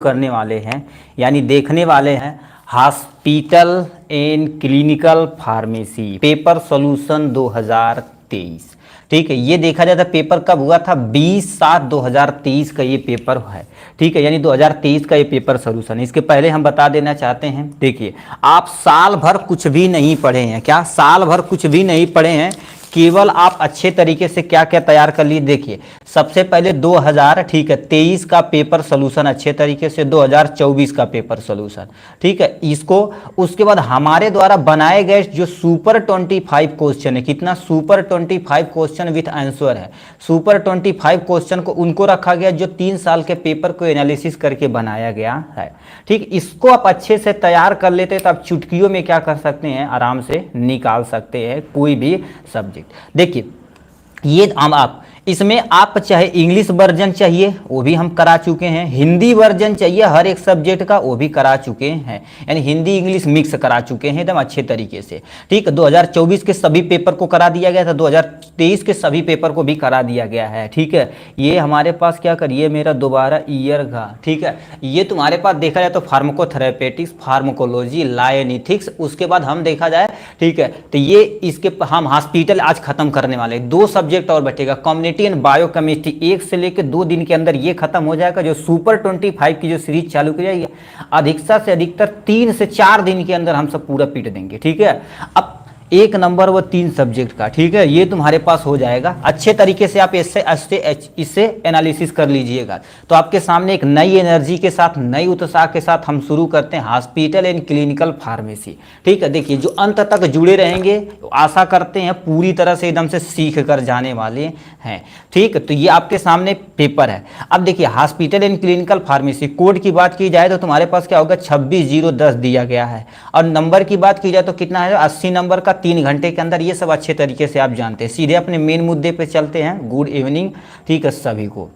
करने वाले हैं यानी देखने वाले हैं hospital and clinical pharmacy paper solution 2023। ठीक है, ये देखा जाता पेपर कब हुआ था 20/7/2023 का ये पेपर है। ठीक है, यानी 2023 का ये पेपर सॉल्यूशन। इसके पहले हम बता देना चाहते हैं, देखिए आप साल भर कुछ भी नहीं पढ़े हैं। क्या साल भर कुछ भी नहीं पढ़े हैं? केवल आप अच्छे तरीके से क्या क्या तैयार कर लिए। देखिए सबसे पहले 2023 का पेपर सॉल्यूशन अच्छे तरीके से, 2024 का पेपर सॉल्यूशन। ठीक है, इसको उसके बाद हमारे द्वारा बनाए गए जो सुपर 25 क्वेश्चन है, कितना सुपर 25 क्वेश्चन विथ आंसर है। सुपर 25 क्वेश्चन को उनको रखा गया जो 3 साल के पेपर को एनालिसिस करके बनाया गया है। ठीक, इसको आप अच्छे से तैयार कर लेते हैं तो आप चुटकियों में क्या कर सकते हैं, आराम से निकाल सकते हैं कोई भी सब्जेक्ट। देखिए ये हम आप इसमें आप चाहे इंग्लिश वर्जन चाहिए वो भी हम करा चुके हैं, हिंदी वर्जन चाहिए हर एक सब्जेक्ट का वो भी करा चुके हैं, यानी हिंदी इंग्लिश मिक्स करा चुके हैं एकदम अच्छे तरीके से। ठीक है, 2024 के सभी पेपर को करा दिया गया था, 2023 के सभी पेपर को भी करा दिया गया है। ठीक है, ये हमारे पास क्या करिए मेरा दोबारा ईयर का। ठीक है, ये तुम्हारे पास देखा जाए तो फार्माकोथेरेपेटिक्स, फार्माकोलॉजी, लायनिथिक्स, उसके बाद हम देखा जाए। ठीक है, तो ये इसके हम हॉस्पिटल आज खत्म करने वाले, 2 सब्जेक्ट और बैठेगा, कम्युनिटी एंड बायोकेमिस्ट्री। 1 से लेकर 2 दिन के अंदर ये खत्म हो जाएगा। जो सुपर 25 की जो सीरीज चालू की जाएगी अधिकतर से अधिकतर 3 से 4 दिन के अंदर हम सब पूरा पीट देंगे। ठीक है, अब 1 नंबर वो 3 सब्जेक्ट का। ठीक है, ये तुम्हारे पास हो जाएगा अच्छे तरीके से। आप इससे एनालिसिस कर लीजिएगा तो आपके सामने एक नई एनर्जी के साथ, नई उत्साह के साथ हम शुरू करते हैं हॉस्पिटल एंड क्लिनिकल फार्मेसी। ठीक है, देखिए जो अंत तक जुड़े रहेंगे आशा करते हैं पूरी तरह से एकदम से सीख कर जाने वाले हैं। ठीक, तो ये आपके सामने पेपर है। अब देखिए hospital and clinical pharmacy code की बात की जाए तो तुम्हारे पास क्या होगा 26/010 दिया गया है, और नंबर की बात की जाए तो कितना है 80 नंबर का 3 घंटे के अंदर। ये सब अच्छे तरीके से आप जानते हैं। सीधे अपने मेन मुद्दे पे चलते हैं। Good evening. ठीक है सभी को।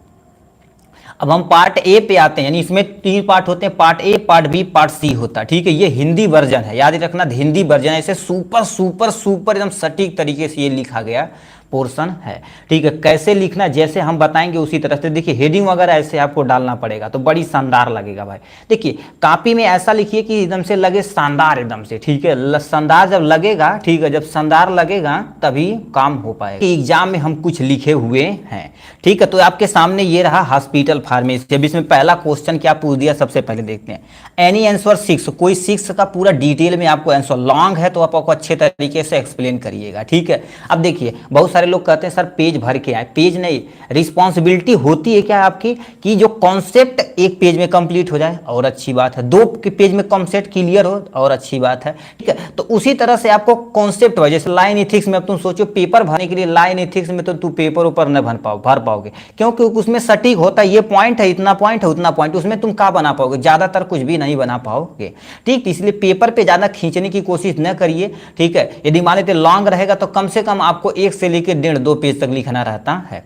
अब हम पार्ट ए पे आते हैं, यानी इसमें 3 पार्ट होते हैं, part A, part B, part C होता है। ठीक है, ये हिंदी वर्जन है, याद रखना हिंदी वर्जन है। इसे सुपर सुपर सुपर एकदम सटीक तरीके से ये लिखा गया पोर्शन है। ठीक है, कैसे लिखना जैसे हम बताएंगे उसी तरह से। देखिए हेडिंग वगैरह ऐसे आपको डालना पड़ेगा तो बड़ी शानदार लगेगा भाई। देखिए कॉपी में ऐसा लिखिए कि एकदम से लगे शानदार एकदम से। ठीक है, शानदार जब लगेगा, ठीक है, जब शानदार लगेगा तभी काम हो पाएगा। एग्जाम में हम कुछ लिखे हुए हैं। ठीक है, तो आपके सामने ये रहा हॉस्पिटल फार्मेसी। अब इसमें पहला क्वेश्चन क्या पूछ दिया, सबसे पहले देखते हैं। एनी आंसर 6, कोई 6 का पूरा डिटेल में आपको आंसर, लॉन्ग है तो आप आपको अच्छे तरीके से एक्सप्लेन करिएगा। ठीक है, अब देखिए बहुत सारे लोग कहते हैं सर पेज भर के आए। पेज नहीं, रिस्पॉन्सिबिलिटी होती है क्या आपकी कि जो कॉन्सेप्ट 1 पेज में कंप्लीट हो जाए और अच्छी बात है, 2 पेज में कॉन्सेप्ट क्लियर हो और अच्छी बात है। ठीक है, तो उसी तरह से आपको कॉन्सेप्ट वाइज, जैसे लाइन एथिक्स में अब तुम सोचो पेपर भरने के लिए लाइन एथिक्स में तो तू पेपर ऊपर न भर पाओगे, क्योंकि उसमें सटीक होता है, ये पॉइंट है, इतना पॉइंट है, उतना पॉइंट, उसमें तुम क्या बना पाओगे, ज्यादातर कुछ भी नहीं बना पाओगे। ठीक, इसलिए पेपर पे ज्यादा खींचने की कोशिश न करिए। ठीक है, यदि मान लेते लॉन्ग रहेगा तो कम से कम आपको 1 से लेकर 1.5-2 पेज तक लिखना रहता है।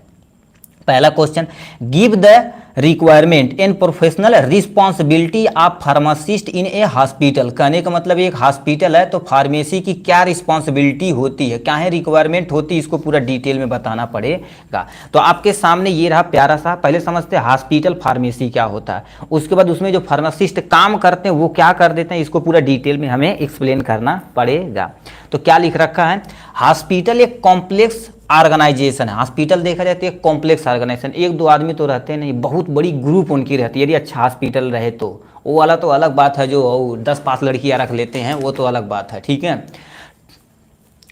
पहला question, give the requirement and professional responsibility of pharmacist in A hospital. कहने का मतलब एक हॉस्पिटल है तो फार्मेसी की क्या रिस्पॉन्सिबिलिटी होती है, क्या है रिक्वायरमेंट होती है, इसको पूरा डिटेल में बताना पड़ेगा। तो आपके सामने ये रहा प्यारा सा। पहले समझते हैं हॉस्पिटल फार्मेसी क्या होता है, उसके बाद उसमें जो फार्मासिस्ट काम करते हैं वो क्या कर देते हैं, इसको पूरा डिटेल में हमें एक्सप्लेन करना पड़ेगा। तो क्या लिख रखा है, हॉस्पिटल एक कॉम्प्लेक्स ऑर्गेनाइजेशन है। हॉस्पिटल देखा जाए तो एक कॉम्प्लेक्स ऑर्गेनाइजेशन, 1-2 आदमी तो रहते नहीं, बहुत बड़ी ग्रुप उनकी रहती है। यदि अच्छा हॉस्पिटल रहे तो वो वाला तो अलग बात है, जो 10-5 लड़कियां रख लेते हैं वो तो अलग बात है। ठीक है,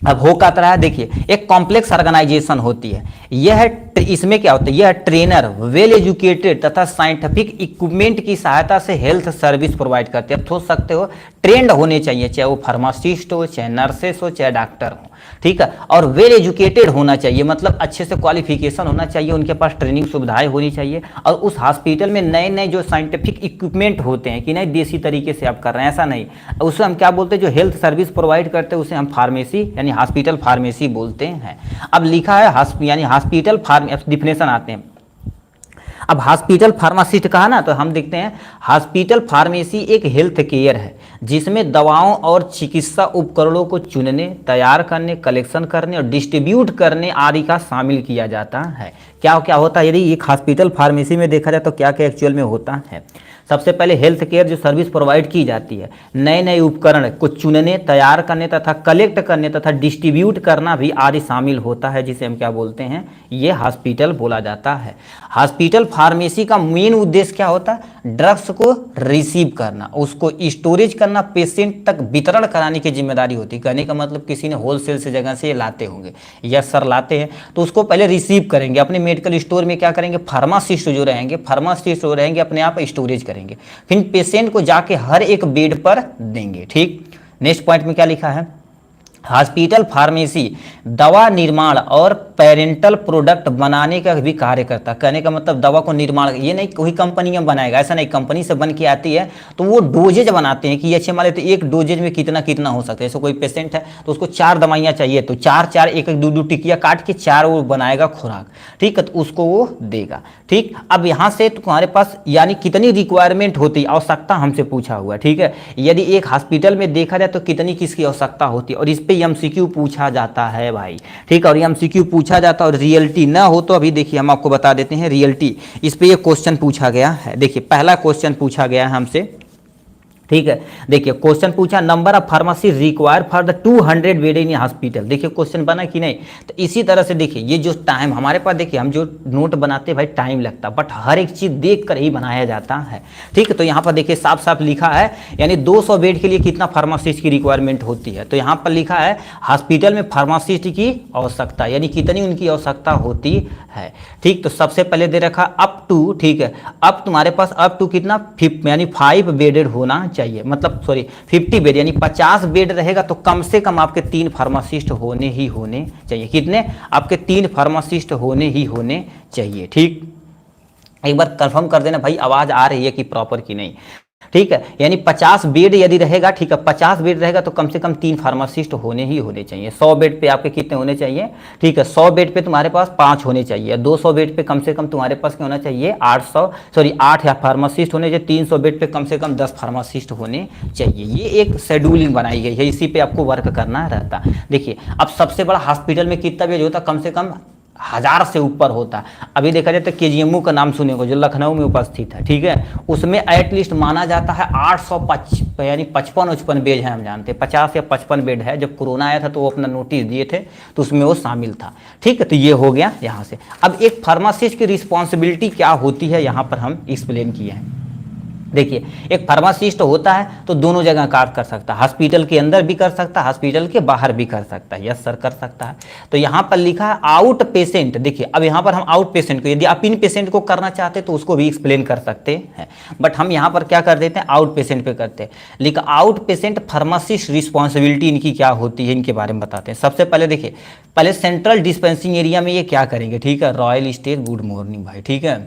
अब हो क्या तरह है, देखिए एक कॉम्प्लेक्स ऑर्गेनाइजेशन होती है। यह इसमें क्या होता है, यह ट्रेनर, वेल एजुकेटेड तथा साइंटिफिक इक्विपमेंट की सहायता से हेल्थ सर्विस प्रोवाइड करते हैं। अब सोच सकते हो ट्रेंड होने चाहिए, चाहे वो फार्मासिस्ट हो, चाहे नर्सेस हो, चाहे डॉक्टर हो। ठीक है, और वेल एजुकेटेड होना चाहिए, मतलब अच्छे से क्वालिफिकेशन होना चाहिए, उनके पास ट्रेनिंग सुविधाएं होनी चाहिए। और उस हॉस्पिटल में नए नए जो साइंटिफिक इक्विपमेंट होते हैं कि नहीं देसी तरीके से आप कर रहे हैं, ऐसा नहीं, उसे हम क्या बोलते हैं, जो हेल्थ सर्विस प्रोवाइड करते हैं उसे हम फार्मेसी यानी हॉस्पिटल फार्मेसी बोलते हैं। अब लिखा है यानी हॉस्पिटल डिफिनेशन आते हैं। अब हॉस्पिटल फार्मासिस्ट कहा ना, तो हम देखते हैं हॉस्पिटल फार्मेसी एक हेल्थ केयर है जिसमें दवाओं और चिकित्सा उपकरणों को चुनने, तैयार करने, कलेक्शन करने और डिस्ट्रीब्यूट करने आदि का शामिल किया जाता है। क्या क्या होता है, यदि एक हॉस्पिटल फार्मेसी में देखा जाए तो क्या क्या एक्चुअल में होता है। सबसे पहले हेल्थ केयर जो सर्विस प्रोवाइड की जाती है, नए नए उपकरण को चुनने, तैयार करने तथा कलेक्ट करने तथा डिस्ट्रीब्यूट करना भी आदि शामिल होता है, जिसे हम क्या बोलते हैं, ये हॉस्पिटल बोला जाता है। हॉस्पिटल फार्मेसी का मेन उद्देश्य क्या होता है, ड्रग्स को रिसीव करना, उसको स्टोरेज करना, पेशेंट तक वितरण कराने की जिम्मेदारी होती है। कहने का मतलब किसी ने होलसेल से जगह से लाते होंगे, यस सर लाते हैं, तो उसको पहले रिसीव करेंगे अपने मेडिकल स्टोर में, क्या करेंगे, फार्मासिस्ट जो रहेंगे अपने आप स्टोरेज करेंगे, फिर पेशेंट को जाके हर एक बेड पर देंगे। ठीक, नेक्स्ट पॉइंट में क्या लिखा है, हॉस्पिटल फार्मेसी दवा निर्माण और पेरेंटल प्रोडक्ट बनाने का भी कार्य करता है। कहने का मतलब दवा को निर्माण, ये नहीं कोई कंपनी में बनाएगा, ऐसा नहीं, कंपनी से बन के आती है तो वो डोजेज बनाते हैं कि ये अच्छे मान लेते, एक डोजेज में कितना कितना हो सकता है। जैसे कोई पेशेंट है तो उसको 4 दवाइयाँ चाहिए, तो 4 एक 2 टिकिया काट के 4 वो बनाएगा खुराक, ठीक है, तो उसको वो देगा। ठीक, अब यहाँ से तुम्हारे पास यानी कितनी रिक्वायरमेंट होती है, आवश्यकता हमसे पूछा हुआ है। ठीक है, यदि एक हॉस्पिटल में देखा जाए तो कितनी किसकी आवश्यकता होती है, और इस पे एमसीक्यू पूछा जाता है भाई। ठीक है, और एमसीक्यू पूछा जाता है और रियलिटी ना हो तो अभी देखिए हम आपको बता देते हैं रियलिटी, इस पे ये क्वेश्चन पूछा गया है। देखिए पहला क्वेश्चन पूछा गया है हमसे, ठीक है, देखिए क्वेश्चन पूछा, number of pharmacy require for the 200 bed in hospital. देखिए क्वेश्चन बना कि नहीं, तो इसी तरह से देखिए ये जो टाइम हमारे पास, देखिए हम जो नोट बनाते हैं भाई टाइम लगता है, बट हर एक चीज देख कर ही बनाया जाता है। ठीक है, तो यहाँ पर देखिए साफ साफ लिखा है, यानी 200 बेड के लिए कितना फार्मासिस्ट की रिक्वायरमेंट होती है, तो यहाँ पर लिखा है हॉस्पिटल में फार्मासिस्ट की आवश्यकता, यानी कितनी उनकी आवश्यकता होती है। ठीक, तो सबसे पहले दे रखा अप टू, ठीक है, अब तुम्हारे पास अप टू कितना, यानी 5 बेडेड होना चाहिए, मतलब सॉरी 50 बेड, यानी 50 बेड रहेगा तो कम से कम आपके 3 फार्मासिस्ट होने ही होने चाहिए। कितने, आपके 3 फार्मासिस्ट होने ही होने चाहिए। ठीक, एक बार कंफर्म कर देना भाई आवाज आ रही है कि प्रॉपर कि नहीं। ठीक है, यानी 50 बेड यदि रहेगा, ठीक है, 50 बेड रहेगा तो कम से कम 3 फार्मासिस्ट होने ही होने चाहिए। 100 बेड पे आपके कितने होने चाहिए, ठीक है, 100 बेड पे तुम्हारे पास 5 होने चाहिए, 200 बेड पे कम से कम तुम्हारे पास क्या होना चाहिए, 8 फार्मासिस्ट होने चाहिए, 300 बेड पे कम से कम 10 फार्मासिस्ट होने चाहिए। ये एक शेड्यूलिंग बनाई गई है, इसी पे आपको वर्क करना रहता। देखिए अब सबसे बड़ा हॉस्पिटल में कितना बेड होता, कम से कम 1000 से ऊपर होता है। अभी देखा जाए तो केजीएमयू का नाम सुने को, जो लखनऊ में उपस्थित है, ठीक है, उसमें एटलीस्ट माना जाता है 855 यानी 55 बेड है, हम जानते हैं 50 या 55 बेड है। जब कोरोना आया था तो वो अपना नोटिस दिए थे तो उसमें वो शामिल था। ठीक है, तो ये हो गया यहाँ से। अब एक फार्मासिस्ट की रिस्पॉन्सिबिलिटी क्या होती है यहाँ पर हम एक्सप्लेन किए हैं। देखिए एक फार्मासिस्ट होता है तो दोनों जगह काम कर सकता है, हॉस्पिटल के अंदर भी कर सकता है, हॉस्पिटल के बाहर भी कर सकता है, यस सर कर सकता है। तो यहाँ पर लिखा है आउट पेशेंट। देखिए अब यहाँ पर हम आउट पेशेंट को, यदि आप इन पेशेंट को करना चाहते तो उसको भी एक्सप्लेन कर सकते हैं, बट हम यहाँ पर क्या कर देते हैं, आउट पेशेंट पे करते हैं। लिखा आउट पेशेंट फार्मासिस्ट रिस्पॉन्सिबिलिटी इनकी क्या होती है, इनके बारे में बताते हैं। सबसे पहले देखिए, पहले सेंट्रल डिस्पेंसिंग एरिया में ये क्या करेंगे, ठीक है, रॉयल स्टेज गुड मॉर्निंग भाई, ठीक है,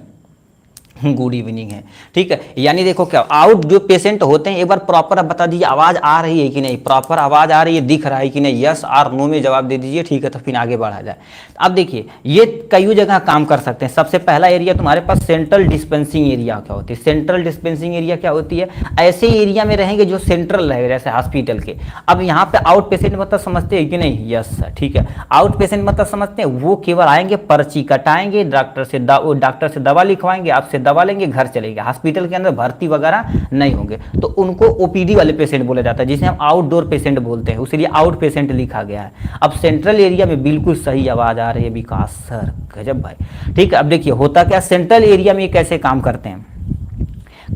गुड इवनिंग है, ठीक है। यानी देखो क्या आउट जो पेशेंट होते हैं, एक बार प्रॉपर आप बता दीजिए आवाज आ रही है कि नहीं, प्रॉपर आवाज आ रही है, दिख रहा है कि नहीं, यस और नो में जवाब दे दीजिए, ठीक है, तो फिर आगे बढ़ा जाए। अब देखिए ये कई जगह काम कर सकते हैं। सबसे पहला एरिया तुम्हारे पास सेंट्रल डिस्पेंसिंग एरिया क्या होती है। सेंट्रल डिस्पेंसिंग एरिया क्या होती है, ऐसे एरिया में रहेंगे जो सेंट्रल रहेगा, जैसे हॉस्पिटल के। अब यहाँ पे आउट पेशेंट मतलब समझते हैं कि नहीं, यस सर, ठीक है, आउट पेशेंट मतलब समझते हैं, वो केवल आएंगे, पर्ची कटाएंगे, डॉक्टर से दवा लिखवाएंगे, आपसे दवा लेंगे, घर चलेंगे, हॉस्पिटल के अंदर भर्ती वगैरह नहीं होंगे, तो उनको ओपीडी वाले पेशेंट बोला जाता है, जिसे हम आउटडोर पेशेंट बोलते हैं, उसलिए आउट पेशेंट लिखा गया है। अब सेंट्रल एरिया में बिल्कुल सही आवाज आ रही है विकास सर, गजब भाई, ठीक है। अब देखिए होता क्या, सेंट्रल एरिया में कैसे काम करते हैं,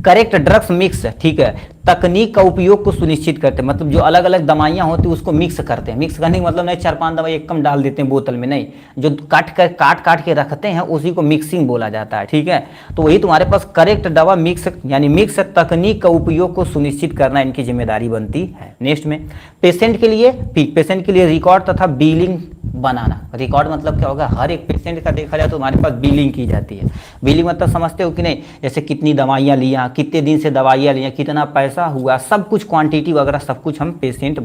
करेक्ट ड्रग्स मिक्स, ठीक है, तकनीक का उपयोग को सुनिश्चित करते हैं, मतलब जो अलग अलग दवाइयाँ होती है उसको मिक्स करते हैं। मिक्स करने का मतलब नहीं 4-5 दवाई एक कम डाल देते हैं बोतल में, नहीं, जो काट के रखते हैं उसी को मिक्सिंग बोला जाता है, ठीक है। तो वही तुम्हारे पास करेक्ट दवा मिक्स यानी मिक्स तकनीक का उपयोग को सुनिश्चित करना इनकी जिम्मेदारी बनती है। नेक्स्ट में पेशेंट के लिए रिकॉर्ड तथा बिलिंग बनाना। रिकॉर्ड मतलब क्या होगा, हर एक पेशेंट का देखा जाए तो हमारे पास बिलिंग की जाती है। बिलिंग मतलब समझते हो कि नहीं, जैसे कितनी दवाइयाँ लिया, कितने दिन से दवाइयाँ लिया, कितना पैसा हुआ, सब कुछ क्वांटिटी वगैरह सब कुछ हम पेशेंट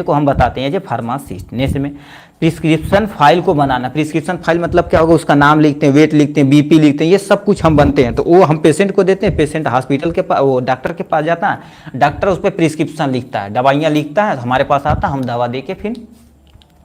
को हम बताते हैं, जो फार्मासिस्ट। नेक्स्ट में प्रिस्क्रिप्शन फाइल को बनाना। प्रिस्क्रिप्शन फाइल मतलब क्या होगा, उसका नाम लिखते हैं, वेट लिखते हैं, बीपी लिखते हैं, ये सब कुछ हम बनते हैं, तो वो हम पेशेंट को देते हैं। पेशेंट हॉस्पिटल के पास, वो डॉक्टर के पास जाता है, डॉक्टर उस पर प्रिस्क्रिप्शन लिखता है, दवाइयाँ लिखता है, हमारे पास आता है, हम दवा दे के फिर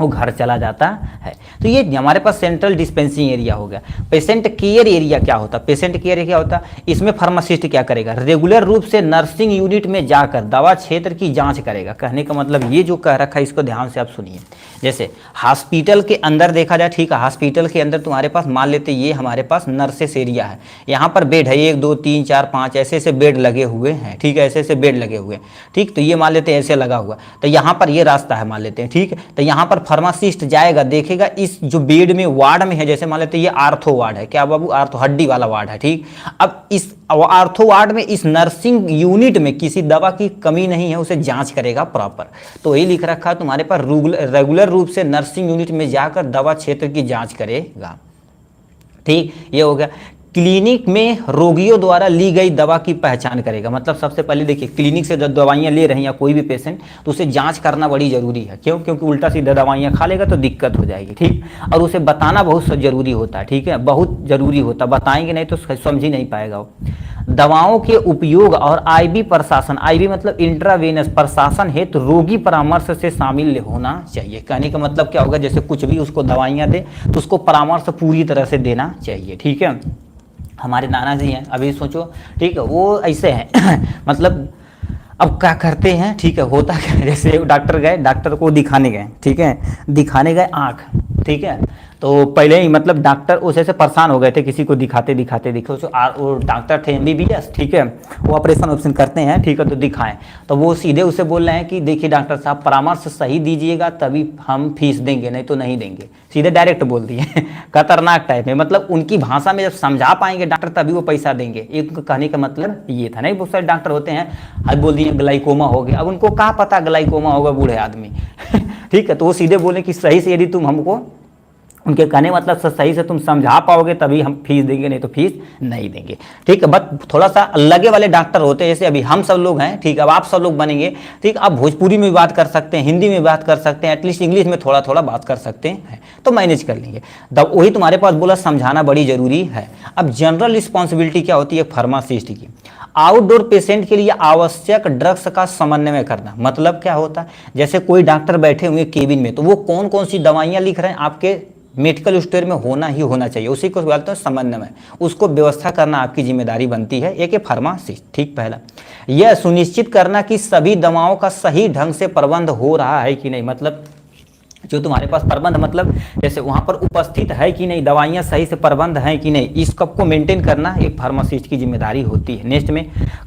वो घर चला जाता है। तो ये हमारे पास सेंट्रल डिस्पेंसिंग एरिया हो गया। पेशेंट केयर एरिया क्या होता है? पेशेंट केयर एरिया क्या होता है? इसमें फार्मासिस्ट क्या करेगा? रेगुलर रूप से नर्सिंग यूनिट में जाकर दवा क्षेत्र की जांच करेगा। कहने का मतलब ये जो कह रखा है इसको ध्यान से आप सुनिए। जैसे हॉस्पिटल के अंदर देखा जाए, ठीक है, हॉस्पिटल के अंदर तुम्हारे पास मान लेते ये हमारे पास नर्सेस एरिया है, यहाँ पर बेड है 1 2 3 4 5 ऐसे ऐसे बेड लगे हुए हैं, ठीक है, ऐसे ऐसे बेड लगे हुए हैं, ठीक। तो ये मान लेते हैं ऐसे लगा हुआ, तो यहाँ पर ये रास्ता है मान लेते हैं, ठीक है। तो यहाँ पर फार्मासिस्ट जाएगा, देखेगा इस जो बेड में वार्ड में है, जैसे मान लेते हैं ये आर्थो वार्ड है, क्या बाबू? आर्थो, हड्डी वाला वार्ड है, ठीक। अब इस आर्थो वार्ड में इस नर्सिंग यूनिट में किसी दवा की कमी नहीं है, उसे जांच करेगा प्रॉपर। तो यही लिख रखा है तुम्हारे पास, रेगुलर रूप से नर्सिंग यूनिट में जाकर दवा क्षेत्र की जांच करेगा, ठीक। ये हो गया। क्लिनिक में रोगियों द्वारा ली गई दवा की पहचान करेगा। मतलब सबसे पहले देखिए, क्लिनिक से जब दवाइयाँ ले रहे हैं या कोई भी पेशेंट, तो उसे जांच करना बड़ी जरूरी है। क्यों? क्योंकि उल्टा सीधा दवाइयाँ खा लेगा तो दिक्कत हो जाएगी, ठीक। और उसे बताना बहुत जरूरी होता है, ठीक है, बहुत जरूरी होता है, बताएंगे नहीं तो समझ ही नहीं पाएगा वो। दवाओं के उपयोग और आईवी प्रशासन, आईवी मतलब इंट्रावेनस प्रशासन हेतु रोगी परामर्श से शामिल होना चाहिए। कहने का मतलब क्या होगा? जैसे कुछ भी उसको दवाइयाँ दे तो उसको परामर्श पूरी तरह से देना चाहिए, ठीक है। हमारे नाना जी हैं, अभी सोचो, ठीक है, वो ऐसे हैं मतलब अब क्या करते हैं, ठीक है, होता क्या, जैसे डॉक्टर गए, डॉक्टर को दिखाने गए, ठीक है, दिखाने गए आँख, ठीक है। तो पहले ही मतलब डॉक्टर उस ऐसे परेशान हो गए थे, किसी को दिखाते दिखाते दिखो, वो डॉक्टर थे MBBS, ठीक है, वो ऑपरेशन करते हैं, ठीक है, तो दिखाएं। तो वो सीधे उसे बोल रहे हैं कि देखिए डॉक्टर साहब, परामर्श सही दीजिएगा तभी हम फीस देंगे, नहीं तो नहीं देंगे। सीधे डायरेक्ट बोल दिए खतरनाक टाइप में, मतलब उनकी भाषा में जब समझा पाएंगे डॉक्टर तभी वो पैसा देंगे। एक कहने का मतलब ये था। नहीं, बहुत सारे डॉक्टर होते हैं, अब बोल दिए ग्लाइकोमा हो गया, अब उनको कहाँ पता ग्लाइकोमा होगा, बूढ़े आदमी ठीक है। तो वो सीधे बोले कि सही से यदि तुम हमको, उनके कहने मतलब सही से तुम समझा पाओगे तभी हम फीस देंगे, नहीं तो फीस नहीं देंगे, ठीक है। बट थोड़ा सा लगे वाले डॉक्टर होते हैं, जैसे अभी हम सब लोग हैं, ठीक। अब आप सब लोग बनेंगे, ठीक। आप भोजपुरी में भी बात कर सकते हैं, हिंदी में बात कर सकते हैं, एटलीस्ट इंग्लिश में थोड़ा थोड़ा बात कर सकते हैं, तो मैनेज कर लेंगे। तब वही तुम्हारे पास बोला समझाना बड़ी जरूरी है। अब जनरल रिस्पॉन्सिबिलिटी क्या होती है फार्मासिस्ट की? आउटडोर पेशेंट के लिए आवश्यक ड्रग्स का समन्वय करना। मतलब क्या होता है? जैसे कोई डॉक्टर बैठे हुए केबिन में, तो वो कौन कौन सी दवाइयाँ लिख रहे हैं आपके मेडिकल स्टोर में होना ही होना चाहिए, उसी को बोलते हैं समन्वय। उसको व्यवस्था करना आपकी जिम्मेदारी बनती है, एक फार्मासिस्ट, ठीक। पहला यह सुनिश्चित करना कि सभी दवाओं का सही ढंग से प्रबंध हो रहा है कि नहीं। मतलब जो तुम्हारे पास प्रबंध मतलब जैसे वहाँ पर उपस्थित है कि नहीं, दवाइयाँ सही से प्रबंध हैं कि नहीं, इस कब को मेंटेन करना एक फार्मासिस्ट की जिम्मेदारी होती है। नेक्स्ट में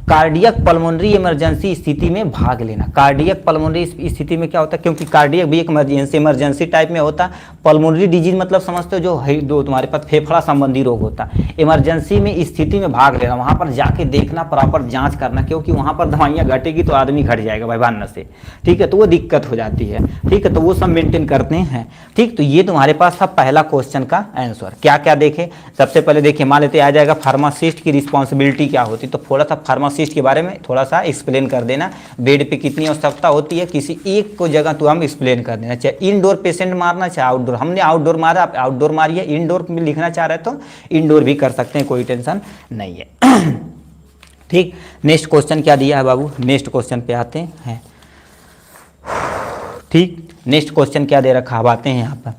कार्डियक पल्मोनरी इमरजेंसी स्थिति में भाग लेना। कार्डियक पल्मोनरी स्थिति में क्या होता है? क्योंकि कार्डियक भी एक इमरजेंसी टाइप में होता है। पल्मोनरी डिजीज मतलब समझते हो जो तुम्हारे पास फेफड़ा संबंधी रोग होता है। इमरजेंसी में स्थिति में भाग लेना, वहाँ पर जाके देखना, प्रॉपर जाँच करना, क्योंकि वहाँ पर दवाइयाँ घटेगी तो आदमी घट जाएगा भाई से, ठीक है, तो वो दिक्कत हो जाती है, ठीक है। तो वो सब मेंटेन करते हैं, ठीक। तो ये तुम्हारे पास था पहला क्वेश्चन का आंसर। क्या क्या देखे? सबसे पहले देखिए, मान लेते आ जाएगा फार्मासिस्ट की रिस्पॉन्सिबिलिटी क्या होती, तो थोड़ा सा फार्मासिस्ट के बारे में थोड़ा सा एक्सप्लेन कर देना। बेड पे कितनी आवश्यकता होती है, किसी एक को जगह तो हम एक्सप्लेन कर देना, चाहे इनडोर पेशेंट मारना चाहे आउटडोर। हमने आउटडोर मारा, आप आउटडोर मारिए, इनडोर में लिखना चाह रहे तो इनडोर भी कर सकते हैं, कोई टेंशन नहीं है ठीक। नेक्स्ट क्वेश्चन क्या दिया है बाबू? नेक्स्ट क्वेश्चन पे आते हैं, ठीक। नेक्स्ट क्वेश्चन क्या दे रखा, अब आते हैं यहाँ पर।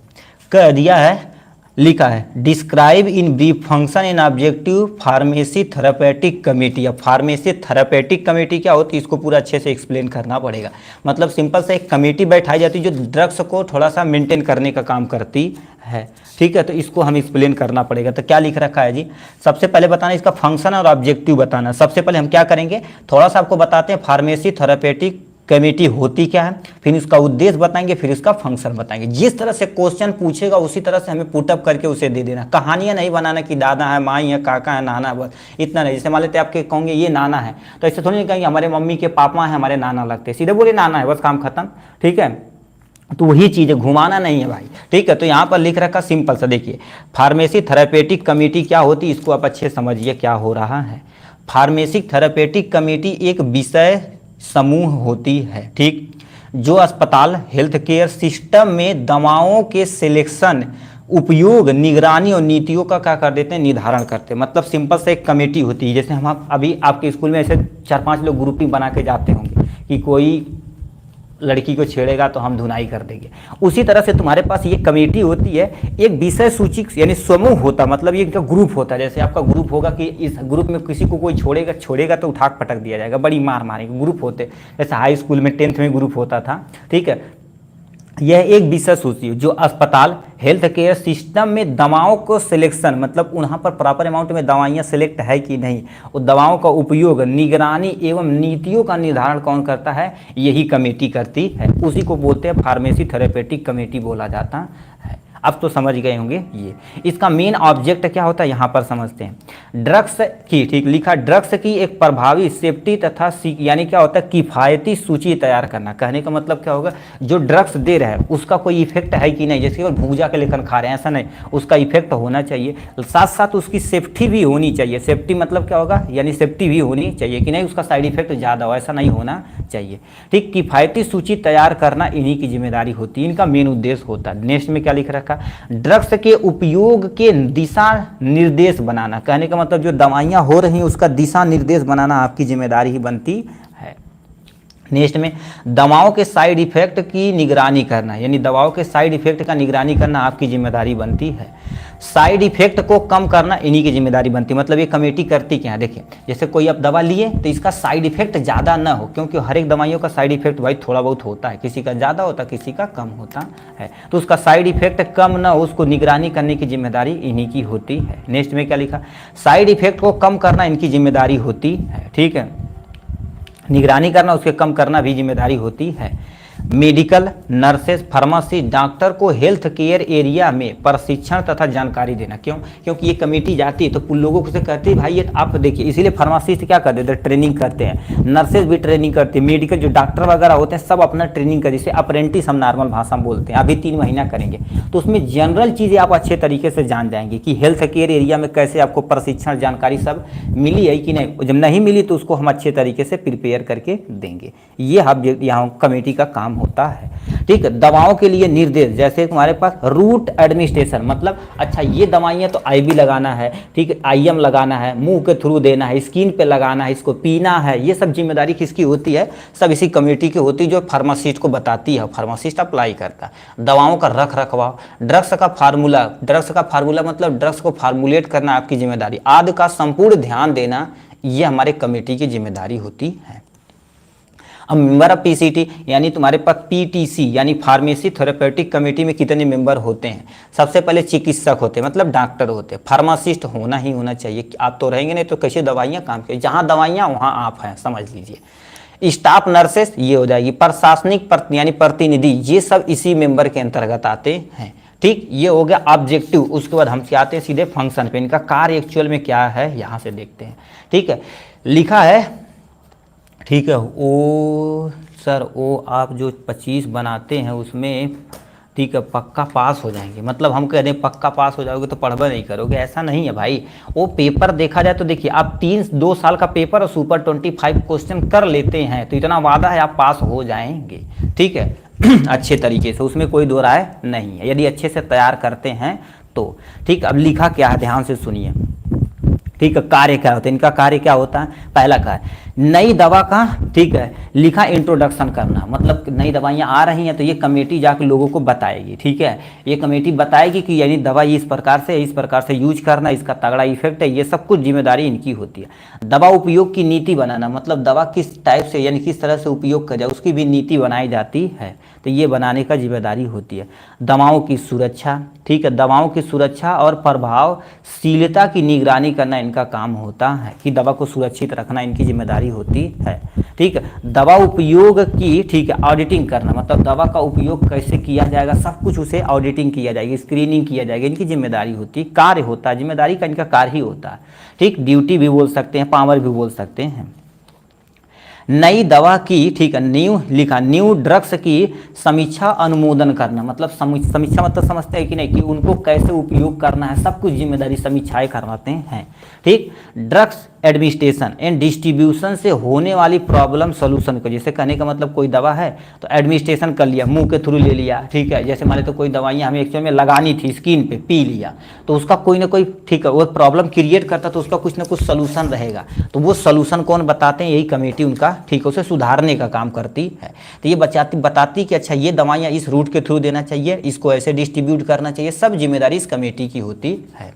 कह दिया है, लिखा है describe in brief function in objective pharmacy therapeutic committee. अब फार्मेसी थेरेपेटिक कमेटी क्या होती है, इसको पूरा अच्छे से एक्सप्लेन करना पड़ेगा। मतलब सिंपल से एक कमेटी बैठाई जाती है जो ड्रग्स को थोड़ा सा मेंटेन करने का काम करती है, ठीक है। तो इसको हम एक्सप्लेन करना पड़ेगा। तो क्या लिख रखा है जी? सबसे पहले बताना इसका फंक्शन और ऑब्जेक्टिव बताना। सबसे पहले हम क्या करेंगे, थोड़ा सा आपको बताते हैं फार्मेसी थेरेपेटिक कमेटी होती क्या है, फिर इसका उद्देश्य बताएंगे, फिर इसका फंक्शन बताएंगे। जिस तरह से क्वेश्चन पूछेगा उसी तरह से हमें पुटअप करके उसे दे देना। कहानियां नहीं बनाना कि दादा है, माई है, काका है, नाना है, बस इतना नहीं। जैसे मान लेते आपके कहोगे ये नाना है, तो ऐसे थोड़ी नहीं कहेंगे हमारे मम्मी के पापा हैं, हमारे नाना लगते, सीधे बोले नाना है, बस काम खत्म, ठीक है। तो वही चीज़ है, घुमाना नहीं है भाई, ठीक है। तो यहाँ पर लिख रखा सिंपल सा, देखिए फार्मेसी थेरेपेटिक कमेटी क्या होती है, इसको आप अच्छे समझिए क्या हो रहा है। फार्मेसी थेरेपेटिक कमेटी एक विषय समूह होती है, ठीक, जो अस्पताल हेल्थ केयर सिस्टम में दवाओं के सिलेक्शन, उपयोग, निगरानी और नीतियों का क्या कर देते हैं, निर्धारण करते हैं। मतलब सिंपल से एक कमेटी होती है। जैसे हम अभी आपके स्कूल में ऐसे 4-5 लोग ग्रुपिंग बना के जाते होंगे कि कोई लड़की को छेड़ेगा तो हम धुनाई कर देंगे। उसी तरह से तुम्हारे पास ये कमेटी होती है, एक विषय सूची यानी समूह होता, मतलब ये इनका ग्रुप होता है। जैसे आपका ग्रुप होगा कि इस ग्रुप में किसी को कोई छोड़ेगा तो उठा पटक दिया जाएगा, बड़ी मार मारेंगे। ग्रुप होते, जैसे हाई स्कूल में 10th में ग्रुप होता था, ठीक है। यह एक विषय सूची जो अस्पताल हेल्थ केयर सिस्टम में दवाओं को सिलेक्शन, मतलब वहाँ पर प्रॉपर अमाउंट में दवाइयाँ सिलेक्ट है कि नहीं, और दवाओं का उपयोग, निगरानी एवं नीतियों का निर्धारण कौन करता है, यही कमेटी करती है। उसी को बोलते हैं फार्मेसी थेरेपेटिक कमेटी बोला जाता है। अब तो समझ गए होंगे ये। इसका मेन ऑब्जेक्ट क्या होता है यहाँ पर समझते हैं। ड्रग्स की, ठीक लिखा, ड्रग्स की एक प्रभावी सेफ्टी तथा यानी क्या होता है, किफ़ायती सूची तैयार करना। कहने का मतलब क्या होगा, जो ड्रग्स दे रहा है उसका कोई इफेक्ट है कि नहीं, जैसे केवल भूजा के लेकर खा रहे हैं ऐसा नहीं, उसका इफेक्ट होना चाहिए, साथ साथ उसकी सेफ्टी भी होनी चाहिए। सेफ्टी मतलब क्या होगा, यानी सेफ्टी भी होनी चाहिए कि नहीं, उसका साइड इफेक्ट ज़्यादा हो, ऐसा नहीं होना चाहिए। ठीक, किफ़ायती सूची तैयार करना इन्हीं की जिम्मेदारी होती है, इनका मेन उद्देश्य होता है। नेक्स्ट में क्या लिख रखा, ड्रग्स के उपयोग के दिशा निर्देश बनाना। कहने का मतलब जो दवाइयाँ हो रही हैं उसका दिशा निर्देश बनाना आपकी जिम्मेदारी ही बनती है। नेक्स्ट में दवाओं के साइड इफेक्ट की निगरानी करना, यानी दवाओं के साइड इफेक्ट का निगरानी करना आपकी जिम्मेदारी बनती है। साइड इफेक्ट को कम करना इन्हीं की जिम्मेदारी बनती है। मतलब ये कमेटी करती क्या है, देखिए जैसे कोई आप दवा लिए तो इसका साइड इफेक्ट ज़्यादा ना हो, क्योंकि हर एक दवाइयों का साइड इफेक्ट भाई थोड़ा बहुत होता है, किसी का ज़्यादा होता है, किसी का कम होता है, तो उसका साइड इफेक्ट कम ना हो, उसको निगरानी करने की जिम्मेदारी इन्हीं की होती है। नेक्स्ट में क्या लिखा, साइड इफेक्ट को कम करना इनकी जिम्मेदारी होती है, ठीक है, निगरानी करना, उसके कम करना भी जिम्मेदारी होती है। मेडिकल, नर्सेस, फार्मासी, डॉक्टर को हेल्थ केयर एरिया में प्रशिक्षण तथा जानकारी देना। क्यों, क्योंकि ये कमेटी जाती है तो लोगों को से कहती है भाई ये आप देखिए, इसीलिए फार्मासिस्ट क्या कर देते हैं, ट्रेनिंग करते हैं, नर्सेज भी ट्रेनिंग करती है, मेडिकल जो डॉक्टर वगैरह होते हैं सब अपना ट्रेनिंग करते हैं, जिसे अप्रेंटिस हम नॉर्मल भाषा में बोलते हैं। अभी 3 महीना करेंगे तो उसमें जनरल चीज़ें आप अच्छे तरीके से जान जाएंगे कि हेल्थ केयर एरिया में कैसे आपको प्रशिक्षण जानकारी सब मिली है कि नहीं। जब नहीं मिली तो उसको हम अच्छे तरीके से प्रिपेयर करके देंगे। ये हम यहाँ कमेटी का काम होता है, ठीक है। दवाओं के लिए निर्देश, जैसे तुम्हारे पास रूट एडमिनिस्ट्रेशन, मतलब अच्छा ये दवाइयाँ तो आईवी लगाना है, ठीक है, आईएम लगाना है, मुंह के थ्रू देना है, स्किन पे लगाना है, इसको पीना है, ये सब जिम्मेदारी किसकी होती है, सब इसी कमेटी की होती है, जो फार्मासिस्ट को बताती है, फार्मासिस्ट अप्लाई करता है। दवाओं का रख रखवाव, ड्रग्स का फार्मूला मतलब ड्रग्स को फार्मूलेट करना आपकी जिम्मेदारी, आदि का संपूर्ण ध्यान देना ये हमारे कमेटी की जिम्मेदारी होती है। अब मेंबर ऑफ पीसीटी यानी तुम्हारे पास पीटीसी यानी फार्मेसी थेरेपेटिक कमेटी में कितने मेंबर होते हैं। सबसे पहले चिकित्सक होते हैं, मतलब डॉक्टर होते हैं, फार्मासिस्ट होना ही होना चाहिए, आप तो रहेंगे नहीं तो कैसे दवाइयाँ काम करें, जहाँ दवाइयाँ वहाँ आप हैं, समझ लीजिए। स्टाफ नर्सेस ये हो जाएगी, प्रशासनिक यानी प्रतिनिधि, ये सब इसी मेंबर के अंतर्गत आते हैं, ठीक। ये हो गया ऑब्जेक्टिव। उसके बाद हम आते हैं सीधे फंक्शन पे, इनका कार्य एक्चुअल में क्या है यहाँ से देखते हैं, ठीक है। लिखा है, ठीक है, ओ सर ओ आप जो 25 बनाते हैं उसमें, ठीक है, पक्का पास हो जाएंगे, मतलब हम कह रहे हैं पक्का पास हो जाओगे तो पढ़वा नहीं करोगे, ऐसा नहीं है भाई। वो पेपर देखा जाए तो देखिए आप 2 साल का पेपर और सुपर 25 क्वेश्चन कर लेते हैं तो इतना वादा है आप पास हो जाएंगे, ठीक है अच्छे तरीके से, उसमें कोई दो राय नहीं है, यदि अच्छे से तैयार करते हैं तो, ठीक। अब लिखा क्या है ध्यान से सुनिए, ठीक है। कार्य क्या होता है, इनका कार्य क्या होता है, पहला कार्य नई दवा का, ठीक है, लिखा इंट्रोडक्शन करना, मतलब नई दवाइयाँ आ रही हैं तो ये कमेटी जाकर लोगों को बताएगी, ठीक है। ये कमेटी बताएगी कि यानी दवा इस प्रकार से यूज करना, इसका तगड़ा इफेक्ट है, ये सब कुछ जिम्मेदारी इनकी होती है। दवा उपयोग की नीति बनाना, मतलब दवा किस टाइप से यानी किस तरह से उपयोग कर जाए उसकी भी नीति बनाई जाती है, तो ये बनाने का जिम्मेदारी होती है। दवाओं की सुरक्षा, ठीक है, दवाओं की सुरक्षा और प्रभावशीलता की निगरानी करना इनका काम होता है, कि दवा को सुरक्षित रखना इनकी जिम्मेदारी होती है, ठीक है। दवा उपयोग की, ठीक है, ऑडिटिंग करना, मतलब दवा का उपयोग कैसे किया जाएगा सब कुछ उसे ऑडिटिंग किया जाएगी, स्क्रीनिंग किया जाएगा, इनकी जिम्मेदारी होती है। कार्य होता है, जिम्मेदारी का इनका कार्य ही होता है, ठीक। ड्यूटी भी बोल सकते हैं, पावर भी बोल सकते हैं। नई दवा की, ठीक है, न्यू ड्रग्स की समीक्षा अनुमोदन करना, मतलब समीक्षा मतलब समझते हैं कि नहीं, कि उनको कैसे उपयोग करना है सब कुछ जिम्मेदारी समीक्षाएं करवाते हैं, ठीक। ड्रग्स एडमिनिस्ट्रेशन एंड डिस्ट्रीब्यूशन से होने वाली प्रॉब्लम सोल्यूशन को, जैसे कहने का मतलब कोई दवा है तो एडमिनिस्ट्रेशन कर लिया, मुंह के थ्रू ले लिया, ठीक है। जैसे मान लो तो कोई दवाइयाँ हमें एक्चुअल में लगानी थी स्किन पे, पी लिया तो उसका कोई ना कोई, ठीक है, वो प्रॉब्लम क्रिएट करता तो उसका कुछ ना कुछ सोल्यूशन रहेगा, तो वो सोल्यूशन कौन बताते हैं, यही कमेटी उनका, ठीक है, उसे सुधारने का काम करती है। तो ये बताती कि अच्छा ये दवाइयाँ इस रूट के थ्रू देना चाहिए, इसको ऐसे डिस्ट्रीब्यूट करना चाहिए, सब जिम्मेदारी इस कमेटी की होती है।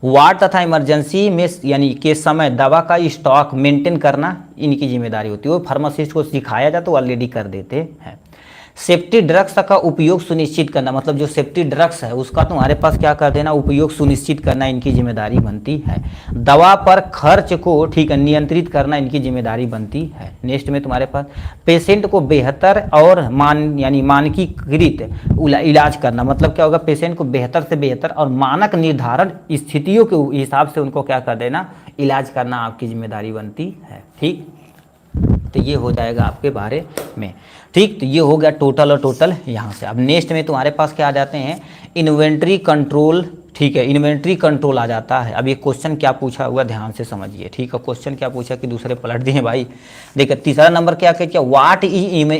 वार्ड तथा इमरजेंसी में यानी के समय दवा का स्टॉक मेंटेन करना इनकी जिम्मेदारी होती है, वो फार्मासिस्ट को सिखाया जाए तो ऑलरेडी कर देते हैं। सेफ्टी ड्रग्स का उपयोग सुनिश्चित करना, मतलब जो सेफ्टी ड्रग्स है उसका तुम्हारे पास क्या कर देना, उपयोग सुनिश्चित करना इनकी जिम्मेदारी बनती है। दवा पर खर्च को, ठीक है, नियंत्रित करना इनकी जिम्मेदारी बनती है। नेक्स्ट में तुम्हारे पास पेशेंट को बेहतर और मानकीकृत इलाज करना, मतलब क्या होगा, पेशेंट को बेहतर से बेहतर और मानक निर्धारण स्थितियों के हिसाब से उनको क्या कर देना, इलाज करना आपकी जिम्मेदारी बनती है। ठीक, तो ये हो जाएगा आपके बारे में। ठीक, तो ये हो गया टोटल और टोटल यहाँ से। अब नेक्स्ट में तुम्हारे पास क्या आ जाते हैं, इन्वेंट्री कंट्रोल, ठीक है, इन्वेंट्री कंट्रोल आ जाता है। अब ये क्वेश्चन क्या पूछा हुआ ध्यान से समझिए, ठीक है, क्वेश्चन क्या पूछा कि दूसरे पलट दिए भाई। देखिए तीसरा नंबर क्या क्या, व्हाट इज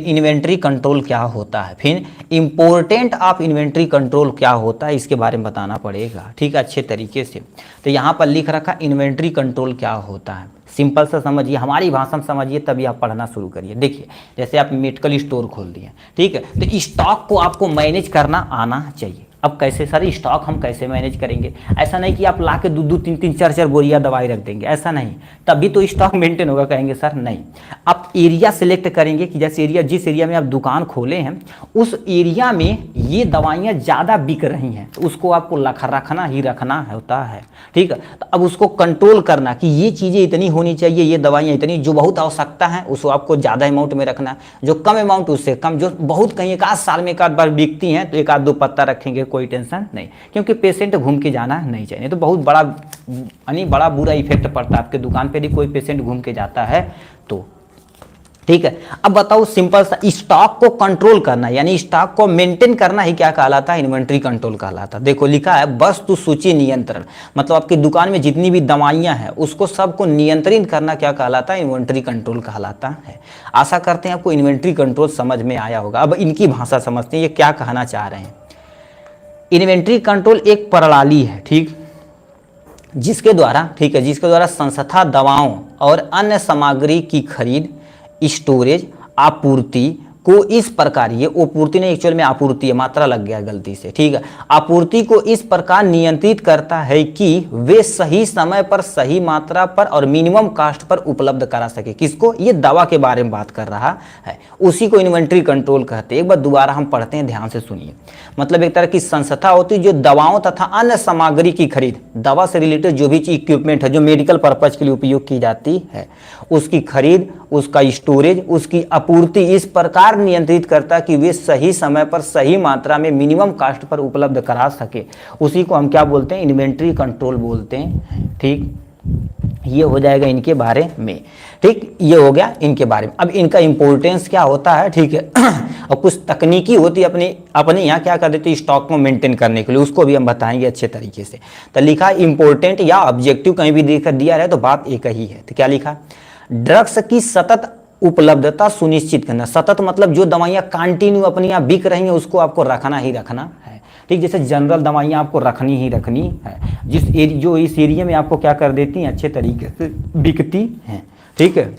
इन्वेंट्री कंट्रोल क्या होता है, फिर इंपॉर्टेंट ऑफ इन्वेंट्री कंट्रोल क्या होता है, इसके बारे में बताना पड़ेगा, ठीक है, अच्छे तरीके से। तो यहाँ पर लिख रखा इन्वेंट्री कंट्रोल क्या होता है, सिंपल सा समझिए, हमारी भाषा में समझिए तभी आप पढ़ना शुरू करिए। देखिए जैसे आप मेडिकल स्टोर खोल दिए, ठीक है, तो स्टॉक को आपको मैनेज करना आना चाहिए। अब कैसे सर स्टॉक हम कैसे मैनेज करेंगे, ऐसा नहीं कि आप ला के 2-2, 3-3, 4-4 बोरिया दवाई रख देंगे, ऐसा नहीं, तभी तो स्टॉक मेंटेन होगा, कहेंगे सर नहीं। आप एरिया सिलेक्ट करेंगे कि जैसे एरिया, जिस एरिया में आप दुकान खोले हैं उस एरिया में ये दवाइयाँ ज़्यादा बिक रही हैं तो उसको आपको रखना ही रखना होता है, ठीक है। तो अब उसको कंट्रोल करना कि ये चीज़ें इतनी होनी चाहिए, ये दवाइयाँ इतनी, जो बहुत आवश्यकता है उसको आपको ज़्यादा अमाउंट में रखना, जो कम अमाउंट उससे कम, जो बहुत कहीं एक आध साल में एक आध बार बिकती हैं तो एक आध 2 पत्ता रखेंगे, कोई टेंशन नहीं, क्योंकि पेशेंट घूम के जाना नहीं चाहिए, तो बहुत बड़ा यानी बड़ा बुरा इफेक्ट पड़ता है। आपके दुकान पे भी कोई पेशेंट घूम के जाता है तो, ठीक है। अब बताओ सिंपल सा, स्टॉक को कंट्रोल करना यानी स्टॉक को मेंटेन करना ही क्या कहलाता है, इन्वेंट्री कंट्रोल कहलाता है। देखो लिखा है वस्तु सूची नियंत्रण, मतलब आपकी दुकान में जितनी भी दवाइयां हैं उसको सबको नियंत्रित करना क्या कहलाता है, इन्वेंट्री कंट्रोल कहलाता है। आशा करते हैं आपको इन्वेंट्री कंट्रोल समझ में आया होगा। अब इनकी भाषा समझते हैं ये क्या कहना चाह रहे हैं। इन्वेंट्री कंट्रोल एक प्रणाली है, ठीक, जिसके द्वारा, ठीक है, जिसके द्वारा संस्था दवाओं और अन्य सामग्री की खरीद, स्टोरेज, आपूर्ति को इस प्रकार, ये आपूर्ति नहीं एक्चुअल में आपूर्ति है, मात्रा लग गया गलती से, ठीक है, आपूर्ति को इस प्रकार नियंत्रित करता है कि वे सही समय पर, सही मात्रा पर और मिनिमम कास्ट पर उपलब्ध करा सके। किसको, ये दवा के बारे में बात कर रहा है, उसी को इन्वेंट्री कंट्रोल कहते हैं। एक बार दोबारा हम पढ़ते हैं, ध्यान से सुनिए। मतलब एक तरह की संस्था होती है जो दवाओं तथा अन्य सामग्री की खरीद, दवा से रिलेटेड जो भी इक्विपमेंट है जो मेडिकल पर्पज के लिए उपयोग की जाती है, उसकी खरीद, उसका स्टोरेज, उसकी आपूर्ति इस प्रकार नियंत्रित करता कि वे सही समय पर, सही मात्रा में, मिनिमम कास्ट पर उपलब्ध करा सके। उसी को हम क्या बोलते हैं, इन्वेंट्री कंट्रोल बोलते हैं, ठीक। ये हो जाएगा इनके बारे में, ठीक, ये हो गया इनके बारे में। अब इनका इंपॉर्टेंस क्या होता है, ठीक है, और कुछ तकनीकी होती है अपने यहाँ क्या कर देती है स्टॉक को मेंटेन करने के लिए, उसको भी हम बताएंगे अच्छे तरीके से। तो लिखा इंपॉर्टेंट या ऑब्जेक्टिव कहीं भी देखकर दिया रहे तो बात एक ही है। तो क्या लिखा, ड्रग्स की सतत उपलब्धता सुनिश्चित करना। सतत मतलब जो दवाइयाँ कंटिन्यू अपनी यहाँ बिक रही हैं उसको आपको रखना ही रखना है, ठीक। जैसे जनरल दवाइयाँ आपको रखनी ही रखनी है, जो इस एरिया में आपको क्या कर देती हैं, अच्छे तरीके से बिकती हैं, ठीक है।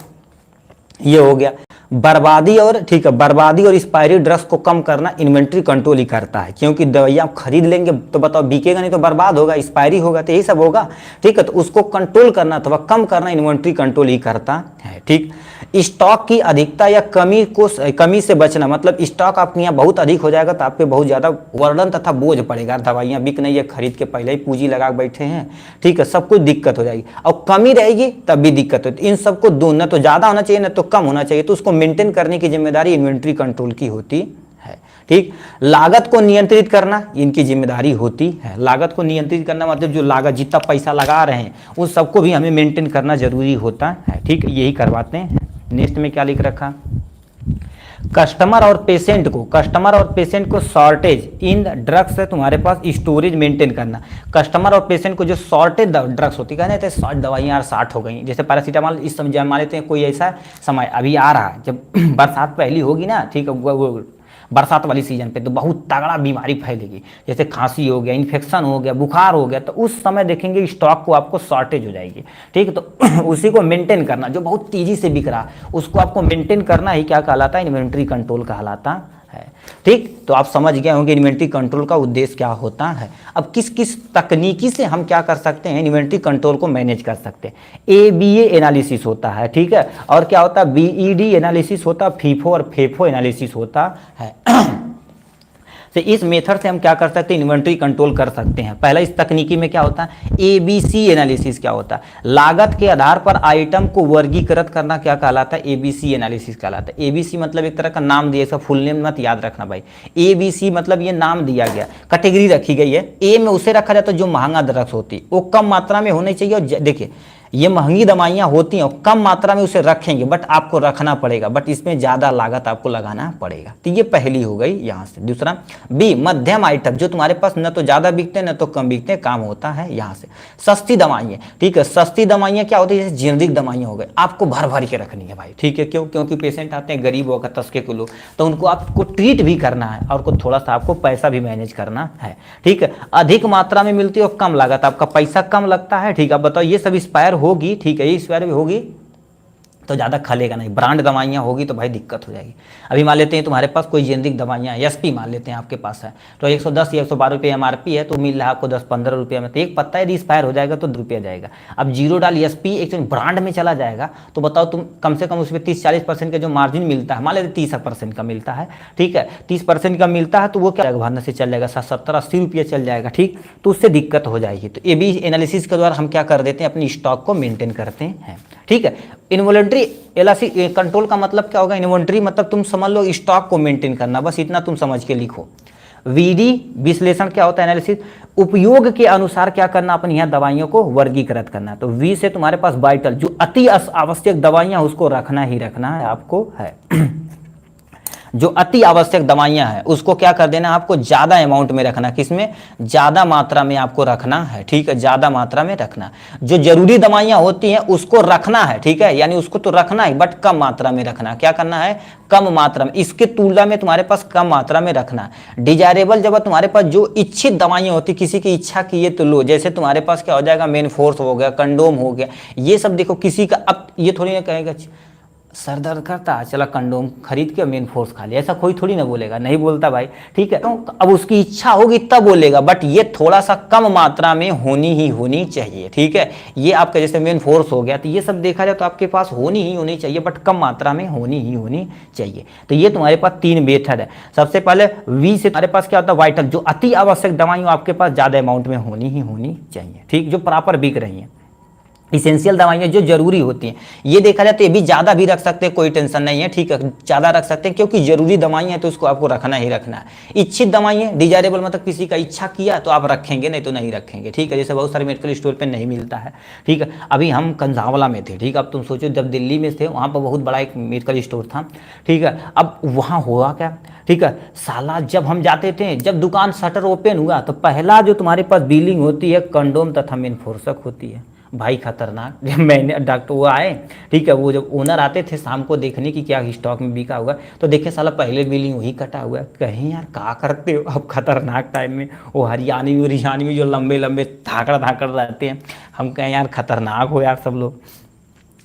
ये हो गया बर्बादी और, ठीक है, बर्बादी और एक्सपायरी ड्रग्स को कम करना इन्वेंट्री कंट्रोल ही करता है, क्योंकि दवाइयाँ आप खरीद लेंगे तो बताओ बिकेगा नहीं तो बर्बाद होगा, एक्सपायरी होगा, तो यही सब होगा, ठीक है। तो उसको कंट्रोल करना अथवा कम करना इन्वेंट्री कंट्रोल ही करता है, ठीक। स्टॉक की अधिकता या कमी से बचना, मतलब स्टॉक आपके यहाँ बहुत अधिक हो जाएगा तो आप पे बहुत ज़्यादा वर्डन तथा बोझ पड़ेगा, दवाइयाँ बिक नहीं है, खरीद के पहले ही पूंजी लगा बैठे हैं, ठीक है, सब कुछ दिक्कत हो जाएगी। और कमी रहेगी तब भी दिक्कत होती है। इन सबको दो, न तो ज़्यादा होना चाहिए न तो कम होना चाहिए, तो उसको मेंटेन करने की जिम्मेदारी इन्वेंट्री कंट्रोल की होती है, ठीक। लागत को नियंत्रित करना इनकी जिम्मेदारी होती है। लागत को नियंत्रित करना मतलब जो लागत, जितना पैसा लगा रहे हैं उन सबको भी हमें मेंटेन करना जरूरी होता है, ठीक, यही करवाते हैं। नेक्स्ट में क्या लिख रखा, कस्टमर और पेशेंट को शॉर्टेज इन ड्रग्स है तुम्हारे पास स्टोरेज मेंटेन करना। कस्टमर और पेशेंट को जो शॉर्टेज ड्रग्स होती है, कहते हैं दवाइयाँ यार 60 हो गई, जैसे पैरासीटामॉल इस समय मान लेते हैं कोई ऐसा समय अभी आ रहा है जब बरसात पहली होगी ना, ठीक है, वो बरसात वाली सीजन पे तो बहुत तगड़ा बीमारी फैलेगी, जैसे खांसी हो गया, इन्फेक्शन हो गया, बुखार हो गया, तो उस समय देखेंगे स्टॉक को आपको शॉर्टेज हो जाएगी, ठीक है। तो उसी को मेंटेन करना, जो बहुत तेजी से बिक रहा उसको आपको मेंटेन करना ही क्या कहलाता है, इन्वेंट्री कंट्रोल कहलाता है, ठीक। तो आप समझ गए होंगे इन्वेंट्री कंट्रोल का उद्देश्य क्या होता है। अब किस किस तकनीकी से हम क्या कर सकते हैं, इन्वेंट्री कंट्रोल को मैनेज कर सकते हैं। ABA एनालिसिस होता है, ठीक है, और क्या होता है, BED एनालिसिस होता है, फीफो और फेफो एनालिसिस होता है। तो इस मेथड से हम क्या कर सकते हैं, इन्वेंट्री कंट्रोल कर सकते हैं। पहला इस तकनीकी में क्या होता है, ABC एनालिसिस क्या होता है, लागत के आधार पर आइटम को वर्गीकृत करना क्या कहलाता है, ABC एनालिसिस कहलाता है। ABC मतलब एक तरह का नाम दिया, इसका फुल नेम मत याद रखना भाई, ABC मतलब ये नाम दिया गया, कैटेगरी रखी गई है। A में उसे रखा जाता है जो महंगा ड्रग्स होती है, वो कम मात्रा में होनी चाहिए। और देखिए ये महंगी दवाइयाँ होती हैं, कम मात्रा में उसे रखेंगे, बट आपको रखना पड़ेगा, बट इसमें ज़्यादा लागत आपको लगाना पड़ेगा। तो ये पहली हो गई यहाँ से। दूसरा B मध्यम आइटम, जो तुम्हारे पास न तो ज़्यादा बिकते न तो कम बिकते, काम होता है यहाँ से। सस्ती दवाइयाँ, ठीक है, सस्ती दवाइयाँ क्या होती है, जैसे जेनरिक दवाइयाँ हो गई, आपको भर भर के रखनी है भाई, ठीक है। क्यों, क्योंकि पेशेंट आते हैं गरीब होकर 10 के किलो, तो उनको आपको ट्रीट भी करना है और को थोड़ा सा आपको पैसा भी मैनेज करना है, ठीक है। अधिक मात्रा में मिलती है और कम लागत, आपका पैसा कम लगता है, ठीक है। बताओ ये सब एक्सपायर होगी, ठीक है, ये एक्सपायर भी होगी तो ज़्यादा खलेगा नहीं। ब्रांड दवाइयाँ होगी तो भाई दिक्कत हो जाएगी। अभी मान लेते हैं तुम्हारे पास कोई जेनरिक दवाइयाँ SP मान लेते हैं आपके पास है, तो 110 या 112 रुपये MRP है, तो मिल रहा है आपको 10-15 रुपये में, तो एक पत्ता यदि एक्सपायर हो जाएगा तो 2 रुपया जाएगा। अब 0 डाल SP एक ब्रांड में चला जाएगा, तो बताओ तुम कम से कम उसमें 30-40% का जो मार्जिन मिलता है, मान लेते 30% का मिलता है, ठीक है, 30% का मिलता है, तो वो क्या भरने से चल जाएगा, 70-80 रुपये चल जाएगा, ठीक। तो उससे दिक्कत हो जाएगी। तो AB एनालिसिस के द्वारा हम क्या कर देते हैं, अपनी स्टॉक को मेंटेन करते हैं, ठीक है। इन्वॉल्यूंटरी एलआईसी कंट्रोल का मतलब क्या होगा, इन्वेंट्री मतलब तुम समझ लो स्टॉक को मेंटेन करना, बस इतना तुम समझ के लिखो। VD विश्लेषण क्या होता है, एनालिसिस, उपयोग के अनुसार क्या करना, अपन यहाँ दवाइयों को वर्गीकृत करना। तो V से तुम्हारे पास वाइटल, जो अति आवश्यक दवाइयाँ उसको रखना ही रखना है आपको है। जो अति आवश्यक दवाइयां हैं उसको क्या कर देना, आपको ज़्यादा अमाउंट में रखना, किसमें, ज़्यादा मात्रा में आपको रखना है, ठीक है, ज़्यादा मात्रा में रखना। जो जरूरी दवाइयां होती हैं उसको रखना है, ठीक है, यानी उसको तो रखना है बट कम मात्रा में रखना। क्या करना है, कम मात्रा में, इसके तुलना में तुम्हारे पास कम मात्रा में रखना। डिजायरेबल, जब तुम्हारे पास जो इच्छित दवाइयाँ होती, किसी की इच्छा की है तो लो, जैसे तुम्हारे पास क्या हो जाएगा, मेन फोर्स हो गया, कंडोम हो गया, ये सब देखो किसी का। अब ये थोड़ी ना कहेगा सर दर्द करता है चला कंडोम खरीद के मेन फोर्स खा लिया, ऐसा कोई थोड़ी ना बोलेगा, नहीं बोलता भाई, ठीक है। तो अब उसकी इच्छा होगी तब बोलेगा, बट ये थोड़ा सा कम मात्रा में होनी ही होनी चाहिए, ठीक है। ये आपका जैसे मेन फोर्स हो गया, तो ये सब देखा जाए तो आपके पास होनी ही होनी चाहिए, बट कम मात्रा में होनी ही होनी चाहिए। तो ये तुम्हारे पास 3 मेथड है। सबसे पहले V से तुम्हारे पास क्या होता है, वाइटल, जो अति आवश्यक दवाइयाँ आपके पास ज़्यादा अमाउंट में होनी ही होनी चाहिए, ठीक, जो प्रॉपर बिक रही हैं। इसेंशियल दवाइयाँ जो जरूरी होती हैं, ये देखा जाए तो ये भी ज़्यादा भी रख सकते हैं, कोई टेंशन नहीं है, ठीक है, ज़्यादा रख सकते हैं क्योंकि जरूरी दवाइयाँ हैं तो उसको आपको रखना ही रखना है। इच्छित दवाइयाँ, डिजायरेबल मतलब किसी का इच्छा किया तो आप रखेंगे, नहीं तो नहीं रखेंगे, ठीक है। जैसे बहुत सारे मेडिकल स्टोर पे नहीं मिलता है, ठीक है। अभी हम कंझावला में थे, ठीक है, अब तुम सोचो जब दिल्ली में थे वहाँ पर बहुत बड़ा एक मेडिकल स्टोर था, ठीक है। अब वहाँ हुआ क्या, ठीक है, साला जब हम जाते थे, जब दुकान शटर ओपन हुआ तो पहला जो तुम्हारे पास बिलिंग होती है कंडोम तथा मेनफोर्सक होती है। भाई खतरनाक। जब मैंने डॉक्टर वो आए, ठीक है, वो जब ओनर आते थे शाम को देखने की क्या स्टॉक में बिका हुआ, तो देखे साला पहले बिलिंग वही कटा हुआ है। कहीं यार क्या करते हो। अब खतरनाक टाइम में वो हरियाणी में जो लंबे लंबे धाकड़ रहते हैं, हम कहें यार खतरनाक हो यार सब लोग,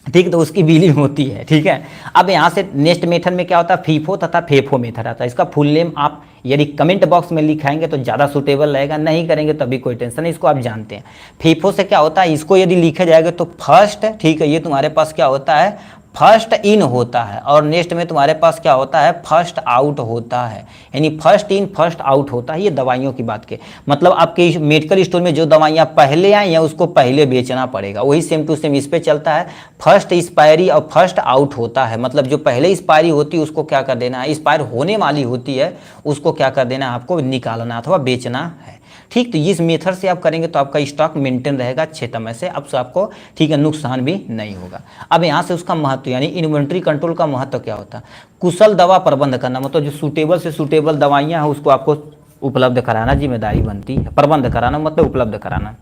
ठीक, तो उसकी बिलिंग होती है, ठीक है। अब यहाँ से नेक्स्ट मेथड में क्या होता है, फीफो तथा फेफो मेथड आता है। इसका फुल नेम आप यदि कमेंट बॉक्स में लिखाएंगे तो ज़्यादा सूटेबल रहेगा, नहीं करेंगे तभी कोई टेंशन नहीं, इसको आप जानते हैं। फीफो से क्या होता है, इसको यदि लिखे जाएगा तो फर्स्ट, ठीक है, ये तुम्हारे पास क्या होता है, फर्स्ट इन होता है, और नेक्स्ट में तुम्हारे पास क्या होता है, फर्स्ट आउट होता है, यानी फर्स्ट इन फर्स्ट आउट होता है। ये दवाइयों की बात के मतलब आपके मेडिकल स्टोर में जो दवाइयाँ पहले आई हैं उसको पहले बेचना पड़ेगा, वही सेम टू सेम इस पे चलता है। फर्स्ट एक्सपायरी और फर्स्ट आउट होता है, मतलब जो पहले एक्सपायरी होती है उसको क्या कर देना है, एक्सपायर होने वाली होती है उसको क्या कर देना है, आपको निकालना अथवा बेचना है, ठीक। तो इस मेथड से आप करेंगे तो आपका स्टॉक मेंटेन रहेगा अच्छे समय से, अब आपको ठीक है नुकसान भी नहीं होगा। अब यहाँ से उसका महत्व यानी इन्वेंट्री कंट्रोल का महत्व क्या होता है? कुशल दवा प्रबंध करना, मतलब जो सूटेबल से सूटेबल दवाइयाँ हैं उसको आपको उपलब्ध कराना जिम्मेदारी बनती है। प्रबंध कराना मतलब उपलब्ध कराना।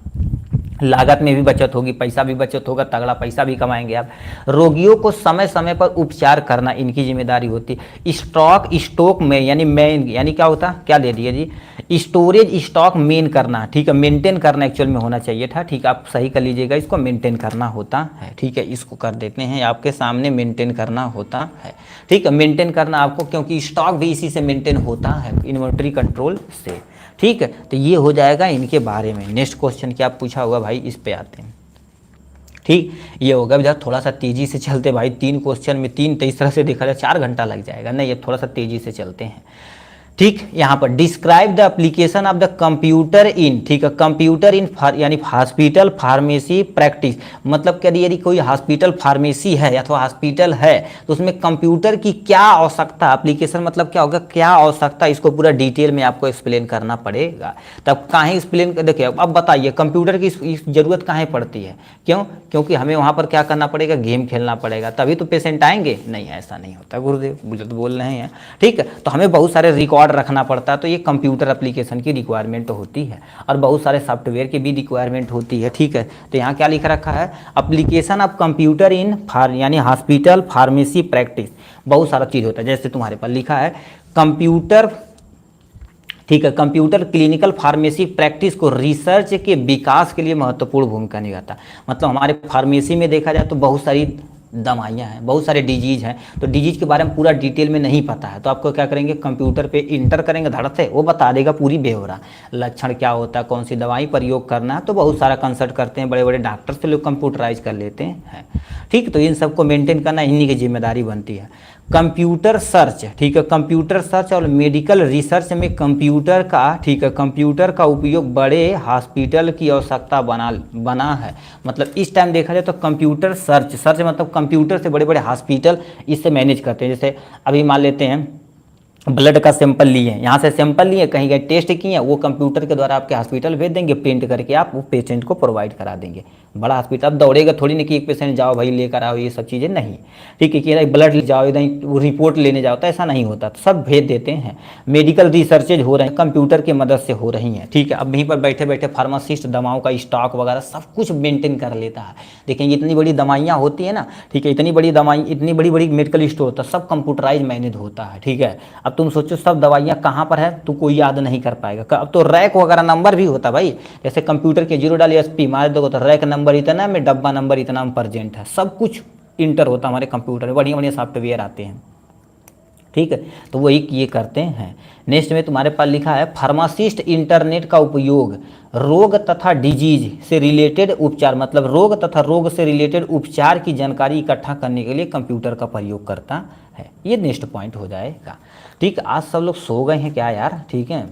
लागत में भी बचत होगी, पैसा भी बचत होगा, तगड़ा पैसा भी कमाएंगे आप। रोगियों को समय समय पर उपचार करना इनकी जिम्मेदारी होती है। स्टॉक में यानी क्या होता, क्या दे दिया जी, स्टोरेज स्टॉक मेन करना, ठीक है, मेंटेन करना एक्चुअल में होना चाहिए था, ठीक है, आप सही कर लीजिएगा, इसको मेंटेन करना होता है, ठीक है, इसको कर देते हैं आपके सामने, मेंटेन करना होता है, ठीक है, मेंटेन करना आपको, क्योंकि स्टॉक भी इसी से मेंटेन होता है, इन्वेंटरी कंट्रोल से, ठीक है। तो ये हो जाएगा इनके बारे में। नेक्स्ट क्वेश्चन क्या पूछा होगा भाई, इस पे आते हैं, ठीक। ये होगा जरा थोड़ा सा तेजी से चलते भाई, 3 क्वेश्चन में 3, तो इस तरह से देखा जाए 4 घंटा लग जाएगा, नहीं ये थोड़ा सा तेजी से चलते हैं, ठीक। यहाँ पर describe the application of the computer इन, ठीक है, कंप्यूटर इन यानी हॉस्पिटल फार्मेसी प्रैक्टिस, मतलब क्या यदि कोई हॉस्पिटल फार्मेसी है अथवा हॉस्पिटल है तो उसमें कंप्यूटर की क्या आवश्यकता, एप्लीकेशन मतलब क्या होगा, क्या आवश्यकता, इसको पूरा डिटेल में आपको एक्सप्लेन करना पड़ेगा। तब कहाँ एक्सप्लेन कर, देखिए अब बताइए कंप्यूटर की जरूरत कहाँ पड़ती है, क्यों, क्योंकि हमें वहाँ पर क्या करना पड़ेगा, गेम खेलना पड़ेगा, तभी तो पेशेंट आएंगे, नहीं ऐसा नहीं होता गुरुदेव, बोल रहे हैं, ठीक है। तो हमें बहुत सारे रिकॉर्ड रखना पड़ता है, तो ये कंप्यूटर एप्लीकेशन की रिक्वायरमेंट होती है, और बहुत सारे सॉफ्टवेयर की भी रिक्वायरमेंट होती है, ठीक है। तो यहाँ क्या लिख रखा है, एप्लीकेशन ऑफ कंप्यूटर इन यानी हॉस्पिटल फार्मेसी प्रैक्टिस, बहुत सारा चीज़ होता है, जैसे तुम्हारे पास लिखा है कंप्यूटर, ठीक है, कंप्यूटर क्लिनिकल फार्मेसी प्रैक्टिस को रिसर्च के विकास के लिए महत्वपूर्ण भूमिका निभाता है। मतलब हमारे फार्मेसी में देखा जाए तो बहुत सारी दवाइयाँ हैं, बहुत सारे डिजीज हैं, तो डिजीज के बारे में पूरा डिटेल में नहीं पता है, तो आपको क्या करेंगे, कंप्यूटर पे इंटर करेंगे धड़ से, वो बता देगा पूरी बेहोरा, लक्षण क्या होता है, कौन सी दवाई प्रयोग करना है, तो बहुत सारा कंसल्ट करते हैं, बड़े बड़े डॉक्टर से लोग कंप्यूटराइज कर लेते हैं, ठीक। तो इन सबको मेंटेन करना इन्हीं की जिम्मेदारी बनती है। कंप्यूटर सर्च, ठीक है, कंप्यूटर सर्च और मेडिकल रिसर्च में कंप्यूटर का, ठीक है, कंप्यूटर का उपयोग बड़े हॉस्पिटल की आवश्यकता बना है। मतलब इस टाइम देखा जाए तो कंप्यूटर सर्च मतलब कंप्यूटर से बड़े बड़े हॉस्पिटल इससे मैनेज करते हैं। जैसे अभी मान लेते हैं ब्लड का सैंपल लिए, यहाँ से सैंपल लिए, कहीं गए टेस्ट किए, वो कंप्यूटर के द्वारा आपके हॉस्पिटल भेज देंगे, प्रिंट करके आप वो पेशेंट को प्रोवाइड करा देंगे। बड़ा हॉस्पिटल अब दौड़ेगा थोड़ी नहीं कि एक पेशेंट जाओ भाई लेकर आओ, ये सब चीज़ें नहीं, ठीक है, कि ब्लड ले जाओ इधर रिपोर्ट लेने जाओ, तो ऐसा नहीं होता, तो सब भेज देते हैं। मेडिकल रिसर्चेज हो रहे हैं कंप्यूटर की मदद से हो रही हैं, ठीक है। अब यहीं पर बैठे बैठे फार्मासिस्ट दवाओं का स्टॉक वगैरह सब कुछ मेंटेन कर लेता है। देखेंगे इतनी बड़ी दवाइयाँ होती है ना, ठीक है, इतनी बड़ी दवाई, इतनी बड़ी बड़ी मेडिकल स्टोर होता है, सब कंप्यूटराइज मैनेज होता है, ठीक है। अब तुम सोचो सब दवाइयाँ कहाँ पर है, तो कोई याद नहीं कर पाएगा। अब तो रैक वगैरह नंबर भी होता भाई, जैसे कंप्यूटर के 0 डाल SP मार दो तो रैक नंबर इतना में, डब्बा नंबर इतना में प्रेजेंट है, सब कुछ इंटर होता है हमारे कंप्यूटर में, बढ़िया बढ़िया सॉफ्टवेयर आते हैं, ठीक है। तो वही ये करते हैं। नेक्स्ट में तुम्हारे पास लिखा है फार्मासिस्ट इंटरनेट का उपयोग रोग तथा डिजीज से रिलेटेड उपचार, मतलब रोग तथा रोग से रिलेटेड उपचार की जानकारी इकट्ठा करने के लिए कंप्यूटर का प्रयोग करता है। ये नेक्स्ट पॉइंट हो जाएगा, ठीक। आज सब लोग सो गए हैं क्या यार, ठीक है,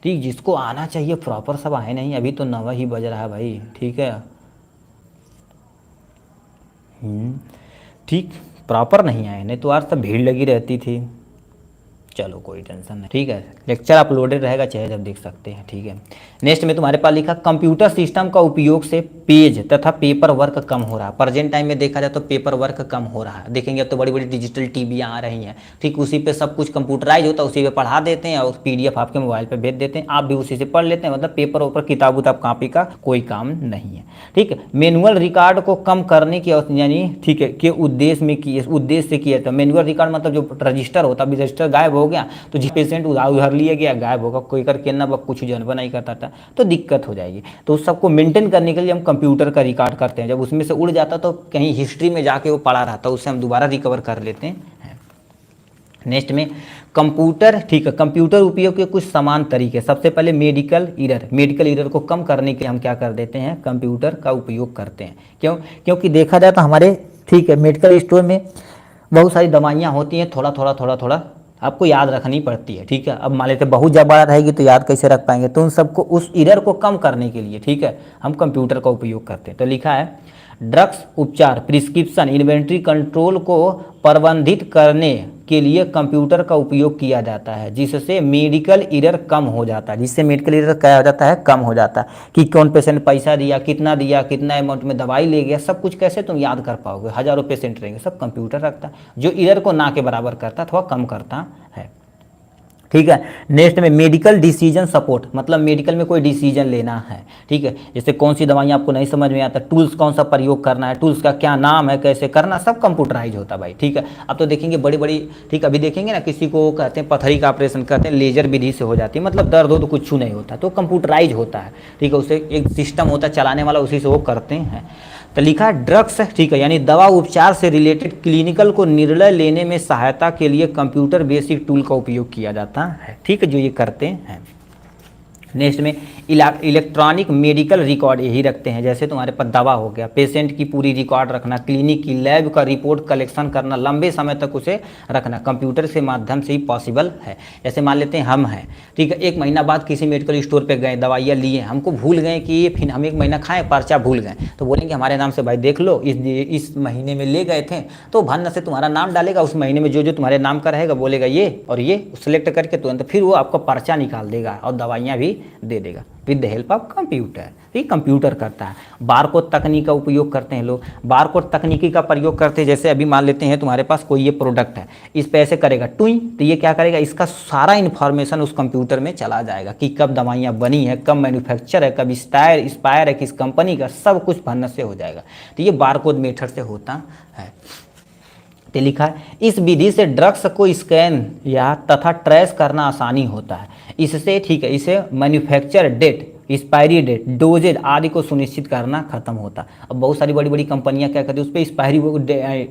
ठीक, जिसको आना चाहिए प्रॉपर सब आए नहीं, अभी तो 9 ही बज रहा है भाई, ठीक है, ठीक, प्रॉपर नहीं आए, नहीं तो आज तब भीड़ लगी रहती थी। चलो कोई टेंशन नहीं, ठीक है, लेक्चर अपलोडेड रहेगा चाहे जब देख सकते हैं, ठीक है। नेक्स्ट में तुम्हारे पास लिखा कंप्यूटर सिस्टम का उपयोग से पेज तथा पेपर वर्क कम हो रहा है। प्रेजेंट टाइम में देखा जाए तो पेपर वर्क कम हो रहा है, देखेंगे अब तो बड़ी बड़ी डिजिटल टीवियाँ आ रही हैं, ठीक, उसी पे सब कुछ कंप्यूटराइज होता है, उसी पे पढ़ा देते हैं और PDF आपके मोबाइल पर भेज देते हैं, आप भी उसी से पढ़ लेते हैं। मतलब पेपर ऊपर किताब उताब कॉपी का कोई काम नहीं है, ठीक है। मैनुअल रिकॉर्ड को कम करने की यानी, ठीक है, के उद्देश्य से किया था। मैनुअल रिकॉर्ड मतलब जो रजिस्टर होता है, रजिस्टर गायब हो गया तो जिस पेशेंट उधार लिया गया गायब होगा, कोई करके ना कुछ जानवा नहीं करता था तो दिक्कत हो जाएगी। तो उस सबको मेंटेन करने के लिए हम कंप्यूटर का रिकॉर्ड करते हैं, जब उसमें से उड़ जाता तो कहीं हिस्ट्री में जाके वो पड़ा रहता, उससे हम दोबारा रिकवर कर लेते हैं। नेक्स्ट में कंप्यूटर, ठीक है, कंप्यूटर उपयोग के कुछ समान तरीके। सबसे पहले मेडिकल एरर को कम करने के लिए हम क्या कर देते हैं, कंप्यूटर का उपयोग करते हैं। क्यों, क्योंकि देखा जाए तो हमारे, ठीक है, मेडिकल स्टोर में बहुत सारी दवाइयाँ होती हैं, थोड़ा आपको याद रखनी पड़ती है, ठीक है। अब मान लेते बहुत ज़्यादा रहेगी तो याद कैसे रख पाएंगे, तो उन सबको उस एरर को कम करने के लिए, ठीक है, हम कंप्यूटर का उपयोग करते हैं। तो लिखा है ड्रग्स उपचार, प्रिस्क्रिप्शन, इन्वेंट्री कंट्रोल को प्रबंधित करने के लिए कंप्यूटर का उपयोग किया जाता है, जिससे मेडिकल एरर कम हो जाता है। जिससे मेडिकल एरर क्या हो जाता है, कम हो जाता है कि कौन पेशेंट पैसा दिया, कितना अमाउंट में दवाई ले गया, सब कुछ कैसे तुम याद कर पाओगे, हजारों पेशेंट रहेंगे, सब कंप्यूटर रखता है, जो एरर को ना के बराबर करता है, थोड़ा कम करता है। ठीक है। नेक्स्ट में मेडिकल डिसीजन सपोर्ट, मतलब मेडिकल में कोई डिसीजन लेना है, ठीक है, जैसे कौन सी दवाइयाँ आपको नहीं समझ में आता, टूल्स कौन सा प्रयोग करना है, टूल्स का क्या नाम है, कैसे करना, सब कंप्यूटराइज होता है भाई। ठीक है। अब तो देखेंगे बड़ी बड़ी, ठीक, अभी देखेंगे ना, किसी को कहते हैं पथरी का ऑपरेशन करते हैं, लेजर विधि से हो जाती है, मतलब दर्द हो तो कुछ नहीं होता, तो कंप्यूटराइज होता है। ठीक है। उसे एक सिस्टम होता है चलाने वाला, उसी से वो करते हैं। तो लिखा ड्रग्स, ठीक है, यानी दवा उपचार से रिलेटेड क्लिनिकल को निर्णय लेने में सहायता के लिए कंप्यूटर बेसिक टूल का उपयोग किया जाता है। ठीक है, जो ये करते हैं। नेक्स्ट में इलेक्ट्रॉनिक मेडिकल रिकॉर्ड यही रखते हैं, जैसे तुम्हारे पास दवा हो गया, पेशेंट की पूरी रिकॉर्ड रखना, क्लिनिक की लैब का रिपोर्ट कलेक्शन करना, लंबे समय तक उसे रखना कंप्यूटर से माध्यम से ही पॉसिबल है। जैसे मान लेते हैं हम हैं, ठीक है, 1 महीना बाद किसी मेडिकल स्टोर पे गए, दवाइयाँ लिए, हमको भूल गए कि ये, फिर हम 1 महीना खाएं, पर्चा भूल गए, तो बोलेंगे हमारे नाम से भाई देख लो, इस महीने में ले गए थे, तो भन्न से तुम्हारा नाम डालेगा, उस महीने में जो जो तुम्हारे नाम का रहेगा बोलेगा ये और ये सिलेक्ट करके तुरंत फिर वो आपका पर्चा निकाल देगा और दवाइयाँ भी दे देगा with the help of computer. ठीक, कंप्यूटर करता है। बारकोड तकनीक का उपयोग करते हैं लोग, बारकोड तकनीकी का प्रयोग करते हैं। जैसे अभी मान लेते हैं तुम्हारे पास कोई ये प्रोडक्ट है, इस पे ऐसे करेगा टुई, तो ये क्या करेगा, इसका सारा इन्फॉर्मेशन उस कंप्यूटर में चला जाएगा कि कब दवाइयाँ बनी है, कब मैन्युफैक्चर है, कब एक्सपायर है, किस कंपनी का, सब कुछ भन्न से हो जाएगा। तो ये बारकोड मेथड से होता है। तो लिखा है इस विधि से ड्रग्स को स्कैन या तथा ट्रेस करना आसानी होता है। इससे, ठीक है, इसे manufacture date, expiry date, doses आदि को सुनिश्चित करना खत्म होता। अब बहुत सारी बड़ी बड़ी कंपनियां क्या करती है, उस पर एक्सपायरी,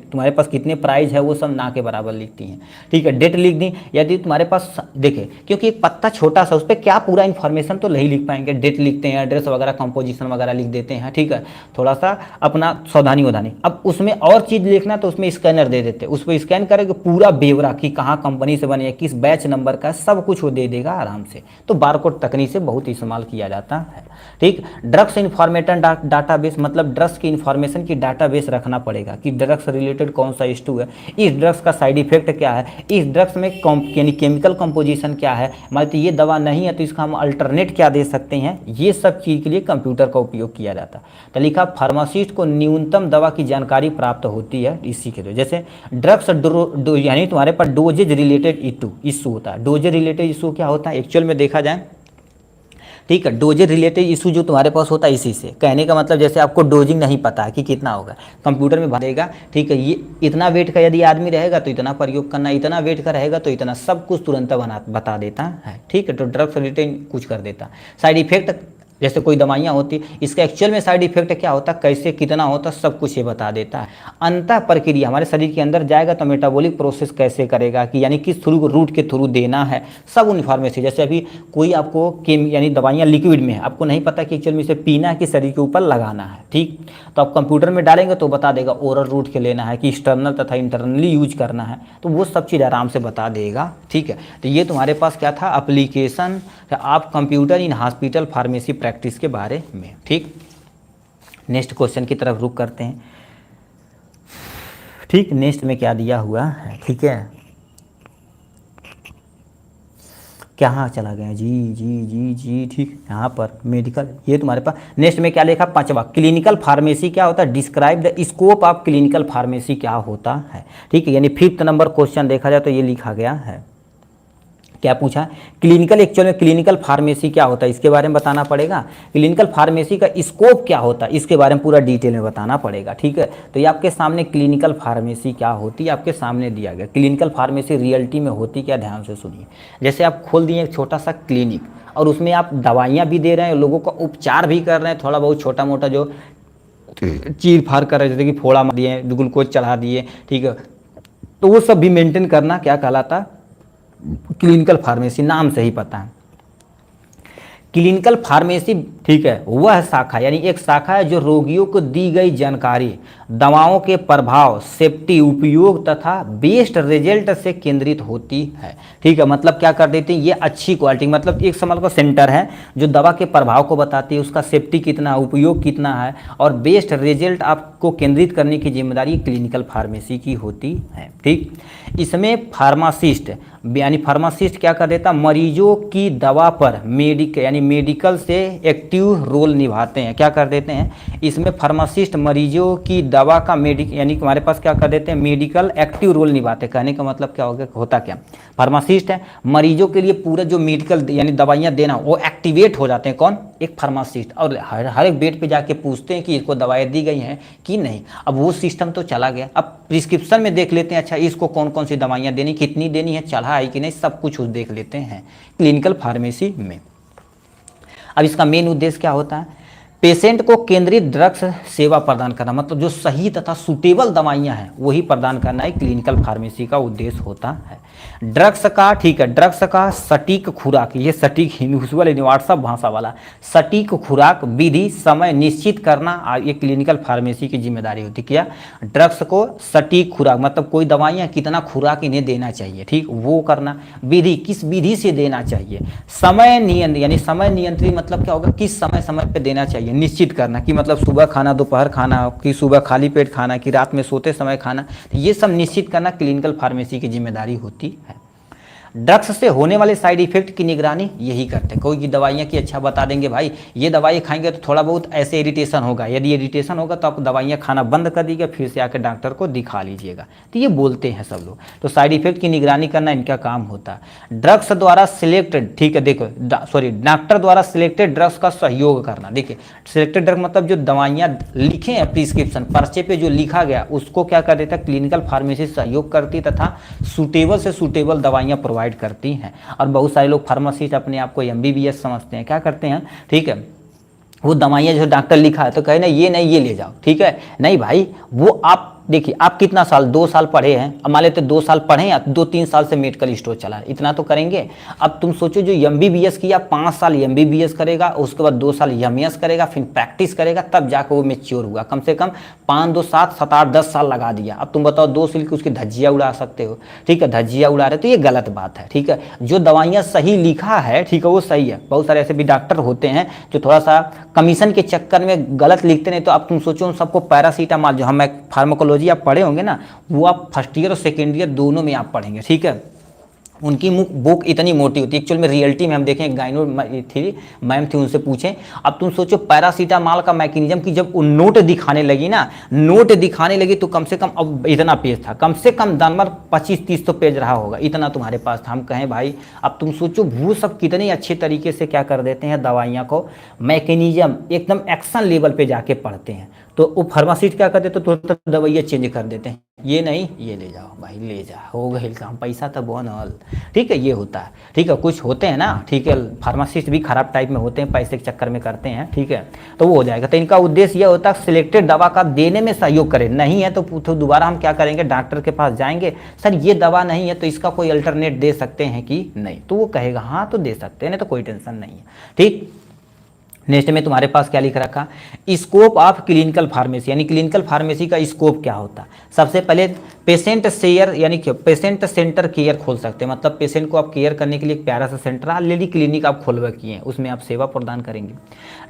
तुम्हारे पास कितने प्राइस है वो सब ना के बराबर लिखती हैं। ठीक है, डेट लिख दी, यदि तुम्हारे पास देखे, क्योंकि एक पत्ता छोटा सा, उस पर क्या पूरा इन्फॉर्मेशन तो नहीं लिख पाएंगे, डेट लिखते हैं, एड्रेस वगैरह, कंपोजिशन वगैरह लिख देते हैं। ठीक है, थोड़ा सा अपना सावधानी वधानी। अब उसमें और चीज़ लिखना तो उसमें स्कैनर दे देते, उस पर स्कैन करेंगे, पूरा ब्यौरा कि कहाँ कंपनी से बने, किस बैच नंबर का, सब कुछ वो दे देगा आराम से। तो बारकोड तकनीक से बहुत इस्तेमाल किया जाता है। ठीक, ड्रग्स इन्फॉर्मेशन डाटाबेस, मतलब ड्रग्स की इन्फॉर्मेशन की डाटाबेस रखना पड़ेगा कि ड्रग्स रिलेटेड कौन सा इशू है, इस ड्रग्स का साइड इफेक्ट क्या है, इस ड्रग्स में यानी केमिकल कंपोजिशन क्या है, मतलब ये दवा नहीं है तो इसका हम अल्टरनेट क्या दे सकते हैं, ये सब चीज़ के लिए कंप्यूटर का उपयोग किया जाता है। तो लिखा फार्मासिस्ट को न्यूनतम दवा की जानकारी प्राप्त होती है इसी के लिए। जैसे ड्रग्स यानी तुम्हारे पास डोजेज रिलेटेड इशू होता है। डोजेज रिलेटेड इशू क्या होता है एक्चुअल में देखा जाए, ठीक है, डोजेज रिलेटेड इशू जो तुम्हारे पास होता है, इसी से कहने का मतलब जैसे आपको डोजिंग नहीं पता है कि कितना होगा, कंप्यूटर में भरेगा, ठीक है, ये इतना वेट का यदि आदमी रहेगा तो इतना प्रयोग करना, इतना वेट का रहेगा तो इतना, सब कुछ तुरंत बता देता है। ठीक है, तो ड्रग्स रिलेटेड कुछ कर देता। साइड इफेक्ट, जैसे कोई दवाइयाँ होती, इसका एक्चुअल में साइड इफेक्ट क्या होता, कैसे कितना होता, सब कुछ ये बता देता है। अंतः प्रक्रिया हमारे शरीर के अंदर जाएगा तो मेटाबॉलिक प्रोसेस कैसे करेगा, कि यानी किस थ्रू, रूट के थ्रू देना है, सब इन्फॉर्मेशन। जैसे अभी कोई आपको यानी दवाइयाँ लिक्विड में है, आपको नहीं पता कि एक्चुअल में इसे पीना है कि शरीर के ऊपर लगाना है, ठीक, तो आप कंप्यूटर में डालेंगे तो बता देगा ओरल रूट के लेना है कि एक्सटर्नल तथा इंटरनली यूज करना है, तो वो सब चीज़ आराम से बता देगा। ठीक है, तो ये तुम्हारे पास क्या था, एप्लीकेशन आप computer in hospital pharmacy practice के बारे में। ठीक, नेक्स्ट क्वेश्चन की तरफ रुक करते हैं। ठीक, नेक्स्ट में क्या दिया हुआ है, ठीक है, कहाँ चला गया जी जी जी जी, ठीक, यहाँ पर मेडिकल, ये तुम्हारे पास नेक्स्ट में क्या लिखा, 5वां क्लिनिकल फार्मेसी क्या होता है, describe the scope of clinical pharmacy क्या होता है। ठीक है, यानी 5th नंबर क्वेश्चन देखा जाए तो ये लिखा गया है, क्या पूछा, क्लिनिकल, एक्चुअल में क्लिनिकल फार्मेसी क्या होता है इसके बारे में बताना पड़ेगा, क्लिनिकल फार्मेसी का स्कोप क्या होता है इसके बारे में पूरा डिटेल में बताना पड़ेगा। ठीक है, तो ये आपके सामने क्लिनिकल फार्मेसी क्या होती है आपके सामने दिया गया। क्लिनिकल फार्मेसी रियलिटी में होती क्या, ध्यान से सुनिए। जैसे आप खोल दिए एक छोटा सा क्लिनिक और उसमें आप दवाइयाँ भी दे रहे हैं, लोगों का उपचार भी कर रहे हैं, थोड़ा बहुत छोटा मोटा जो चीर फाड़ कर रहे हैं, जैसे कि फोड़ा मार दिए, ग्लूकोज चढ़ा दिए, ठीक है, तो वो सब भी मेंटेन करना क्या कहलाता, क्लिनिकल फार्मेसी, नाम से ही पता है। क्लिनिकल फार्मेसी, ठीक है, वह शाखा यानी एक शाखा है जो रोगियों को दी गई जानकारी, दवाओं के प्रभाव, सेफ्टी, उपयोग तथा बेस्ट रिजल्ट से केंद्रित होती है। ठीक है, मतलब क्या कर देती है ये अच्छी क्वालिटी, मतलब एक समझ का सेंटर है जो दवा के प्रभाव को बताती है, उसका सेफ्टी कितना, उपयोग कितना है और बेस्ट रिजल्ट आपको केंद्रित करने की जिम्मेदारी क्लिनिकल फार्मेसी की होती है। ठीक, इसमें फार्मासिस्ट यानी फार्मासिस्ट क्या कर देता, मरीजों की दवा पर मेडिकल से एक्टिव रोल निभाते हैं। क्या कर देते हैं इसमें फार्मासिस्ट मरीजों की दवा का यानी हमारे पास क्या कर देते हैं मेडिकल एक्टिव रोल निभाते हैं। कहने का मतलब क्या होता क्या, फार्मासिस्ट है मरीजों के लिए पूरा जो मेडिकल यानी दवाइयाँ देना वो एक्टिवेट हो जाते हैं। कौन, एक फार्मासिस्ट, और हर एक बेड पे जाके पूछते हैं कि इसको दवाएं दी गई हैं कि नहीं। अब वो सिस्टम तो चला गया, अब प्रिस्क्रिप्शन में देख लेते हैं अच्छा इसको कौन कौन सी दवाइयाँ देनी, कितनी देनी है, चला है कि नहीं, सब कुछ देख लेते हैं क्लिनिकल फार्मेसी में। अब इसका मेन उद्देश्य क्या होता है, पेशेंट को केंद्रित ड्रग्स सेवा प्रदान करना, मतलब जो सही तथा सुटेबल दवाइयाँ हैं वही प्रदान करना ही क्लिनिकल फार्मेसी का उद्देश्य होता है। ड्रग्स का, ठीक है, ड्रग्स का सटीक खुराक, ये सटीक यूजुअल व्हाट्सअप भाषा वाला, सटीक खुराक, विधि, समय निश्चित करना ये क्लिनिकल फार्मेसी की जिम्मेदारी होती है। क्या, ड्रग्स को सटीक खुराक, मतलब कोई दवाइयाँ कितना खुराक इन्हें देना चाहिए, ठीक, वो करना, विधि किस विधि से देना चाहिए, समय नियंत्रण यानी समय नियंत्रित मतलब क्या होगा, किस समय समय पे देना चाहिए, निश्चित करना कि मतलब सुबह खाना, दोपहर खाना, कि सुबह खाली पेट खाना, कि रात में सोते समय खाना, ये सब निश्चित करना क्लिनिकल फार्मेसी की जिम्मेदारी होती है। ड्रग्स से होने वाले साइड इफेक्ट की निगरानी यही करते हैं। कोई की दवाइयाँ की अच्छा बता देंगे भाई ये दवाई खाएंगे तो थोड़ा बहुत ऐसे इरिटेशन होगा, यदि इरिटेशन होगा तो आप दवाइयाँ खाना बंद कर दीजिएगा, फिर से आकर डॉक्टर को दिखा लीजिएगा। तो ये बोलते हैं सब लोग, तो साइड इफेक्ट की निगरानी करना इनका काम होता है। ड्रग्स द्वारा सिलेक्टेड, ठीक है, देखो डॉक्टर द्वारा सिलेक्टेड ड्रग्स का सहयोग करना। देखिए सिलेक्टेड ड्रग मतलब जो दवाइयाँ लिखे हैं प्रिस्क्रिप्शन पर्चे पे जो लिखा गया उसको क्या कर देता है क्लिनिकल फार्मेसी सहयोग करती तथा सुटेबल से सुटेबल दवाइयाँ प्रोवाइड करती हैं। और बहुत सारे लोग फार्मासिस्ट अपने आप को MBBS समझते हैं, क्या करते हैं, ठीक है, वो दवाइयाँ जो डॉक्टर लिखा है तो कहे ना ये नहीं ये ले जाओ, ठीक है, नहीं भाई वो आप देखिए आप कितना साल 2 साल पढ़े हैं, अब मान लेते 2 साल पढ़े या 2-3 साल से मेडिकल स्टोर चला है, इतना तो करेंगे। अब तुम सोचो जो MBBS किया 5 साल MBBS करेगा, उसके बाद 2 साल MS करेगा, फिर प्रैक्टिस करेगा, तब जाकर वो मैच्योर हुआ। कम से कम 5, 2, 7, 7, 8, 10 साल लगा दिया। अब तुम बताओ 2 साल की उसकी धज्जियाँ उड़ा सकते हो, ठीक है, धज्जियाँ उड़ा रहे तो ये गलत बात है। ठीक है, जो दवाइयाँ सही लिखा है, ठीक है, वो सही है। बहुत सारे ऐसे भी डॉक्टर होते हैं जो थोड़ा सा कमीशन के चक्कर में गलत लिखते नहीं, तो अब तुम सोचो उन सबको पैरासीटामॉल, जो हम फार्माकोलॉजी आप पढ़े होंगे ना, वो आप फर्स्ट ईयर और सेकेंड ईयर दोनों में आप पढ़ेंगे। ठीक है, उनकी बुक इतनी मोटी होती है, एक्चुअल में रियलिटी में हम देखें गाइनो थी मैम थी, उनसे पूछें। अब तुम सोचो पैरासीटामॉल का मैकेनिज्म की जब नोट दिखाने लगी ना, नोट दिखाने लगी तो कम से कम अब इतना पेज था, कम से कम दानवर 25-30 तो पेज रहा होगा, इतना तुम्हारे पास था। हम कहें भाई अब तुम सोचो वो सब कितने अच्छे तरीके से क्या कर देते हैं, दवाइयाँ को मैकेनिज्म एकदम एक्शन लेवल पे जाके पढ़ते हैं। तो वो फार्मासिस्ट क्या करते तो तुरंत दवाइयाँ चेंज कर देते हैं, ये नहीं ये ले जाओ भाई, ले जा, हो गए काम, पैसा तो बनल। ठीक है, ये होता है। ठीक है, कुछ होते हैं ना, ठीक है, फार्मासिस्ट भी खराब टाइप में होते हैं, पैसे के चक्कर में करते हैं। ठीक है, तो वो हो जाएगा। तो इनका उद्देश्य यह होता है सिलेक्टेड दवा का देने में सहयोग करें। नहीं है तो दोबारा हम क्या करेंगे, डॉक्टर के पास जाएंगे, सर ये दवा नहीं है तो इसका कोई अल्टरनेट दे सकते हैं कि नहीं, तो वो कहेगा हाँ तो दे सकते हैं, नहीं तो कोई टेंशन नहीं है। ठीक, नेक्स्ट में तुम्हारे पास क्या लिख रखा, स्कोप ऑफ क्लिनिकल फार्मेसी, यानी क्लिनिकल फार्मेसी का स्कोप क्या होता है। सबसे पहले पेशेंट शेयर यानी पेशेंट सेंटर केयर खोल सकते हैं, मतलब पेशेंट को आप केयर करने के लिए एक प्यारा सा सेंटर ऑलरेडी क्लिनिक आप खोलवा किए हैं, उसमें आप सेवा प्रदान करेंगे।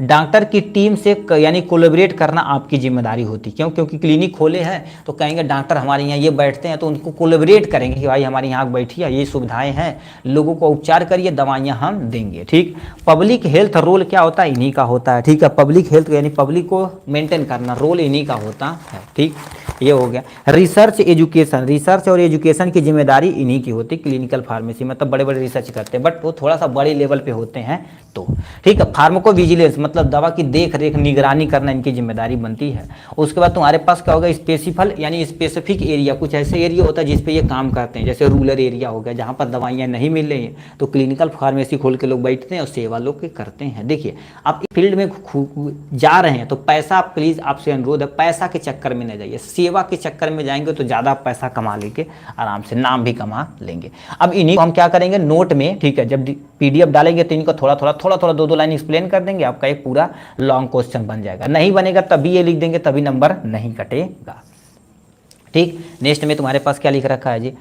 डॉक्टर की टीम से यानी कोलैबोरेट करना आपकी जिम्मेदारी होती है। क्यों, क्योंकि क्लिनिक खोले हैं तो कहेंगे डॉक्टर हमारे यहाँ ये बैठते हैं, तो उनको कोलैबोरेट करेंगे कि भाई हमारे यहाँ बैठिए, ये सुविधाएँ हैं, लोगों को उपचार करिए, दवाइयाँ हम देंगे। ठीक, पब्लिक हेल्थ रोल क्या होता है, इन्हीं का होता है। ठीक है, पब्लिक हेल्थ यानी पब्लिक को मेंटेन करना रोल इन्हीं का होता है। ठीक, ये हो गया। रिसर्च एजुकेशन, रिसर्च और एजुकेशन की जिम्मेदारी इन्हीं की होती है। क्लिनिकल फार्मेसी मतलब बड़े बड़े रिसर्च करते हैं, बट वो थोड़ा सा बड़े लेवल पे होते हैं। तो ठीक है, फार्माको विजिलेंस मतलब दवा की देख रेख निगरानी करना इनकी जिम्मेदारी बनती है। उसके बाद तुम्हारे पास क्या होगा, स्पेसिफल यानी स्पेसिफिक एरिया, कुछ ऐसे एरिया होता है जिसपे ये काम करते हैं, जैसे रूरल एरिया हो गया जहाँ पर दवाइयाँ नहीं मिल रही हैं, तो क्लिनिकल फार्मेसी खोल के लोग बैठते हैं और सेवा लोग के करते हैं। देखिए आप फील्ड में जा रहे हैं तो पैसा, प्लीज़ आपसे अनुरोध है पैसा के चक्कर में न जाइए, सेवा के चक्कर में जाएंगे तो ज़्यादा पैसा कमा लेंगे, आराम से नाम भी कमा लेंगे। अब इन्हीं को हम क्या करेंगे, नोट में, ठीक है, जब PDF डालेंगे तो इनको थोड़ा थोड़ा 2-2 लाइन एक्सप्लेन कर देंगे, आपका एक पूरा लॉन्ग क्वेश्चन बन जाएगा। नहीं बनेगा तभी ये लिख देंगे, तभी नंबर नहीं कटेगा। ठीक, नेक्स्ट में तुम्हारे पास क्या लिख रखा है जी,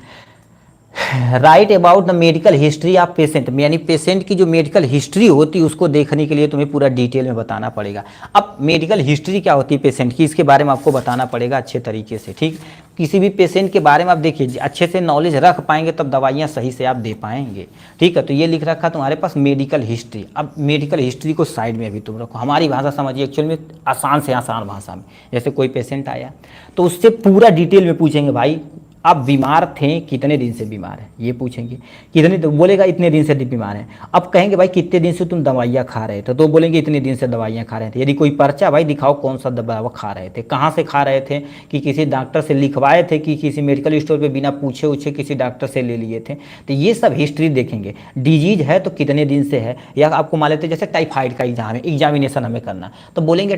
write about the medical history of patient, यानी पेशेंट की जो मेडिकल हिस्ट्री होती है उसको देखने के लिए तुम्हें पूरा डिटेल में बताना पड़ेगा। अब मेडिकल हिस्ट्री क्या होती है पेशेंट की, इसके बारे में आपको बताना पड़ेगा अच्छे तरीके से। ठीक, किसी भी पेशेंट के बारे में आप देखिए अच्छे से नॉलेज रख पाएंगे तब दवाइयाँ सही से आप दे पाएंगे। ठीक है, तो ये लिख रखा तुम्हारे पास मेडिकल हिस्ट्री। अब मेडिकल हिस्ट्री को साइड में अभी तुम रखो, हमारी भाषा समझिए, एक्चुअल में आसान से आसान भाषा में। जैसे कोई पेशेंट आया तो उससे पूरा डिटेल में पूछेंगे, भाई आप बीमार थे, कितने दिन से बीमार है, ये पूछेंगे। कितने, तो बोलेगा इतने दिन से बीमार है। अब कहेंगे भाई कितने दिन से तुम दवाइयाँ खा रहे थे, तो बोलेंगे इतने दिन से दवाइयाँ खा रहे थे। यदि कोई पर्चा, भाई दिखाओ कौन सा दवा खा रहे थे, कहाँ से खा रहे थे, कि किसी डॉक्टर से लिखवाए थे कि किसी मेडिकल स्टोर पे बिना पूछे उछे किसी डॉक्टर से ले लिए थे, तो ये सब हिस्ट्री देखेंगे। डिजीज है तो कितने दिन से है, या आपको मान लेते जैसे टाइफाइड का एग्जाम है, एग्जामिनेशन हमें करना, तो बोलेंगे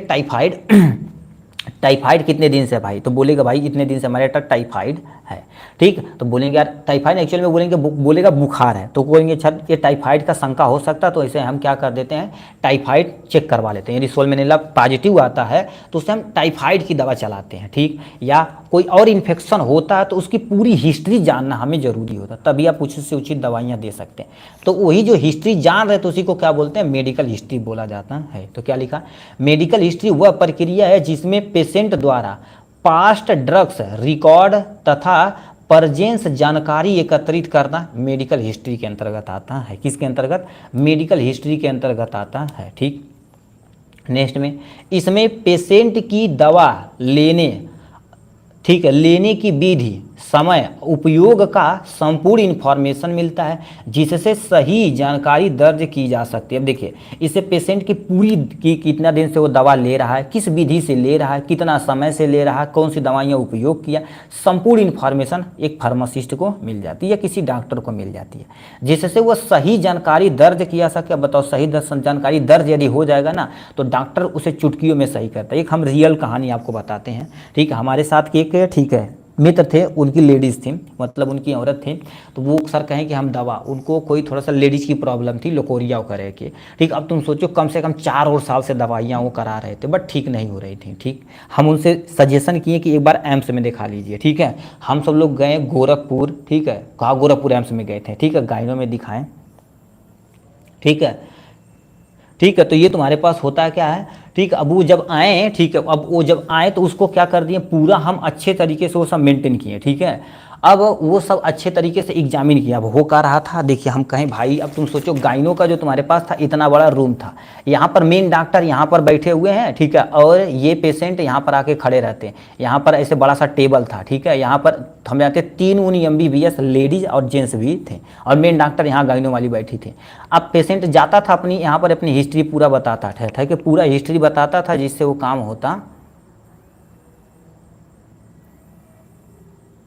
टाइफाइड कितने दिन से है भाई, तो बोलेगा भाई इतने दिन से हमारे टाइफाइड है। ठीक, तो बोलेंगे यार टाइफाइड, एक्चुअल में बोलेंगे बोलेगा बुखार है, तो बोलेंगे अच्छा ये टाइफाइड का शंका हो सकता है, तो ऐसे हम क्या कर देते हैं, टाइफाइड चेक करवा लेते हैं। यदि सोल्मेनेला पॉजिटिव आता है तो उससे हम टाइफाइड की दवा चलाते हैं। ठीक, या कोई और इन्फेक्शन होता है तो उसकी पूरी हिस्ट्री जानना हमें जरूरी होता है, तभी आप उचित से उचित दवाइयाँ दे सकते हैं। तो वही जो हिस्ट्री जान रहे तो उसी को क्या बोलते हैं, मेडिकल हिस्ट्री बोला जाता है। तो क्या लिखा, मेडिकल हिस्ट्री वह प्रक्रिया है जिसमें पेशेंट द्वारा पास्ट ड्रग्स रिकॉर्ड तथा परजेंस जानकारी एकत्रित करना मेडिकल हिस्ट्री के अंतर्गत आता है। किसके अंतर्गत, मेडिकल हिस्ट्री के अंतर्गत आता है। ठीक, नेक्स्ट में इसमें पेशेंट की दवा लेने, ठीक है, लेने की विधि, समय, उपयोग का संपूर्ण इन्फॉर्मेशन मिलता है जिससे सही जानकारी दर्ज की जा सकती है। अब देखिए इससे पेशेंट की पूरी की कितना दिन से वो दवा ले रहा है, किस विधि से ले रहा है, कितना समय से ले रहा है, कौन सी दवाइयाँ उपयोग किया, संपूर्ण इन्फॉर्मेशन एक फार्मासिस्ट को मिल जाती है या किसी डॉक्टर को मिल जाती है, जिससे वो सही जानकारी दर्ज किया सके। बताओ सही जानकारी दर्ज यदि हो जाएगा ना तो डॉक्टर उसे चुटकियों में सही करता है। एक हम रियल कहानी आपको बताते हैं। ठीक है, हमारे साथ एक, ठीक है, मित्र थे, उनकी लेडीज़ थी, मतलब उनकी औरत थी, तो वो सर कहें कि हम दवा, उनको कोई थोड़ा सा लेडीज़ की प्रॉब्लम थी, लोकोरिया करे के। ठीक, अब तुम सोचो कम से कम 4 और साल से दवाइयाँ वो करा रहे थे बट ठीक नहीं हो रही थी। ठीक, हम उनसे सजेशन किए कि एक बार एम्स में दिखा लीजिए। ठीक है, हम सब लोग गए गोरखपुर, ठीक है, कहाँ, गोरखपुर एम्स में गए थे। ठीक है, गाइनों में दिखाएं। ठीक है, ठीक है, तो ये तुम्हारे पास होता है क्या है। ठीक, अब वो जब आए, ठीक है, अब वो जब आए तो उसको क्या कर दिए, पूरा हम अच्छे तरीके से वो सब मेंटेन किए। ठीक है, अब वो सब अच्छे तरीके से एग्जामिन किया। अब हो क्या रहा था, देखिए हम कहें भाई, अब तुम सोचो गाइनों का जो तुम्हारे पास था इतना बड़ा रूम था, यहाँ पर मेन डॉक्टर यहाँ पर बैठे हुए हैं। ठीक है, और ये पेशेंट यहाँ पर आके खड़े रहते हैं, यहाँ पर ऐसे बड़ा सा टेबल था। ठीक है, यहाँ पर हम जाते 3 MBBS लेडीज और जेंट्स भी थे, और मेन डॉक्टर यहाँ गाइनों वाली बैठी थी। अब पेशेंट जाता था अपनी, यहाँ पर अपनी हिस्ट्री पूरा बताता था, कि पूरा हिस्ट्री बताता था, जिससे वो काम होता।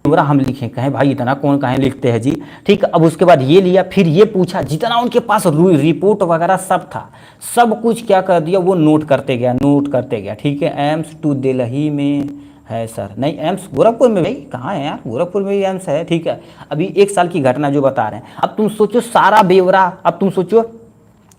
हम लिखें, कहें भाई इतना कौन कहें लिखते हैं जी। ठीक, अब उसके बाद ये लिया, फिर ये पूछा, जितना उनके पास रिपोर्ट वगैरह सब था, सब कुछ क्या कर दिया, वो नोट करते गया। ठीक है, एम्स टू दिल्ली में है सर, नहीं एम्स गोरखपुर में, भाई कहाँ है यार, गोरखपुर में भी एम्स है। ठीक है, अभी 1 साल की घटना जो बता रहे हैं। अब तुम सोचो सारा ब्यौरा, अब तुम सोचो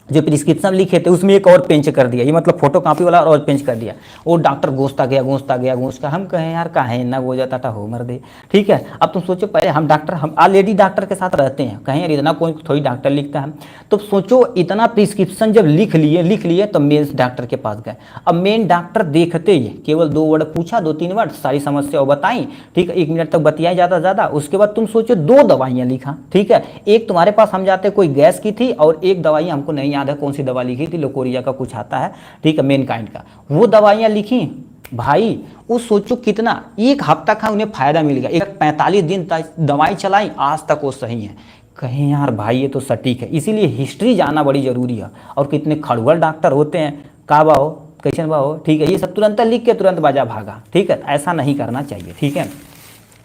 जो प्रिस्क्रिप्शन लिखे थे उसमें एक और पेंच कर दिया, ये मतलब फोटो कॉपी वाला और पेंच कर दिया। वो डॉक्टर घूसता गया। हम कहें यार कहें ना हो जाता था हो मर दे। ठीक है, अब तुम सोचो पहले हम डॉक्टर, हम लेडी डॉक्टर के साथ रहते हैं, कहें यार इतना कोई थोड़ी डॉक्टर लिखता है। तो सोचो इतना प्रिस्क्रिप्शन जब लिख लिए तो मेन डॉक्टर के पास गए। अब मेन डॉक्टर देखते ही केवल 2 वर्ड पूछा, 2-3 वर्ड, सारी समस्या बताई। ठीक है, 1 मिनट तक बतियाई ज़्यादा। उसके बाद तुम सोचो 2 दवाइयाँ लिखा। ठीक है, एक तुम्हारे पास हम जाते कोई गैस की थी, और एक दवाई हमको नहीं याद है कौन सी दवा लिखी थी, लोकोरिया का कुछ आता है। ठीक है, मेन काइंड का, वो दवाइयाँ लिखी भाई। वो सोचो कितना, 1 हफ्ता का उन्हें फायदा मिल गया। 45 दिन तक दवाई चलाई, आज तक वो सही है। कहें यार भाई ये तो सटीक है। इसीलिए हिस्ट्री जानना बड़ी जरूरी है। और कितने खड़ुआ डॉक्टर होते हैं, का बाहो कैसे बाहो। ठीक है, ये सब तुरंत लिख के तुरंत बाजा भागा। ठीक है, ऐसा नहीं करना चाहिए। ठीक है,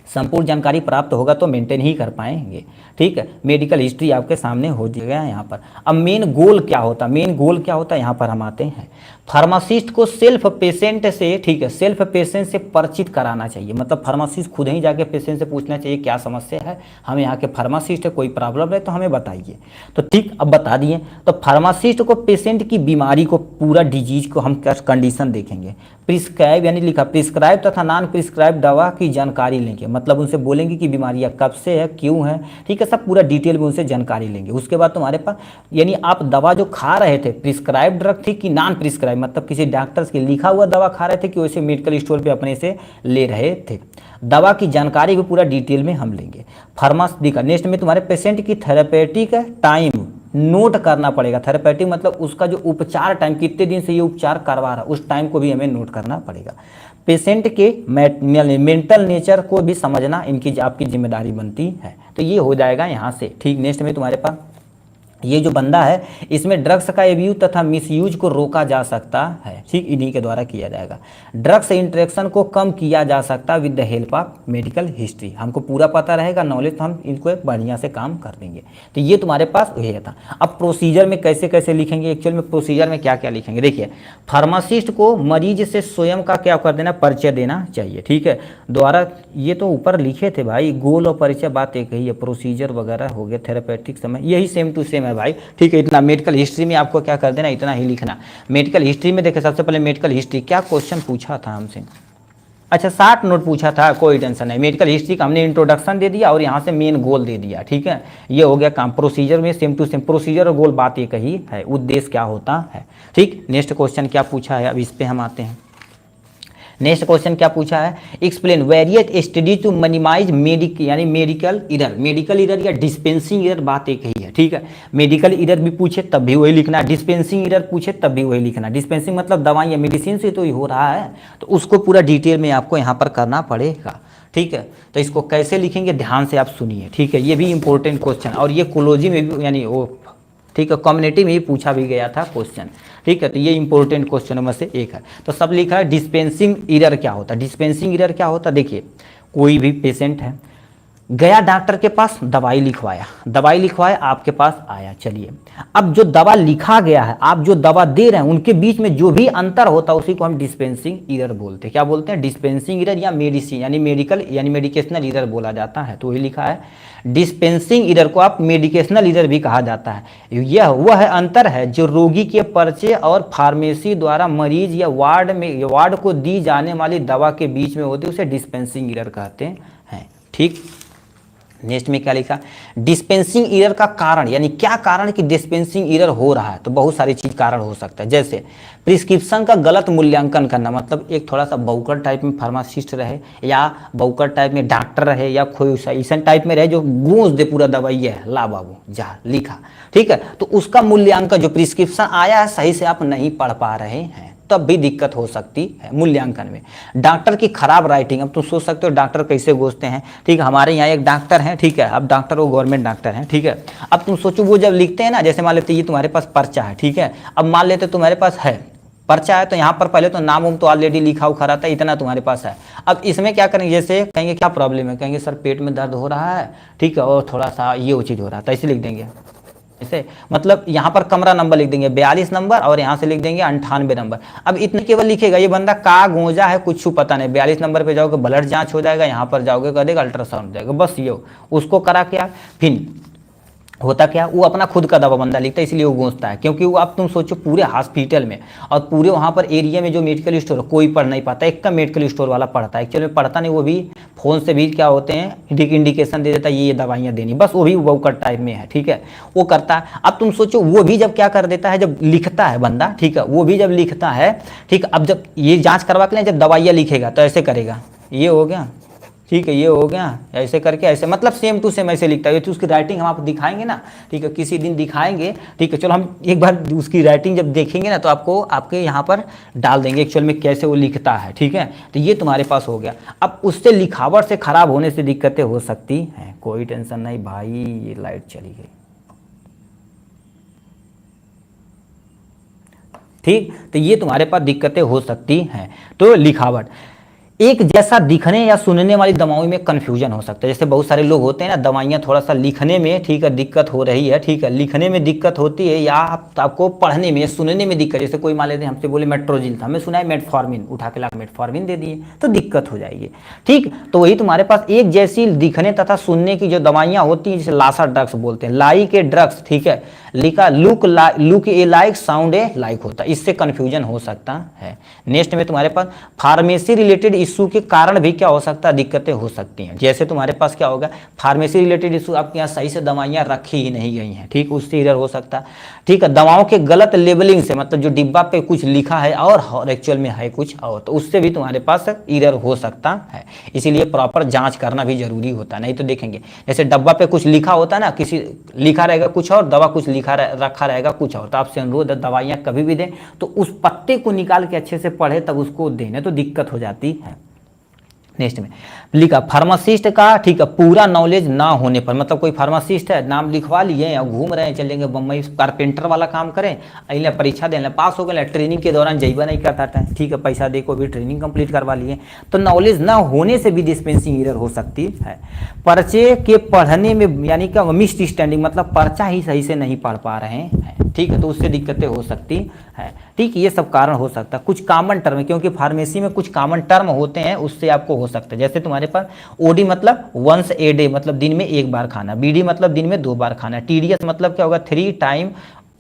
संपूर्ण जानकारी प्राप्त होगा तो मेंटेन ही कर पाएंगे। ठीक है, मेडिकल हिस्ट्री आपके सामने हो जाएगा यहाँ पर। अब मेन गोल क्या होता है, मेन गोल क्या होता है यहाँ पर हम आते हैं। फार्मासिस्ट को सेल्फ पेशेंट से, ठीक है, सेल्फ पेशेंट से परिचित कराना चाहिए। मतलब फार्मासिस्ट खुद ही जाके पेशेंट से पूछना चाहिए क्या समस्या है, हम यहाँ के फार्मासिस्ट है, कोई प्रॉब्लम है तो हमें बताइए। तो ठीक, अब बता दिए। तो फार्मासिस्ट को पेशेंट की बीमारी को, पूरा डिजीज को हम कंडीशन देखेंगे। प्रिस्क्राइब यानी लिखा प्रिस्क्राइब तथा नॉन प्रिस्क्राइब दवा की जानकारी लेंगे। मतलब उनसे बोलेंगे कि बीमारियां कब से है, क्यों है, ठीक है, सब पूरा डिटेल में उनसे जानकारी लेंगे। उसके बाद तुम्हारे पास, यानी आप दवा जो खा रहे थे प्रिस्क्राइब ड्रग थी कि नॉन प्रिस्क्राइब, मतलब किसी डॉक्टर के लिखा हुआ दवा खा रहे थे कि वैसे मेडिकल स्टोर पे अपने से ले रहे थे। दवा की जानकारी भी पूरा डिटेल में हम लेंगे। फार्मासी का नेक्स्ट में तुम्हारे पेशेंट की थेरेपेटिक टाइम नोट करना पड़ेगा। थेरेपेटिक मतलब उसका जो उपचार टाइम, कितने दिन से ये उपचार करवा रहा है, उस टाइम को भी हमें नोट करना पड़ेगा। पेशेंट के मेंटल नेचर को भी समझना इनकी आपकी जिम्मेदारी बनती है। तो ये हो जाएगा यहाँ से। ठीक, नेक्स्ट में तुम्हारे पास ये जो बंदा है, इसमें ड्रग्स का एब्यूज तथा मिसयूज को रोका जा सकता है। ठीक, इन्हीं के द्वारा किया जाएगा। ड्रग्स इंट्रैक्शन को कम किया जा सकता है with the help of medical history. हमको पूरा पता रहेगा नॉलेज, तो हम इनको बढ़िया से काम कर देंगे। तो ये तुम्हारे पास ये था। अब प्रोसीजर में कैसे कैसे लिखेंगे, एक्चुअल में प्रोसीजर में क्या क्या लिखेंगे, देखिए। फार्मासिस्ट को मरीज से स्वयं का क्या कर देना, परिचय देना चाहिए। ठीक है, द्वारा ये तो ऊपर लिखे थे भाई, गोल और परिचय बात एक ही है, प्रोसीजर वगैरह हो गया, थेरेपेटिक समय, यही सेम टू सेम है भाई। ठीक है, इतना मेडिकल हिस्ट्री में आपको क्या कर देना, इतना ही लिखना। मेडिकल हिस्ट्री में देखिए, सबसे पहले मेडिकल हिस्ट्री क्या क्वेश्चन पूछा था हमसे, अच्छा 60 नोट पूछा था, कोई टेंशन नहीं। मेडिकल हिस्ट्री का हमने इंट्रोडक्शन दे दिया और यहाँ से मेन गोल दे दिया। ठीक है, ये हो गया काम। प्रोसीजर में सेम टू सेम, प्रोसीजर और गोल बात एक ही है, उद्देश्य क्या होता है। ठीक, नेक्स्ट क्वेश्चन क्या पूछा है, अब इस पे हम आते हैं। नेक्स्ट क्वेश्चन क्या पूछा है, explain variate study to minimize यानी मेडिकल इरर। मेडिकल इरर या डिस्पेंसिंग इरर बात एक ही है। ठीक है, मेडिकल इरर भी पूछे तब भी वही लिखना, डिस्पेंसिंग इरर पूछे तब भी वही लिखना। डिस्पेंसिंग मतलब दवाई या मेडिसिन से तो ही हो रहा है, तो उसको पूरा डिटेल में आपको यहाँ पर करना पड़ेगा। ठीक है, तो इसको कैसे लिखेंगे ध्यान से आप सुनिए। ठीक है, ये भी इंपॉर्टेंट क्वेश्चन, और ये कोलॉजी में भी, यानी वो, ठीक है, कम्युनिटी में ही पूछा भी गया था क्वेश्चन। ठीक है, तो ये इंपॉर्टेंट क्वेश्चनों में से एक है। तो सब लिखा है डिस्पेंसिंग इरर क्या होता है। डिस्पेंसिंग इरर क्या होता है, देखिए, कोई भी पेशेंट है, गया डॉक्टर के पास, दवाई लिखवाया, आपके पास आया, चलिए, अब जो दवा लिखा गया है, आप जो दवा दे रहे हैं, उनके बीच में जो भी अंतर होता है उसी को हम डिस्पेंसिंग इरर बोलते हैं। क्या बोलते हैं, डिस्पेंसिंग इरर या मेडिसिन यानी मेडिकल यानी मेडिकेशनल इरर बोला जाता है। तो वही लिखा है, डिस्पेंसिंग इरर को आप मेडिकेशनल इरर भी कहा जाता है। यह वह अंतर है जो रोगी के पर्चे और फार्मेसी द्वारा मरीज या वार्ड को दी जाने वाली दवा के बीच में होती है, उसे डिस्पेंसिंग इरर कहते हैं। ठीक, नेक्स्ट में क्या लिखा, डिस्पेंसिंग इरर का कारण, यानी क्या कारण कि डिस्पेंसिंग इरर हो रहा है। तो बहुत सारी चीज कारण हो सकता है, जैसे प्रिस्क्रिप्शन का गलत मूल्यांकन करना, मतलब एक थोड़ा सा बौकर टाइप में फार्मासिस्ट रहे, या बौकर टाइप में डॉक्टर रहे, या कोई ऐसा टाइप में रहे जो गूंज दे पूरा दवाई है, ला बाबू जा लिखा। ठीक है, तो उसका मूल्यांकन, जो प्रिस्क्रिप्शन आया है सही से आप नहीं पढ़ पा रहे हैं, तब भी दिक्कत हो सकती है मूल्यांकन में। डॉक्टर की खराब राइटिंग, अब तुम सोच सकते हो डॉक्टर कैसे घोषते हैं। ठीक है, हमारे यहाँ एक डॉक्टर हैं, ठीक है, अब डॉक्टर वो गवर्नमेंट डॉक्टर हैं। ठीक है, अब तुम सोचो वो जब लिखते हैं ना, जैसे मान लेते ये तुम्हारे पास पर्चा है, ठीक है, अब मान लेते तुम्हारे पास है पर्चा है, तो यहाँ पर पहले तो नाम तो ऑलरेडी लिखा हुआ रहता है, इतना तुम्हारे पास है। अब इसमें क्या करेंगे, जैसे कहेंगे क्या प्रॉब्लम है, कहेंगे सर पेट में दर्द हो रहा है, ठीक है, और थोड़ा सा ये वो चीज़ हो रहा है, तो ऐसे लिख देंगे। ऐसे मतलब यहाँ पर कमरा नंबर लिख देंगे 42 नंबर, और यहाँ से लिख देंगे 98 नंबर। अब इतने केवल लिखेगा, ये बंदा का गोंजा है कुछ पता नहीं। 42 नंबर पे जाओगे ब्लड जांच हो जाएगा, यहाँ पर जाओगे कर देगा अल्ट्रासाउंड हो जाएगा, बस ये उसको करा के फिर होता क्या, वो अपना खुद का दवा बंदा लिखता है, इसलिए वो गूंजता है। क्योंकि वो आप तुम सोचो पूरे हॉस्पिटल में और पूरे वहाँ पर एरिया में जो मेडिकल स्टोर कोई पढ़ नहीं पाता, एक का मेडिकल स्टोर वाला पढ़ता है, एक्चुअली में पढ़ता नहीं, वो भी फ़ोन से भी क्या होते हैं इंडिकेशन दे देता है ये दवाइयाँ देनी, बस वो भी वोकर टाइप में है। ठीक है, वो करता है। अब तुम सोचो वो भी जब क्या कर देता है, जब लिखता है बंदा, ठीक है, वो भी जब लिखता है, ठीक, अब जब ये जाँच करवा के जब दवाइयाँ लिखेगा तो ऐसे करेगा, ये हो गया, ठीक है, ये हो गया, ऐसे करके ऐसे, मतलब सेम टू सेम ऐसे लिखता है। तो उसकी राइटिंग हम आपको दिखाएंगे ना, ठीक है, किसी दिन दिखाएंगे। ठीक है, चलो हम एक बार उसकी राइटिंग जब देखेंगे ना तो आपको आपके यहाँ पर डाल देंगे एक्चुअल में कैसे वो लिखता है। ठीक है, तो ये तुम्हारे पास हो गया। अब उससे लिखावट से खराब होने से दिक्कतें हो सकती हैं, कोई टेंशन नहीं भाई। ये लाइट चली गई, ठीक, तो ये तुम्हारे पास दिक्कतें हो सकती हैं। तो लिखावट, एक जैसा दिखने या सुनने वाली दवाओं में कन्फ्यूजन हो सकता है। जैसे बहुत सारे लोग होते हैं ना, दवाइयाँ थोड़ा सा लिखने में ठीक है दिक्कत हो रही है, ठीक है लिखने में दिक्कत होती है या आपको पढ़ने में या सुनने में दिक्कत। जैसे कोई मान लेते हैं हमसे बोले मेट्रोजिल था, हमें सुना है मेटफॉर्मिन, उठा के ला मेटफॉर्मिन दे दिए तो दिक्कत हो जाएगी। ठीक, तो वही तुम्हारे पास एक जैसी दिखने तथा सुनने की जो दवाइयाँ होती हैं जिसे लासा ड्रग्स बोलते हैं, लाइक ए ड्रग्स, ठीक है लिखा लुक ए लाइक, साउंड ए लाइक होता है, इससे कंफ्यूजन हो सकता है। नेक्स्ट में तुम्हारे पास फार्मेसी रिलेटेड इशू के कारण भी क्या हो सकता है, दिक्कतें हो सकती हैं। जैसे तुम्हारे पास क्या होगा, फार्मेसी रिलेटेड इशू, आपके यहाँ सही से दवाइयाँ रखी ही नहीं गई हैं, ठीक, उससे इधर हो सकता है। ठीक है, दवाओं के गलत लेबलिंग से, मतलब जो डिब्बा पे कुछ लिखा है और एक्चुअल में है कुछ और, तो उससे भी तुम्हारे पास इधर हो सकता है। इसीलिए प्रॉपर जांच करना भी जरूरी होता है, नहीं तो देखेंगे जैसे डब्बा पे कुछ लिखा होता है ना, किसी लिखा रहेगा कुछ और, दवा कुछ रखा रहेगा कुछ और, तो आपसे अनुरोध है दवाइयाँ कभी भी दें तो उस पत्ते को निकाल के अच्छे से पढ़े तब उसको देने, तो दिक्कत हो जाती है। नेक्स्ट में लिखा फार्मासिस्ट का, ठीक है, पूरा नॉलेज ना होने पर, मतलब कोई फार्मासिस्ट है, नाम लिखवा लिए और घूम रहे हैं, चलेंगे बम्बई कारपेंटर वाला काम करें, अगले परीक्षा देने पास हो गए, ट्रेनिंग के दौरान जइबा नहीं करता था, ठीक है पैसा दे को भी ट्रेनिंग कंप्लीट करवा लिए, तो नॉलेज ना होने से भी डिस्पेंसिंग एरर हो सकती है। पर्चे के पढ़ने में यानी क्या मिसअंडरस्टैंडिंग, मतलब पर्चा ही सही से नहीं पढ़ पा रहे हैं, ठीक है, तो उससे दिक्कतें हो सकती है। ठीक, ये सब कारण हो सकता है। कुछ कॉमन टर्म, क्योंकि फार्मेसी में कुछ कॉमन टर्म होते हैं, उससे आपको हो सकता है। जैसे तुम्हारे पास ओडी मतलब वंस ए डे, मतलब दिन में एक बार खाना, बीडी मतलब दिन में 2 बार खाना, टीडीएस मतलब क्या होगा 3 टाइम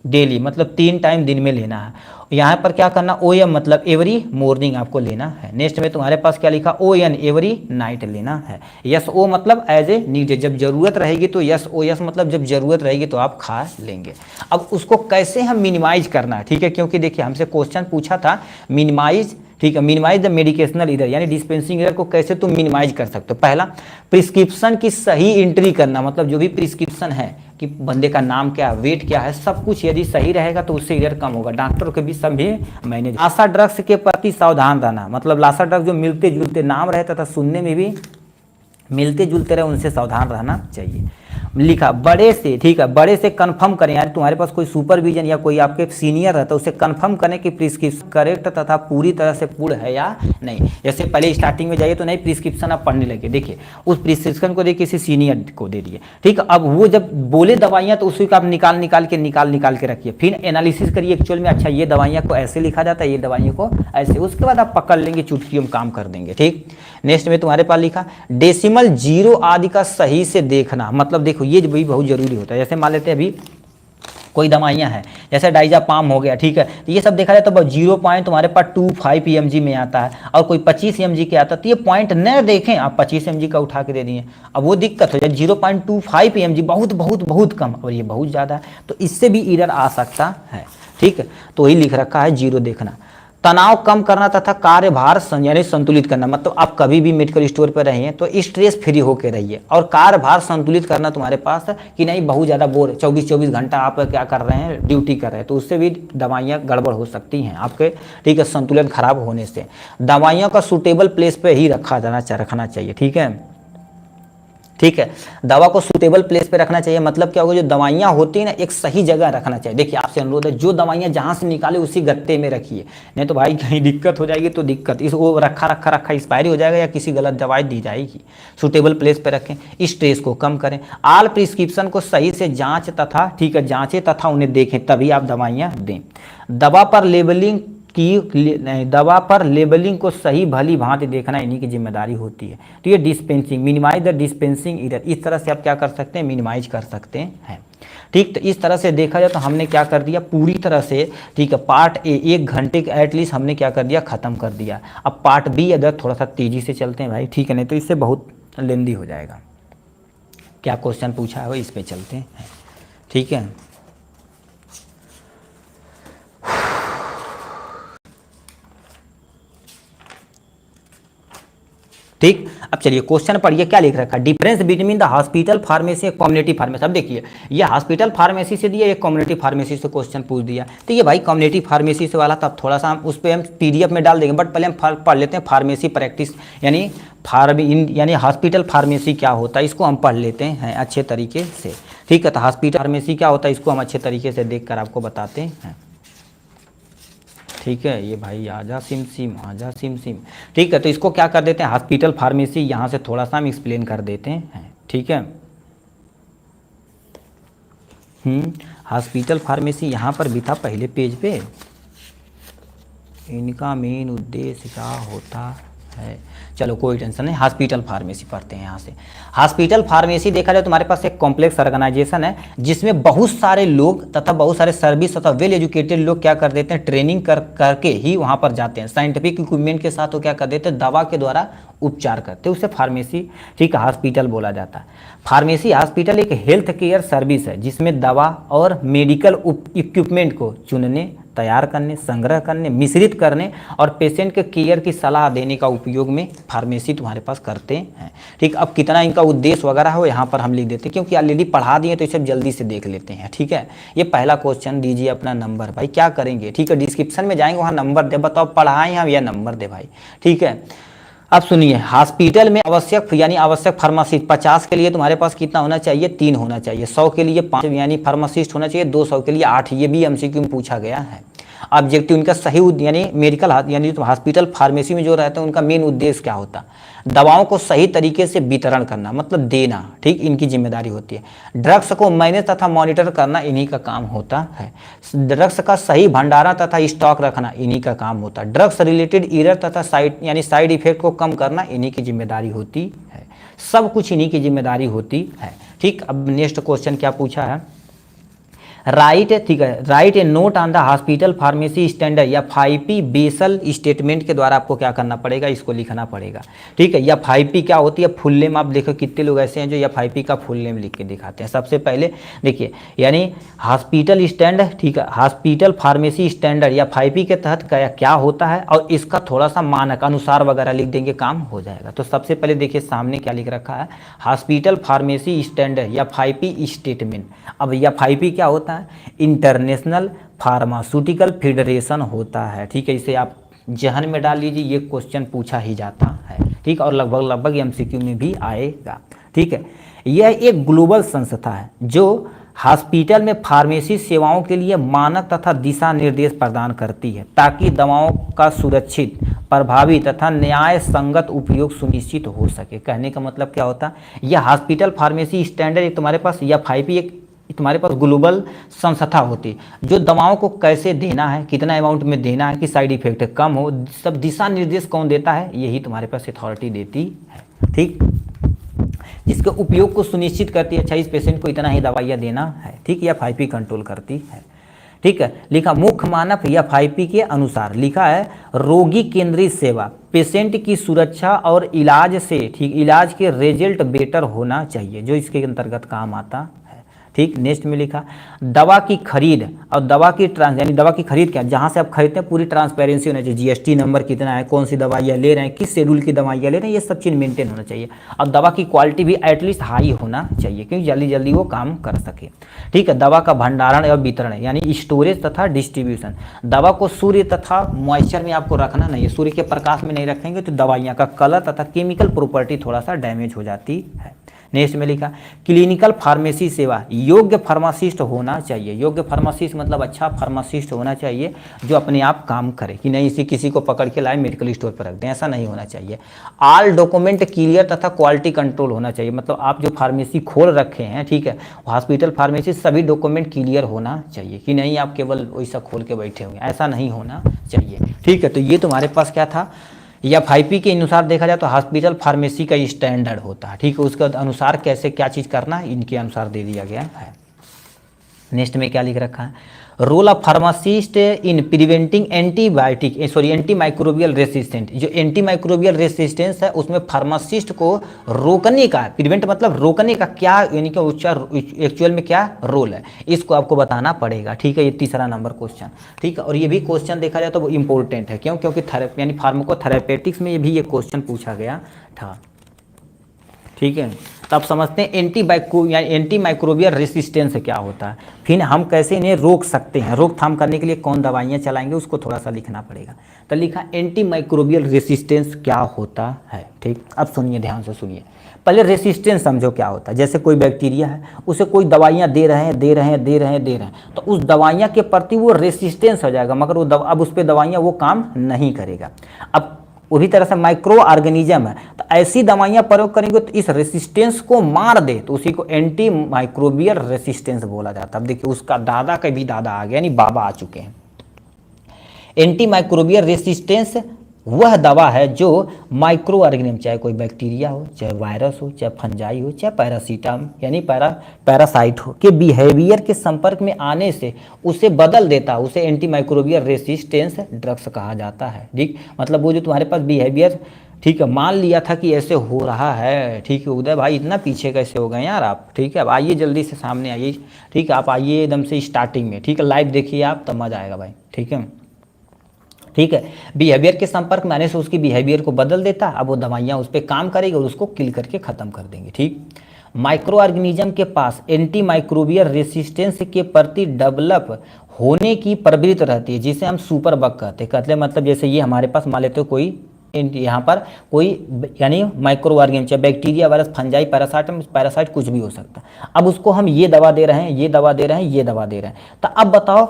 डेली, मतलब 3 टाइम दिन में लेना है। यहाँ पर क्या करना, ओएम मतलब एवरी मॉर्निंग आपको लेना है। नेक्स्ट में तुम्हारे पास क्या लिखा, ओएन एवरी नाइट लेना है। यस ओ मतलब एज ए नीडेड, जब जरूरत रहेगी तो यस ओ यस मतलब जब जरूरत रहेगी तो आप खा लेंगे। अब उसको कैसे हम मिनिमाइज करना है, ठीक है, क्योंकि देखिए हमसे क्वेश्चन पूछा था मिनिमाइज, ठीक है, मिनिमाइज द मेडिकेशनल इरर, यानी डिस्पेंसिंग इरर को कैसे तुम मिनिमाइज कर सकते हो। पहला, प्रिस्क्रिप्शन की सही एंट्री करना, मतलब जो भी प्रिस्क्रिप्शन है कि बंदे का नाम क्या है, वेट क्या है, सब कुछ यदि सही रहेगा तो उससे इरर कम होगा। डॉक्टर के भी सब भी मैनेज। लासा ड्रग्स के प्रति सावधान रहना, मतलब लासा ड्रग्स जो मिलते जुलते नाम रहता था, सुनने में भी मिलते जुलते रहे, उनसे सावधान रहना चाहिए। लिखा बड़े से, ठीक है, बड़े से कंफर्म करें, यानी तुम्हारे पास कोई सुपरविजन या कोई आपके सीनियर रहता है, उससे कंफर्म करें कि प्रिस्क्रिप्शन करेक्ट तथा पूरी तरह से पूर्ण है या नहीं। जैसे पहले स्टार्टिंग में जाइए तो नहीं प्रिस्क्रिप्शन आप पढ़ने लगे, देखिए उस प्रिस्क्रिप्शन को देखिए किसी सीनियर को दे दिए, ठीक है, अब वो जब बोले दवाइयाँ तो उसी को आप निकाल के रखिए, फिर एनालिसिस करिए एक्चुअल में अच्छा ये दवाइयाँ को ऐसे लिखा जाता है, ये दवाइयों को ऐसे, उसके बाद आप पकड़ लेंगे, चुटकी में काम कर देंगे। ठीक, नेक्स्ट में तुम्हारे पास लिखा डेसिमल जीरो आदि का सही से देखना, मतलब देखो ये भी बहुत जरूरी होता है। जैसे मान लेते हैं अभी कोई दवाइयाँ हैं, जैसे डाइजापाम हो गया, ठीक है, तो ये सब देखा जाए तो 0 पॉइंट तुम्हारे पास 25 mg में आता है, और कोई 25 mg के आता है, तो ये पॉइंट न देखें आप 25 mg का उठा के दे दिए, अब वो दिक्कत हो जाए। 0.25 mg बहुत बहुत बहुत कम, और ये बहुत ज़्यादा है, तो इससे भी एरर आ सकता है। ठीक है, तो वही लिख रखा है जीरो देखना। तनाव कम करना तथा कार्यभार यानी संतुलित करना, मतलब आप कभी भी मेडिकल स्टोर पर रहिए तो स्ट्रेस फ्री होकर रहिए, और कार्यभार संतुलित करना तुम्हारे पास कि नहीं बहुत ज़्यादा बोर 24 घंटा आप क्या कर रहे हैं, ड्यूटी कर रहे हैं, तो उससे भी दवाइयाँ गड़बड़ हो सकती हैं आपके, ठीक है, संतुलन खराब होने से। दवाइयों का सूटेबल प्लेस पर ही रखना चाहिए, ठीक है, ठीक है, दवा को सूटेबल प्लेस पे रखना चाहिए, मतलब क्या होगा, जो दवाइयाँ होती हैं ना एक सही जगह रखना चाहिए। देखिए आपसे अनुरोध है जो दवाइयाँ जहाँ से निकाले उसी गत्ते में रखिए, नहीं तो भाई कहीं दिक्कत हो जाएगी, तो दिक्कत इस वो रखा एक्सपायरी हो जाएगा या किसी गलत दवाई दी जाएगी। सूटेबल प्लेस पे रखें, स्ट्रेस को कम करें, ऑल प्रिस्क्रिप्शन को सही से जाँच तथा, ठीक है, जाँचें तथा उन्हें देखें तभी आप दवाइयाँ दें। दवा पर लेबलिंग को सही भली भांति देखना इन्हीं की जिम्मेदारी होती है। तो ये dispensing, minimize the dispensing error, इस तरह से आप क्या कर सकते हैं, मिनिमाइज कर सकते हैं। ठीक, तो इस तरह से देखा जाए तो हमने क्या कर दिया पूरी तरह से, ठीक है, पार्ट ए 1 घंटे का एटलीस्ट हमने क्या कर दिया, खत्म कर दिया। अब पार्ट बी अगर थोड़ा सा तेजी से चलते हैं भाई, ठीक है, नहीं तो इससे बहुत लेंदी हो जाएगा। क्या क्वेश्चन पूछा है वो इस पर चलते हैं, ठीक है। ठीक, अब चलिए क्वेश्चन पढ़िए क्या लिख रखा है, difference between the hospital pharmacy और कम्युनिटी फार्मेसी। अब देखिए ये हॉस्पिटल फार्मेसी से दिया, ये कम्युनिटी फार्मेसी से क्वेश्चन पूछ दिया, तो ये भाई कम्युनिटी फार्मेसी से वाला, तब थोड़ा सा हम उस पर हम PDF में डाल देंगे, बट पहले हम पढ़ लेते हैं फार्मेसी प्रैक्टिस, यानी हॉस्पिटल फार्मेसी क्या होता है, इसको हम पढ़ लेते हैं अच्छे तरीके से। ठीक है, तो हॉस्पिटल फार्मेसी क्या होता है इसको हम अच्छे तरीके से देख कर आपको बताते हैं। ठीक है, ये भाई आजा सिम सिम, आजा सिम सिम। ठीक है, तो इसको क्या कर देते हैं, हॉस्पिटल फार्मेसी यहाँ से थोड़ा सा हम एक्सप्लेन कर देते हैं। ठीक है, हॉस्पिटल फार्मेसी यहाँ पर भी था पहले पेज पे। इनका मेन उद्देश्य क्या होता है, चलो कोई टेंशन नहीं, हॉस्पिटल फार्मेसी पढ़ते हैं यहाँ से। हॉस्पिटल फार्मेसी देखा जाए तुम्हारे पास एक कॉम्प्लेक्स ऑर्गेनाइजेशन है जिसमें बहुत सारे लोग तथा बहुत सारे सर्विस तथा वेल एजुकेटेड लोग क्या कर देते हैं, ट्रेनिंग करके ही वहाँ पर जाते हैं। साइंटिफिक इक्विपमेंट के साथ वो क्या कर देते हैं, दवा के द्वारा उपचार करते हैं, उसे फार्मेसी, ठीक है, हॉस्पिटल बोला जाता है। फार्मेसी हॉस्पिटल एक हेल्थ केयर सर्विस है जिसमें दवा और मेडिकल इक्विपमेंट को चुनने, तैयार करने, संग्रह करने, मिश्रित करने और पेशेंट के केयर की सलाह देने का उपयोग में फार्मेसी तुम्हारे पास करते हैं। ठीक, अब कितना इनका उद्देश्य वगैरह हो यहाँ पर हम लिख देते हैं क्योंकि ऑलरेडी पढ़ा दिए तो इसे जल्दी से देख लेते हैं। ठीक है, ये पहला क्वेश्चन दीजिए अपना नंबर, भाई क्या करेंगे, ठीक है, डिस्क्रिप्शन में जाएंगे वहाँ नंबर दे, बताओ पढ़ाएं हम या नंबर दे भाई। ठीक है, अब सुनिए, हॉस्पिटल में आवश्यक यानी आवश्यक फार्मासिस्ट 50 के लिए तुम्हारे पास कितना होना चाहिए, 3 होना चाहिए। 100 के लिए 5 यानी फार्मासिस्ट होना चाहिए। 200 के लिए 8, ये भी एमसीक्यू में पूछा गया है। ऑब्जेक्टिव उनका सही यानी मेडिकल यानी हॉस्पिटल फार्मेसी में जो रहता है उनका मेन उद्देश्य क्या होता है, दवाओं को सही तरीके से वितरण करना, मतलब देना, ठीक, इनकी जिम्मेदारी होती है। ड्रग्स को मैनेज तथा मॉनिटर करना इन्हीं का काम होता है। ड्रग्स का सही भंडारण तथा स्टॉक रखना इन्हीं का काम होता है। ड्रग्स रिलेटेड एरर तथा साइड इफेक्ट को कम करना इन्हीं की जिम्मेदारी होती है। सब कुछ इन्हीं की जिम्मेदारी होती है। ठीक, अब नेक्स्ट क्वेश्चन क्या पूछा है, राइट, ठीक है, write a note on the hospital pharmacy standard या 5P बेसल स्टेटमेंट के द्वारा आपको क्या करना पड़ेगा, इसको लिखना पड़ेगा। ठीक है, या 5P क्या होती है, फुल नेम। आप देखो कितने लोग ऐसे हैं जो या 5P का फुल नेम लिख के दिखाते हैं। सबसे पहले देखिए, यानी हॉस्पिटल स्टैंडर्ड, ठीक है, हॉस्पिटल फार्मेसी स्टैंडर्ड या 5P के तहत क्या होता है और इसका थोड़ा सा मानक अनुसार वगैरह लिख देंगे, काम हो जाएगा। तो सबसे पहले देखिए सामने क्या लिख रखा है, हॉस्पिटल फार्मेसी स्टैंडर्ड या 5P स्टेटमेंट। अब या 5P क्या होता है, इंटरनेशनल फार्मास्यूटिकल फेडरेशन होता है। ठीक है, इसे आप जहन में डाल लीजिए, ये क्वेश्चन पूछा ही जाता है। ठीक, और लगभग एमसीक्यू में भी आएगा। ठीक है, यह एक ग्लोबल संस्था है जो हॉस्पिटल में फार्मेसी सेवाओं के लिए मानक तथा दिशा निर्देश प्रदान करती है ताकि दवाओं का सुरक्षित, प्रभावी तथा न्याय संगत उपयोग सुनिश्चित हो सके। कहने का मतलब क्या होता है, यह हॉस्पिटल फार्मेसी स्टैंडर्ड एक तुम्हारे पास या 5P एक तुम्हारे पास ग्लोबल संस्था होती है जो दवाओं को कैसे देना है, कितना अमाउंट में देना है कि साइड इफेक्ट कम हो, सब दिशा निर्देश कौन देता है, यही तुम्हारे पास अथॉरिटी देती है। ठीक, जिसके उपयोग को सुनिश्चित करती है, अच्छा इस पेशेंट को इतना ही दवाइयाँ देना है। ठीक, या 5P कंट्रोल करती है। ठीक है, लिखा मुख्य मानक या 5P के अनुसार लिखा है, रोगी केंद्रित सेवा, पेशेंट की सुरक्षा और इलाज से, ठीक, इलाज के रिजल्ट बेटर होना चाहिए, जो इसके अंतर्गत काम आता। ठीक, नेक्स्ट में लिखा दवा की खरीद और दवा की यानी दवा की खरीद क्या, जहाँ से आप खरीदते हैं पूरी ट्रांसपेरेंसी होना चाहिए, जीएसटी नंबर कितना है, कौन सी दवाइयाँ ले रहे हैं, किस शेड्यूल की दवाइयाँ ले रहे हैं, ये सब चीज़ मेंटेन होना चाहिए। और दवा की क्वालिटी भी एटलीस्ट हाई होना चाहिए क्योंकि जल्दी जल्दी वो काम कर सके। ठीक है, दवा का भंडारण और वितरण यानी स्टोरेज तथा डिस्ट्रीब्यूशन, दवा को सूर्य तथा मॉइस्चर में आपको रखना नहीं है, सूर्य के प्रकाश में नहीं रखेंगे तो दवाइयाँ का कलर तथा केमिकल प्रॉपर्टी थोड़ा सा डैमेज हो जाती है। नेक्स्ट में लिखा क्लिनिकल फार्मेसी सेवा, योग्य फार्मासिस्ट होना चाहिए। योग्य फार्मासिस्ट मतलब अच्छा फार्मासिस्ट होना चाहिए जो अपने आप काम करे, कि नहीं इसी किसी को पकड़ के लाए मेडिकल स्टोर पर रख दें, ऐसा नहीं होना चाहिए। ऑल डॉक्यूमेंट क्लियर तथा क्वालिटी कंट्रोल होना चाहिए, मतलब आप जो फार्मेसी खोल रखे हैं, ठीक है, हॉस्पिटल फार्मेसी सभी डॉक्यूमेंट क्लियर होना चाहिए, कि नहीं आप केवल वैसा खोल के बैठे होंगे, ऐसा नहीं होना चाहिए। ठीक है, तो ये तुम्हारे पास क्या था, या 5P के अनुसार देखा जाए तो हॉस्पिटल फार्मेसी का स्टैंडर्ड होता है। ठीक है, उसके अनुसार कैसे क्या चीज़ करना है इनके अनुसार दे दिया गया है। नेक्स्ट में क्या लिख रखा है, role of pharmacist in preventing anti microbial resistant. जो एंटी माइक्रोबियल रेसिस्टेंस है उसमें फार्मासिस्ट को रोकने का, प्रिवेंट मतलब रोकने का क्या, यानी कि उपचार एक्चुअल में क्या रोल है, इसको आपको बताना पड़ेगा। ठीक है, ये तीसरा नंबर क्वेश्चन। ठीक है, और ये भी क्वेश्चन देखा जाए तो वो इंपॉर्टेंट है, क्यों, क्योंकि थेरेपी यानी फार्माकोथेरेपेटिक्स में ये भी ये क्वेश्चन पूछा गया था। ठीक है, तब समझते हैं एंटी माइक्रोबियल रेसिस्टेंस क्या होता है, फिर हम कैसे इन्हें रोक सकते हैं, रोकथाम करने के लिए कौन दवाइयाँ चलाएंगे उसको थोड़ा सा लिखना पड़ेगा। तो लिखा एंटी माइक्रोबियल रेसिस्टेंस क्या होता है। ठीक, अब सुनिए, ध्यान से सुनिए। पहले रेसिस्टेंस समझो क्या होता है। जैसे कोई बैक्टीरिया है, उसे कोई दवाइयाँ दे रहे हैं, तो उस दवाइयाँ के प्रति वो रेसिस्टेंस हो जाएगा, मगर वो अब उस पर दवाइयाँ वो काम नहीं करेगा। अब उसी तरह से माइक्रो ऑर्गेनिज्म है, तो ऐसी दवाइयाँ प्रयोग करेंगे तो इस रेसिस्टेंस को मार दे, तो उसी को एंटी माइक्रोबियल रेसिस्टेंस बोला जाता है। अब देखिए उसका दादा का भी दादा आ गया, यानी बाबा आ चुके हैं। एंटी माइक्रोबियल रेसिस्टेंस वह दवा है जो माइक्रो ऑर्गेनिज्म, चाहे कोई बैक्टीरिया हो, चाहे वायरस हो, चाहे फंजाई हो, चाहे पैरासीटाम यानी पैरासाइट हो, के बिहेवियर के संपर्क में आने से उसे बदल देता है, उसे एंटी माइक्रोबियल रेसिस्टेंस ड्रग्स कहा जाता है। ठीक, मतलब वो जो तुम्हारे पास बिहेवियर, ठीक है, मान लिया था कि ऐसे हो रहा है, ठीक है उदय भाई इतना पीछे कैसे हो गए यार आप, ठीक है अब आइए जल्दी से सामने आइए, ठीक है आप आइए एकदम से स्टार्टिंग में, ठीक है लाइव देखिए आप, तब मजा आएगा भाई, ठीक है। ठीक है, बिहेवियर के संपर्क में आने से उसकी बिहेवियर को बदल देता, अब वो दवाइयाँ उस पर काम करेगी और उसको किल करके ख़त्म कर देंगे। ठीक, माइक्रो ऑर्गेनिज्म के पास एंटी माइक्रोबियल रेसिस्टेंस के प्रति डेवलप होने की प्रवृत्ति रहती है, जिसे हम सुपर बग कहते हैं। मतलब जैसे ये हमारे पास मान लेते हो कोई यहाँ पर कोई यानी माइक्रो ऑर्गेनिज्म, चाहे बैक्टीरिया, वायरस, फंजाई, पैरासाइट कुछ भी हो सकता है। अब उसको हम ये दवा दे रहे हैं, ये दवा दे रहे हैं, ये दवा दे रहे हैं, तो अब बताओ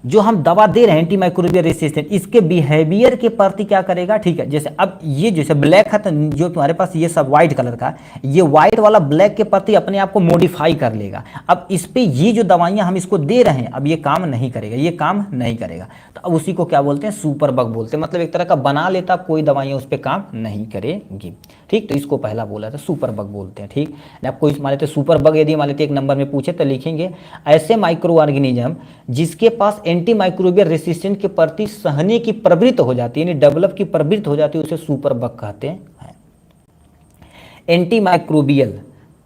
जो हम दवा दे रहे हैं एंटी माइक्रोबियल रेसिस्टेंट, इसके बिहेवियर के प्रति क्या करेगा। ठीक है, जैसे अब ये जैसे ब्लैक है, तो जो तुम्हारे पास ये सब व्हाइट कलर का, ये व्हाइट वाला ब्लैक के प्रति अपने आप को मॉडिफाई कर लेगा। अब इस पे ये जो दवाइयाँ हम इसको दे रहे हैं, अब ये काम नहीं करेगा, ये काम नहीं करेगा, तो अब उसी को क्या बोलते हैं, सुपर बग बोलते हैं। मतलब एक तरह का बना लेता, कोई दवाइयाँ उस पर काम नहीं करेगी। ठीक, तो इसको पहला बोला था सुपर बग बोलते हैं। ठीक, अब कोई मान लेते सुपर बग यदि मान लेते एक नंबर में पूछे तो लिखेंगे ऐसे माइक्रो ऑर्गेनिज्म जिसके पास एंटी माइक्रोबियल रेसिस्टेंट के प्रति सहने की प्रवृत्ति हो जाती है, यानी डेवलप की प्रवृत्ति हो जाती है, उसे सुपर बग कहते हैं। एंटी माइक्रोबियल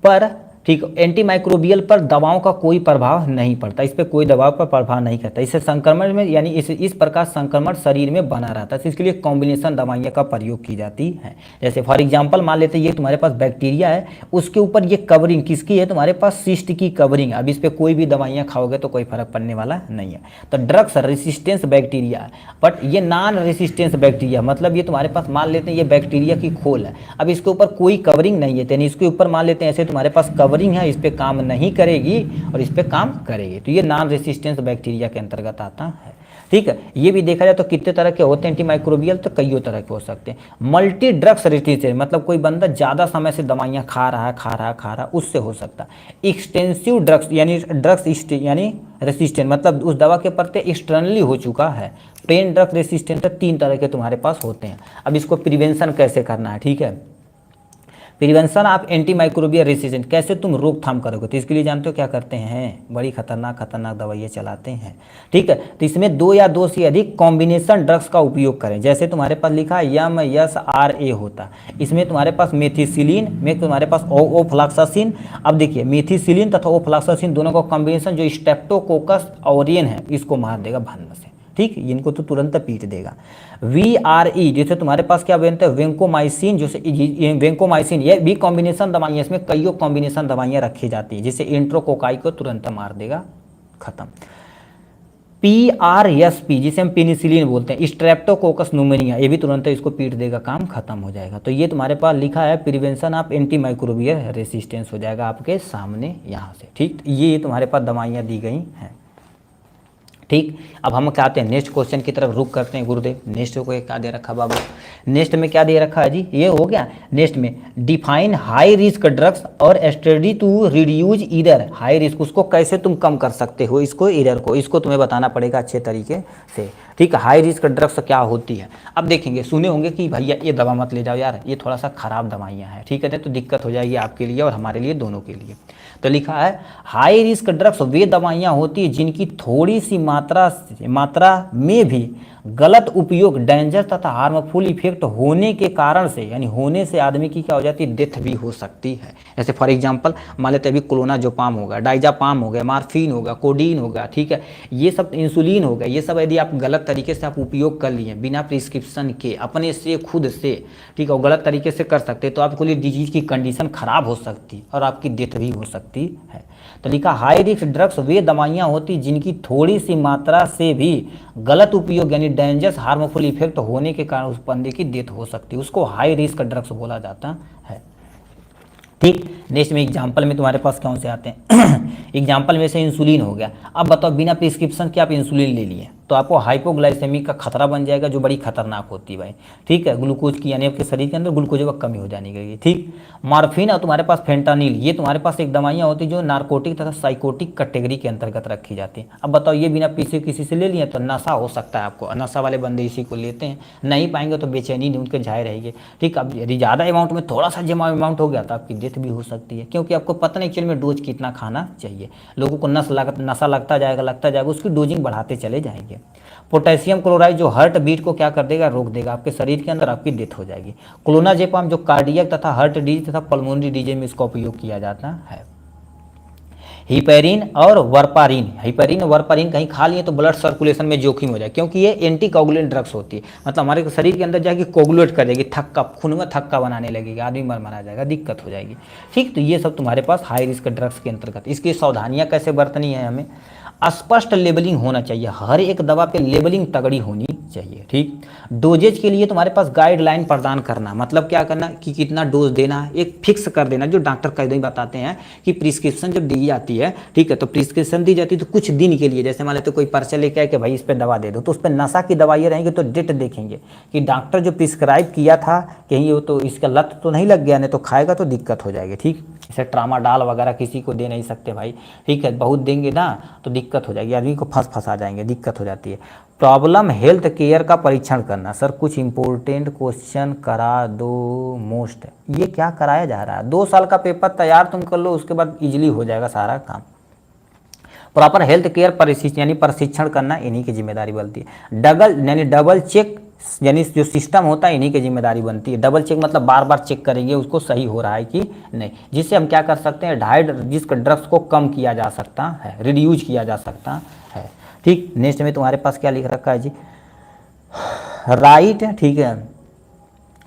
पर, ठीक, एंटी माइक्रोबियल पर दवाओं का कोई प्रभाव नहीं पड़ता, इस पर कोई दवा पर प्रभाव नहीं करता, इससे संक्रमण में यानी इस प्रकार संक्रमण शरीर में बना रहता है, इसके लिए कॉम्बिनेशन दवाइयाँ का प्रयोग की जाती है। जैसे फॉर एग्जांपल मान लेते ये तुम्हारे पास बैक्टीरिया है, उसके ऊपर ये कवरिंग किसकी है, तुम्हारे पास सिस्ट की कवरिंग। अब इस पर कोई भी दवाइयाँ खाओगे तो कोई फर्क पड़ने वाला नहीं है। तो ड्रग्स रेसिस्टेंस बैक्टीरिया है, बट ये नॉन रेसिस्टेंस बैक्टीरिया, मतलब ये तुम्हारे पास मान लेते हैं ये बैक्टीरिया की खोल है, अब इसके ऊपर कोई कवरिंग नहीं है, यानी इसके ऊपर मान लेते हैं ऐसे तुम्हारे पास कवरिंग है, इस पे काम नहीं करेगी और इस पे काम करेगी, तो ये नॉन रेसिस्टेंस बैक्टीरिया के अंतर्गत आता है। ठीक है, ये भी देखा जाए तो कितने तरह के होते हैं एंटीमाइक्रोबियल, तो कई तरह के हो सकते हैं। मल्टी ड्रग्स रेसिस्टेंस, मतलब कोई बंदा ज़्यादा समय से दवाइयाँ खा रहा, उससे हो सकता है। एक्सटेंसिव ड्रग्स यानी ड्रग्स यानी रेसिस्टेंट, मतलब उस दवा के प्रति एक्सटर्नली हो चुका है। पेन ड्रग रेसिस्टेंट 3 तरह के तुम्हारे पास होते हैं। अब इसको प्रिवेंशन कैसे करना है, ठीक है, prevention of anti microbial resistant, कैसे तुम रोकथाम करोगे, तो इसके लिए जानते हो क्या करते हैं, बड़ी खतरनाक दवाइयाँ चलाते हैं। ठीक है, तो इसमें 2 या 2 से अधिक कॉम्बिनेशन ड्रग्स का उपयोग करें। जैसे तुम्हारे पास लिखा है MSRA होता, इसमें तुम्हारे पास मेथिसिलिन में तुम्हारे पास ओफ्लॉक्सासिन। अब देखिए मेथिसिलिन तथा ओफ्लॉक्सासिन दोनों का कॉम्बिनेशन जो स्ट्रेप्टोकोकस ऑरियन है, इसको मार देगा भन्न से। ठीक, इनको तो तुरंत पीट देगा। VRE जैसे तुम्हारे पास क्या बनते हैं, वेंकोमाइसिन, जैसे वेंकोमाइसिन, ये भी कॉम्बिनेशन दवाइयाँ, इसमें कई कॉम्बिनेशन दवाइयाँ रखी जाती है, जिससे इंट्रोकोकाई को तुरंत मार देगा, खत्म। PRSP जिसे हम पेनिसिलिन बोलते हैं, स्ट्रेप्टोकोकस न्यूमोनिया, ये भी तुरंत इसको पीट देगा, काम खत्म हो जाएगा। तो ये तुम्हारे पास लिखा है prevention of anti microbial resistance हो जाएगा आपके सामने यहाँ से। ठीक, ये तुम्हारे पास दवाइयाँ दी गई हैं। ठीक, अब हम क्या आते हैं नेक्स्ट क्वेश्चन की तरफ रुक करते हैं गुरुदेव। नेक्स्ट को क्या दे रखा बाबू, नेक्स्ट में क्या दे रखा है जी, ये हो गया। नेक्स्ट में डिफाइन हाई रिस्क ड्रग्स और study to reduce either high risk, उसको कैसे तुम कम कर सकते हो, इसको ईदर को, इसको तुम्हें बताना पड़ेगा अच्छे तरीके से। ठीक है, हाई रिस्क ड्रग्स क्या होती है। अब देखेंगे, सुने होंगे कि भैया ये दवा मत ले जाओ यार, ये थोड़ा सा खराब दवाइयाँ हैं, ठीक है, तो दिक्कत हो जाएगी आपके लिए और हमारे लिए, दोनों के लिए। तो लिखा है हाई रिस्क ड्रग्स वे दवाइयाँ होती है जिनकी थोड़ी सी मात्रा में भी गलत उपयोग डेंजर तथा हार्मफुल इफेक्ट होने के कारण से, यानी होने से आदमी की क्या हो जाती है, डेथ भी हो सकती है। जैसे फॉर एग्जांपल मान लेते हैं अभी क्लोनाजोपाम होगा, डाइजापाम हो गया, मार्फिन होगा, कोडीन होगा, ठीक है, ये सब इंसुलिन हो गया, ये सब यदि आप गलत तरीके से आप उपयोग कर लिए बिना प्रिस्क्रिप्शन के, अपने से खुद से, ठीक है, और गलत तरीके से कर सकते, तो आपके लिए डिजीज की कंडीशन खराब हो सकती और आपकी डेथ भी हो सकती है। तो लिखा हाई रिस्क ड्रग्स वे दवाइयाँ होती जिनकी थोड़ी सी मात्रा से भी गलत उपयोग यानी डेंजरस हार्मफुल इफेक्ट होने के कारण उस बंदे की डेथ हो सकती है, उसको हाई रिस्क ड्रग्स बोला जाता है। ठीक। नेक्स्ट में एग्जाम्पल में तुम्हारे पास कौन से आते हैं एग्जाम्पल में से इंसुलिन हो गया। अब बताओ बिना प्रिस्क्रिप्शन के आप इंसुलिन ले लिए तो आपको हाइपोग्लाइसेमिक का खतरा बन जाएगा, जो बड़ी खतरनाक होती है भाई। ठीक है, ग्लूकोज की यानी आपके शरीर के अंदर ग्लूकोज की कमी हो जानी चाहिए। ठीक, मॉर्फिन और तुम्हारे पास फेंटानिल, ये तुम्हारे पास एक दवाइयाँ होती जो नार्कोटिक तथा साइकोटिक कैटेगरी के अंतर्गत रखी जाती हैं। अब बताओ ये बिना पीछे किसी से ले लिए तो नशा हो सकता है आपको, नशा वाले बंदे इसी को लेते हैं, नहीं पाएंगे तो बेचैनी नहीं उनके झाए रहेगी। ठीक, अब यदि ज़्यादा अमाउंट में थोड़ा सा जमा अमाउंट हो गया तो आपकी डेथ भी हो सकती है, क्योंकि आपको पता नहीं एक्चुअली में डोज कितना खाना चाहिए। लोगों को नशा लगता जाएगा, उसकी डोजिंग बढ़ाते चले जाएंगे। पोटेशियम क्लोराइड जो हार्ट बीट को क्या कर देगा, रोक देगा आपके शरीर के अंदर, आपकी डेथ हो जाएगी। क्लोनाजेपाम जो कार्डियक तथा हार्ट डिजीज तथा पल्मोनरी डिजीज में इसका उपयोग किया जाता है। हिपेरिन और वर्पारिन, हिपेरिन और वर्पारिन कहीं खा लिए तो ब्लड सर्कुलेशन में जोखिम हो जाए, क्योंकि ये एंटी कोगुलेंट ड्रग्स होती है, मतलब हमारे शरीर के अंदर जाके कोगुलेट कर देगी, थक्का, खून में थक्का बनाने लगेगी, आदमी मर जाएगा, दिक्कत हो जाएगी। ठीक, तो ये सब तुम्हारे पास हाई रिस्क ड्रग्स के अंतर्गत। इसकी सावधानियाँ कैसे बरतनी है, हमें स्पष्ट लेबलिंग होना चाहिए, हर एक दवा पे लेबलिंग तगड़ी होनी चाहिए। ठीक, डोजेज के लिए तुम्हारे पास गाइडलाइन प्रदान करना, मतलब क्या करना कि कितना डोज देना, एक फिक्स कर देना, जो डॉक्टर कहीं ही बताते हैं कि प्रिस्क्रिप्शन जब दी जाती है, ठीक है, तो प्रिस्क्रिप्शन दी जाती है तो कुछ दिन के लिए, जैसे मान लेते कोई पर्चा लेके आए कि भाई इस पर दवा दे दो, तो उस पर नशा की दवाइयाँ रहेंगी तो डेट देखेंगे कि डॉक्टर जो प्रिस्क्राइब किया था कहीं वो तो इसका लत तो नहीं लग गया, नहीं तो खाएगा तो दिक्कत हो जाएगी। ठीक, जैसे ट्रामाडाल वगैरह किसी को दे नहीं सकते भाई, ठीक है, बहुत देंगे ना तो दिक्कत हो जाएगी, आदमी को फंसा जाएंगे, दिक्कत हो जाती है। प्रॉब्लम हेल्थ केयर का परीक्षण करना, सर कुछ इंपॉर्टेंट क्वेश्चन करा दो मोस्ट, ये क्या कराया जा रहा है, 2 साल का पेपर तैयार तुम कर लो, उसके बाद इजीली हो जाएगा सारा काम। प्रॉपर हेल्थ केयर प्रशिक्षण करना इन्हीं की जिम्मेदारी बनती है। डबल चेक यानी जो सिस्टम होता है इन्हीं की जिम्मेदारी बनती है। डबल चेक मतलब बार बार चेक करेंगे उसको सही हो रहा है कि नहीं, जिससे हम क्या कर सकते हैं, जिस ड्रग्स को कम किया जा सकता है, रिड्यूज किया जा सकता है। ठीक, नेक्स्ट में तुम्हारे पास क्या लिख रखा है जी, राइट, ठीक है,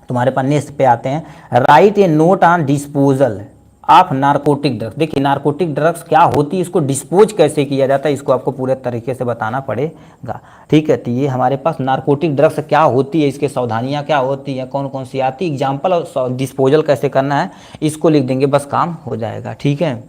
तुम्हारे पास नेक्स्ट पे आते हैं, right a note on disposal of narcotic drugs. देखिए नार्कोटिक ड्रग्स क्या होती है, इसको डिस्पोज कैसे किया जाता है, इसको आपको पूरे तरीके से बताना पड़ेगा। ठीक है, तो ये हमारे पास नार्कोटिक ड्रग्स क्या होती है, इसके सावधानियां क्या होती हैं, कौन कौन सी आती है, एग्जाम्पल और डिस्पोजल कैसे करना है, इसको लिख देंगे, बस काम हो जाएगा। ठीक है,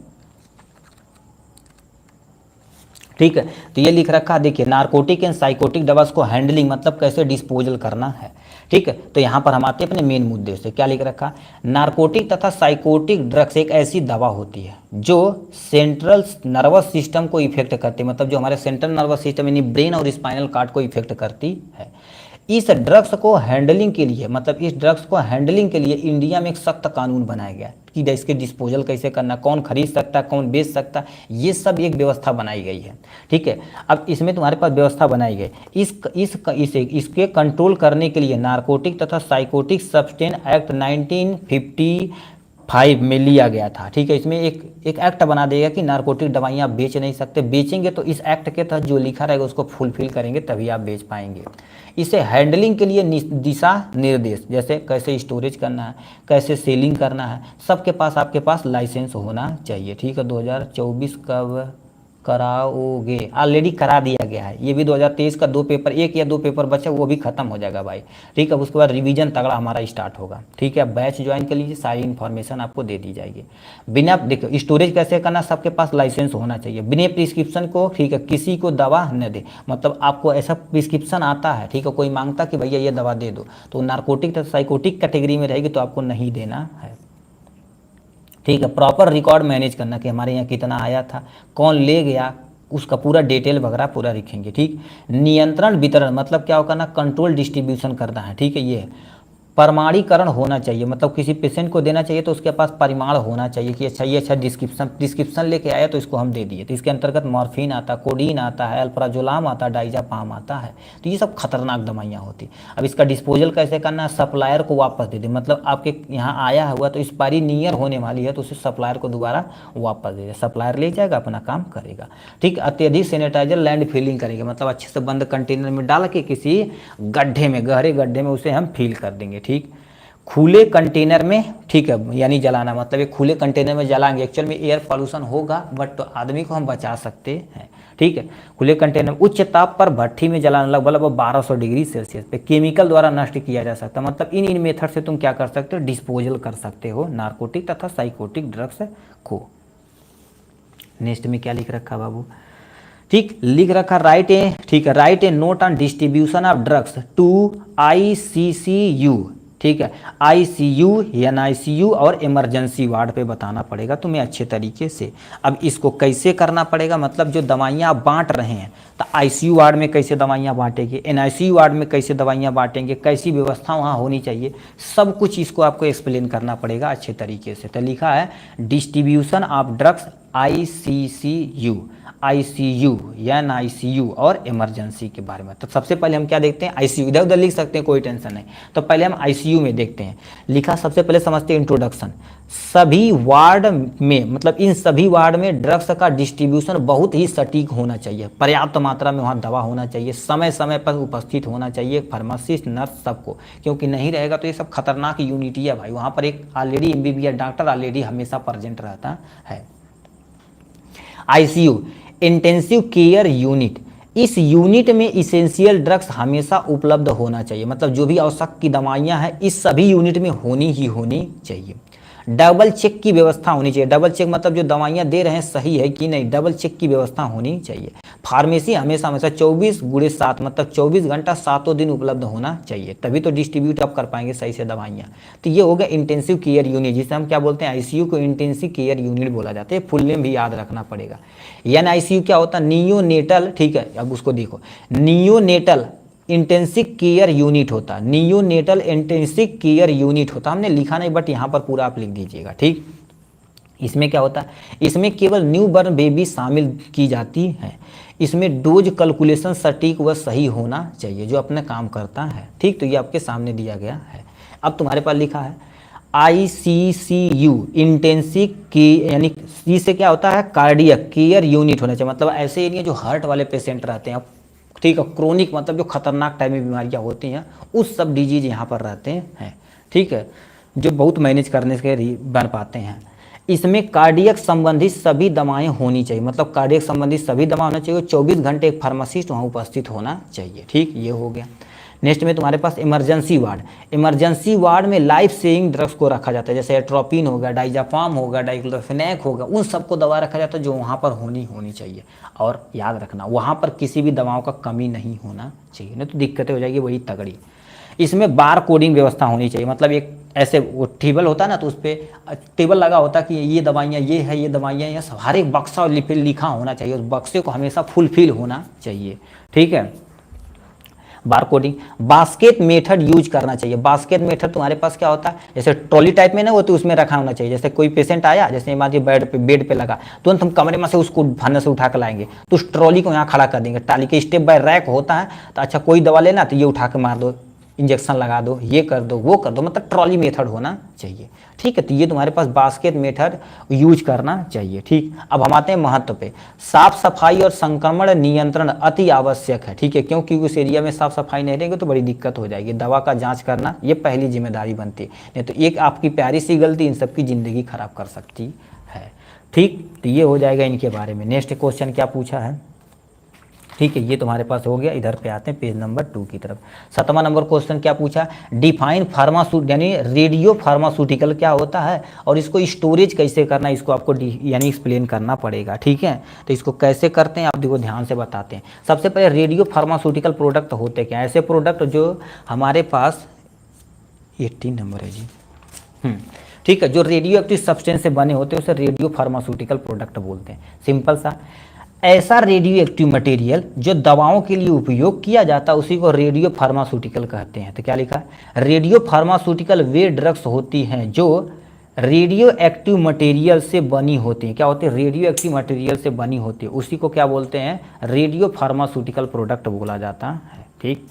ठीक है, तो ये लिख रखा है, देखिए नार्कोटिक एंड साइकोटिक दवास को हैंडलिंग मतलब कैसे डिस्पोजल करना है। ठीक है, तो यहाँ पर हम आते हैं अपने मेन मुद्दे से, क्या लिख रखा, नार्कोटिक तथा साइकोटिक ड्रग्स एक ऐसी दवा होती है जो सेंट्रल नर्वस सिस्टम को इफेक्ट करती है, मतलब जो हमारे सेंट्रल नर्वस सिस्टम यानी ब्रेन और स्पाइनल कार्ड को इफेक्ट करती है। इस ड्रग्स को हैंडलिंग के लिए, मतलब इस ड्रग्स को हैंडलिंग के लिए इंडिया में एक सख्त कानून बनाया गया कि इसके डिस्पोजल कैसे करना, कौन खरीद सकता है, कौन बेच सकता है, ये सब एक व्यवस्था बनाई गई है। ठीक है, अब इसमें तुम्हारे पास व्यवस्था बनाई गई, इसके कंट्रोल करने के लिए नार्कोटिक तथा साइकोटिक सब्सटेंस एक्ट 1955 में लिया गया था। ठीक है, इसमें एक एक्ट बना देगा कि नार्कोटिक दवाइयाँ आप बेच नहीं सकते, बेचेंगे तो इस एक्ट के तहत जो लिखा रहेगा उसको फुलफिल करेंगे तभी आप बेच पाएंगे। इसे हैंडलिंग के लिए दिशा निर्देश, जैसे कैसे स्टोरेज करना है, कैसे सेलिंग करना है, सबके पास आपके पास लाइसेंस होना चाहिए। ठीक है, 2024 कब कराओगे, ऑलरेडी करा दिया गया है, ये भी 2023 का 2 पेपर, 1 या 2 पेपर बचे वो भी खत्म हो जाएगा भाई। ठीक है, उसके बाद रिवीजन तगड़ा हमारा स्टार्ट होगा। ठीक है, बैच ज्वाइन कर लीजिए, सारी इन्फॉर्मेशन आपको दे दी जाएगी। बिना देखो स्टोरेज कैसे करना, सबके पास लाइसेंस होना चाहिए, बिना प्रिस्क्रिप्शन को, ठीक है, किसी को दवा न दे, मतलब आपको ऐसा प्रिस्क्रिप्शन आता है, ठीक है, कोई मांगता कि भैया ये दवा दे दो, तो नार्कोटिक तथा साइकोटिक कैटेगरी में रहेगी तो आपको नहीं देना है। ठीक है, प्रॉपर रिकॉर्ड मैनेज करना कि हमारे यहाँ कितना आया था, कौन ले गया, उसका पूरा डिटेल वगैरह पूरा लिखेंगे। ठीक, नियंत्रण वितरण मतलब क्या होगा ना, कंट्रोल डिस्ट्रीब्यूशन करना है। ठीक है, ये प्रमाणीकरण होना चाहिए, मतलब किसी पेशेंट को देना चाहिए तो उसके पास परिमाण होना चाहिए कि अच्छा ये अच्छा डिस्क्रिप्शन लेके आया तो इसको हम दे दिए, तो इसके अंतर्गत मॉर्फिन आता, कोडीन आता है, अल्प्राजोलाम आता है, डाइजापाम आता है, तो ये सब खतरनाक दवाइयाँ होती। अब इसका डिस्पोजल कैसे करना है, सप्लायर को वापस दे दे, मतलब आपके यहाँ आया हुआ तो एक्सपायरी नियर होने वाली है तो उसे सप्लायर को दोबारा वापस दे दे, सप्लायर ले जाएगा अपना काम करेगा। ठीक, अत्यधिक सैनिटाइजर लैंड फिलिंग करेंगे, मतलब अच्छे से बंद कंटेनर में डाल के किसी गड्ढे में, गहरे गड्ढे में उसे हम फिल कर देंगे। ठीक, खुले कंटेनर में, ठीक है, यानी जलाना, मतलब ये खुले कंटेनर में जलाएंगे, एक्चुअल में एयर पॉल्यूशन होगा बट तो आदमी को हम बचा सकते हैं। ठीक है। खुले कंटेनर उच्च ताप पर भट्ठी में जलाना लगभग 1200 डिग्री सेल्सियस पे केमिकल द्वारा नष्ट किया जा सकता है। मतलब इन मेथड से तुम क्या कर सकते हो, डिस्पोजल कर सकते हो नार्कोटिक तथा साइकोटिक ड्रग्स को। नेक्स्ट में क्या लिख रखा बाबू, ठीक, लिख रखा राइट ए, ठीक है, write a note on distribution of drugs to ICCU, ठीक है, ICU, NICU और इमरजेंसी वार्ड पे बताना पड़ेगा तुम्हें अच्छे तरीके से। अब इसको कैसे करना पड़ेगा, मतलब जो दवाइयाँ आप बांट रहे हैं तो ICU वार्ड में कैसे दवाइयाँ बांटेंगे, NICU वार्ड में कैसे दवाइयाँ बांटेंगे, कैसी व्यवस्था वहाँ होनी चाहिए, सब कुछ इसको आपको एक्सप्लेन करना पड़ेगा अच्छे तरीके से। तो लिखा है distribution of drugs ICCU, ICU या NICU और इमरजेंसी के बारे में। तो सबसे पहले हम क्या देखते हैं, ICU, इधर उधर लिख सकते हैं कोई टेंशन नहीं। तो पहले हम ICU में देखते हैं। लिखा सबसे पहले समझते हैं इंट्रोडक्शन। सभी वार्ड में, मतलब इन सभी वार्ड में ड्रग्स का डिस्ट्रीब्यूशन बहुत ही सटीक होना चाहिए, पर्याप्त मात्रा में वहाँ दवा होना चाहिए, समय समय पर उपस्थित होना चाहिए फार्मासिस्ट, नर्स, सबको, क्योंकि नहीं रहेगा तो ये सब खतरनाक यूनिटी है भाई। वहाँ पर एक ऑलरेडी MBBS डॉक्टर ऑलरेडी हमेशा प्रेजेंट रहता है। ICU, इंटेंसिव केयर यूनिट, इस यूनिट में इसेंशियल ड्रग्स हमेशा उपलब्ध होना चाहिए, मतलब जो भी आवश्यक की दवाइयाँ हैं इस सभी यूनिट में होनी ही होनी चाहिए। डबल चेक की व्यवस्था होनी चाहिए, डबल चेक मतलब जो दवाइयाँ दे रहे हैं सही है कि नहीं, डबल चेक की व्यवस्था होनी चाहिए। फार्मेसी हमेशा 24/7 मतलब 24 घंटा 7 दिन उपलब्ध होना चाहिए, तभी तो डिस्ट्रीब्यूट आप कर पाएंगे सही से दवाइयाँ। तो ये हो गया इंटेंसिव केयर यूनिट, जिसे हम क्या बोलते हैं, ICU को इंटेंसिव केयर यूनिट बोला जाता है। फुल नेम भी याद रखना पड़ेगा। NICU क्या होता है, नियोनेटल, ठीक है, अब उसको देखो, नियोनेटल इंटेंसिव केयर यूनिट होता है, नियोनेटल इंटेंसिव केयर यूनिट होता है। हमने लिखा नहीं बट यहाँ पर पूरा आप लिख दीजिएगा, ठीक। इसमें क्या होता है, इसमें केवल न्यू बर्न बेबी शामिल की जाती है। इसमें डोज कैलकुलेशन सटीक व सही होना चाहिए, जो अपना काम करता है, ठीक। तो ये आपके सामने दिया गया है। अब तुम्हारे पास लिखा है ICCU इंटेंसिव की, यानी सी से क्या होता है, कार्डियक केयर यूनिट होना चाहिए, मतलब ऐसे एरिया जो हार्ट वाले पेशेंट रहते हैं, ठीक है, क्रोनिक मतलब जो खतरनाक टाइप में बीमारियां होती हैं उस सब डिजीज यहाँ पर रहते हैं, ठीक है, जो बहुत मैनेज करने के बन पाते हैं। इसमें कार्डियक संबंधित सभी दवाएं होनी चाहिए, मतलब कार्डियक संबंधित सभी दवा होना चाहिए, 24 घंटे एक फार्मासिस्ट वहाँ उपस्थित होना चाहिए, ठीक। ये हो गया। नेक्स्ट में तुम्हारे पास इमरजेंसी वार्ड, इमरजेंसी वार्ड में लाइफ सेविंग ड्रग्स को रखा जाता है, जैसे एट्रोपिन होगा, डाइजाफाम होगा, डाइक्लोफेनेक होगा, उन सबको दवा रखा जाता है जो वहाँ पर होनी चाहिए। और याद रखना वहाँ पर किसी भी दवाओं का कमी नहीं होना चाहिए, नहीं तो दिक्कतें हो जाएगी वही तगड़ी। इसमें बार कोडिंग व्यवस्था होनी चाहिए, मतलब एक ऐसे वो टेबल होता है ना, तो उस पर टेबल लगा होता है कि ये दवाइयाँ ये है, ये दवाइयाँ ये, हर एक बक्सा लिखा होना चाहिए, उस बक्से को हमेशा फुलफिल होना चाहिए, ठीक है। बार कोडिंग, बास्केट मेथड यूज करना चाहिए। बास्केट मेथड तुम्हारे पास क्या होता है, जैसे ट्रॉली टाइप में ना वो तो उसमें रखा होना चाहिए। जैसे कोई पेशेंट आया, जैसे मान लीजिए बेड पे लगा, तुरंत हम कमरे में से उसको भरने से उठा कर लाएंगे, तो उस ट्रॉली को यहाँ खड़ा कर देंगे। टाली के स्टेप बाय रैक होता है, तो अच्छा कोई दवा लेना तो ये उठा के मार दो, इंजेक्शन लगा दो, ये कर दो, वो कर दो, मतलब ट्रॉली मेथड होना चाहिए, ठीक है। तो ये तुम्हारे पास बास्केट मेथड यूज करना चाहिए, ठीक। अब हम आते हैं महत्व पे। साफ सफाई और संक्रमण नियंत्रण अति आवश्यक है, ठीक है, क्योंकि उस एरिया में साफ सफाई नहीं रहेगी तो बड़ी दिक्कत हो जाएगी। दवा का जांच करना ये पहली जिम्मेदारी बनती है, नहीं तो एक आपकी प्यारी सी गलती इन सबकी जिंदगी खराब कर सकती है, ठीक। तो ये हो जाएगा इनके बारे में। नेक्स्ट क्वेश्चन क्या पूछा है, ठीक है, ये तुम्हारे पास हो गया। इधर पे आते हैं पेज नंबर 2 की तरफ। 7वां नंबर क्वेश्चन क्या पूछा, डिफाइन फार्मास्यूट यानी रेडियो फार्मास्यूटिकल क्या होता है और इसको स्टोरेज कैसे करना है, इसको आपको यानी एक्सप्लेन करना पड़ेगा, ठीक है। तो इसको कैसे करते हैं आप देखो ध्यान से बताते हैं। सबसे पहले रेडियो फार्मास्यूटिकल प्रोडक्ट होते क्या, ऐसे प्रोडक्ट जो हमारे पास 18 नंबर है जी, ठीक है, जो रेडियो एक्टिव सब्सटेंस से बने होते हैं उसे रेडियो फार्मास्यूटिकल प्रोडक्ट बोलते हैं। सिंपल सा, ऐसा रेडियो एक्टिव मटेरियल जो दवाओं के लिए उपयोग किया जाता है उसी को रेडियो फार्मास्यूटिकल कहते हैं। तो क्या लिखा है, रेडियो फार्मास्यूटिकल वे ड्रग्स होती हैं जो रेडियो एक्टिव मटेरियल से बनी होती हैं। क्या होते हैं, रेडियो एक्टिव मटेरियल से बनी होती है, उसी को क्या बोलते हैं, रेडियो फार्मास्यूटिकल प्रोडक्ट बोला जाता है, ठीक।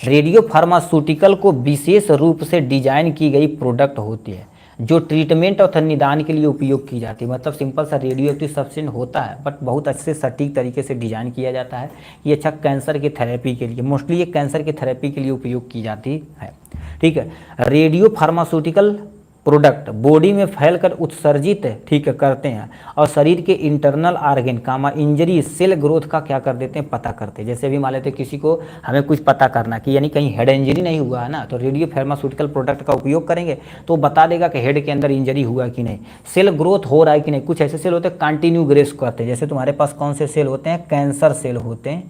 रेडियो फार्मास्यूटिकल को विशेष रूप से डिजाइन की गई प्रोडक्ट होती है जो ट्रीटमेंट और निदान के लिए उपयोग की जाती है। मतलब सिंपल सा रेडियो एक्टिव सब्सटेंस होता है बट बहुत अच्छे सटीक तरीके से डिजाइन किया जाता है। ये अच्छा कैंसर की थेरेपी के लिए, मोस्टली ये कैंसर की थेरेपी के लिए उपयोग की जाती है, ठीक है। रेडियो फार्मास्यूटिकल प्रोडक्ट बॉडी में फैलकर उत्सर्जित ठीक है करते हैं और शरीर के इंटरनल आर्गन कामा इंजरी सेल ग्रोथ का क्या कर देते हैं, पता करते हैं। जैसे भी मान लेते हैं किसी को हमें कुछ पता करना कि यानी कहीं हेड इंजरी नहीं हुआ है ना, तो रेडियो फार्मास्यूटिकल प्रोडक्ट का उपयोग करेंगे तो बता देगा कि हेड के अंदर इंजरी हुआ कि नहीं, सेल ग्रोथ हो रहा है कि नहीं। कुछ ऐसे सेल होते हैं कंटिन्यू ग्रेस करते हैं, जैसे तुम्हारे पास कौन से सेल होते हैं, कैंसर सेल होते हैं,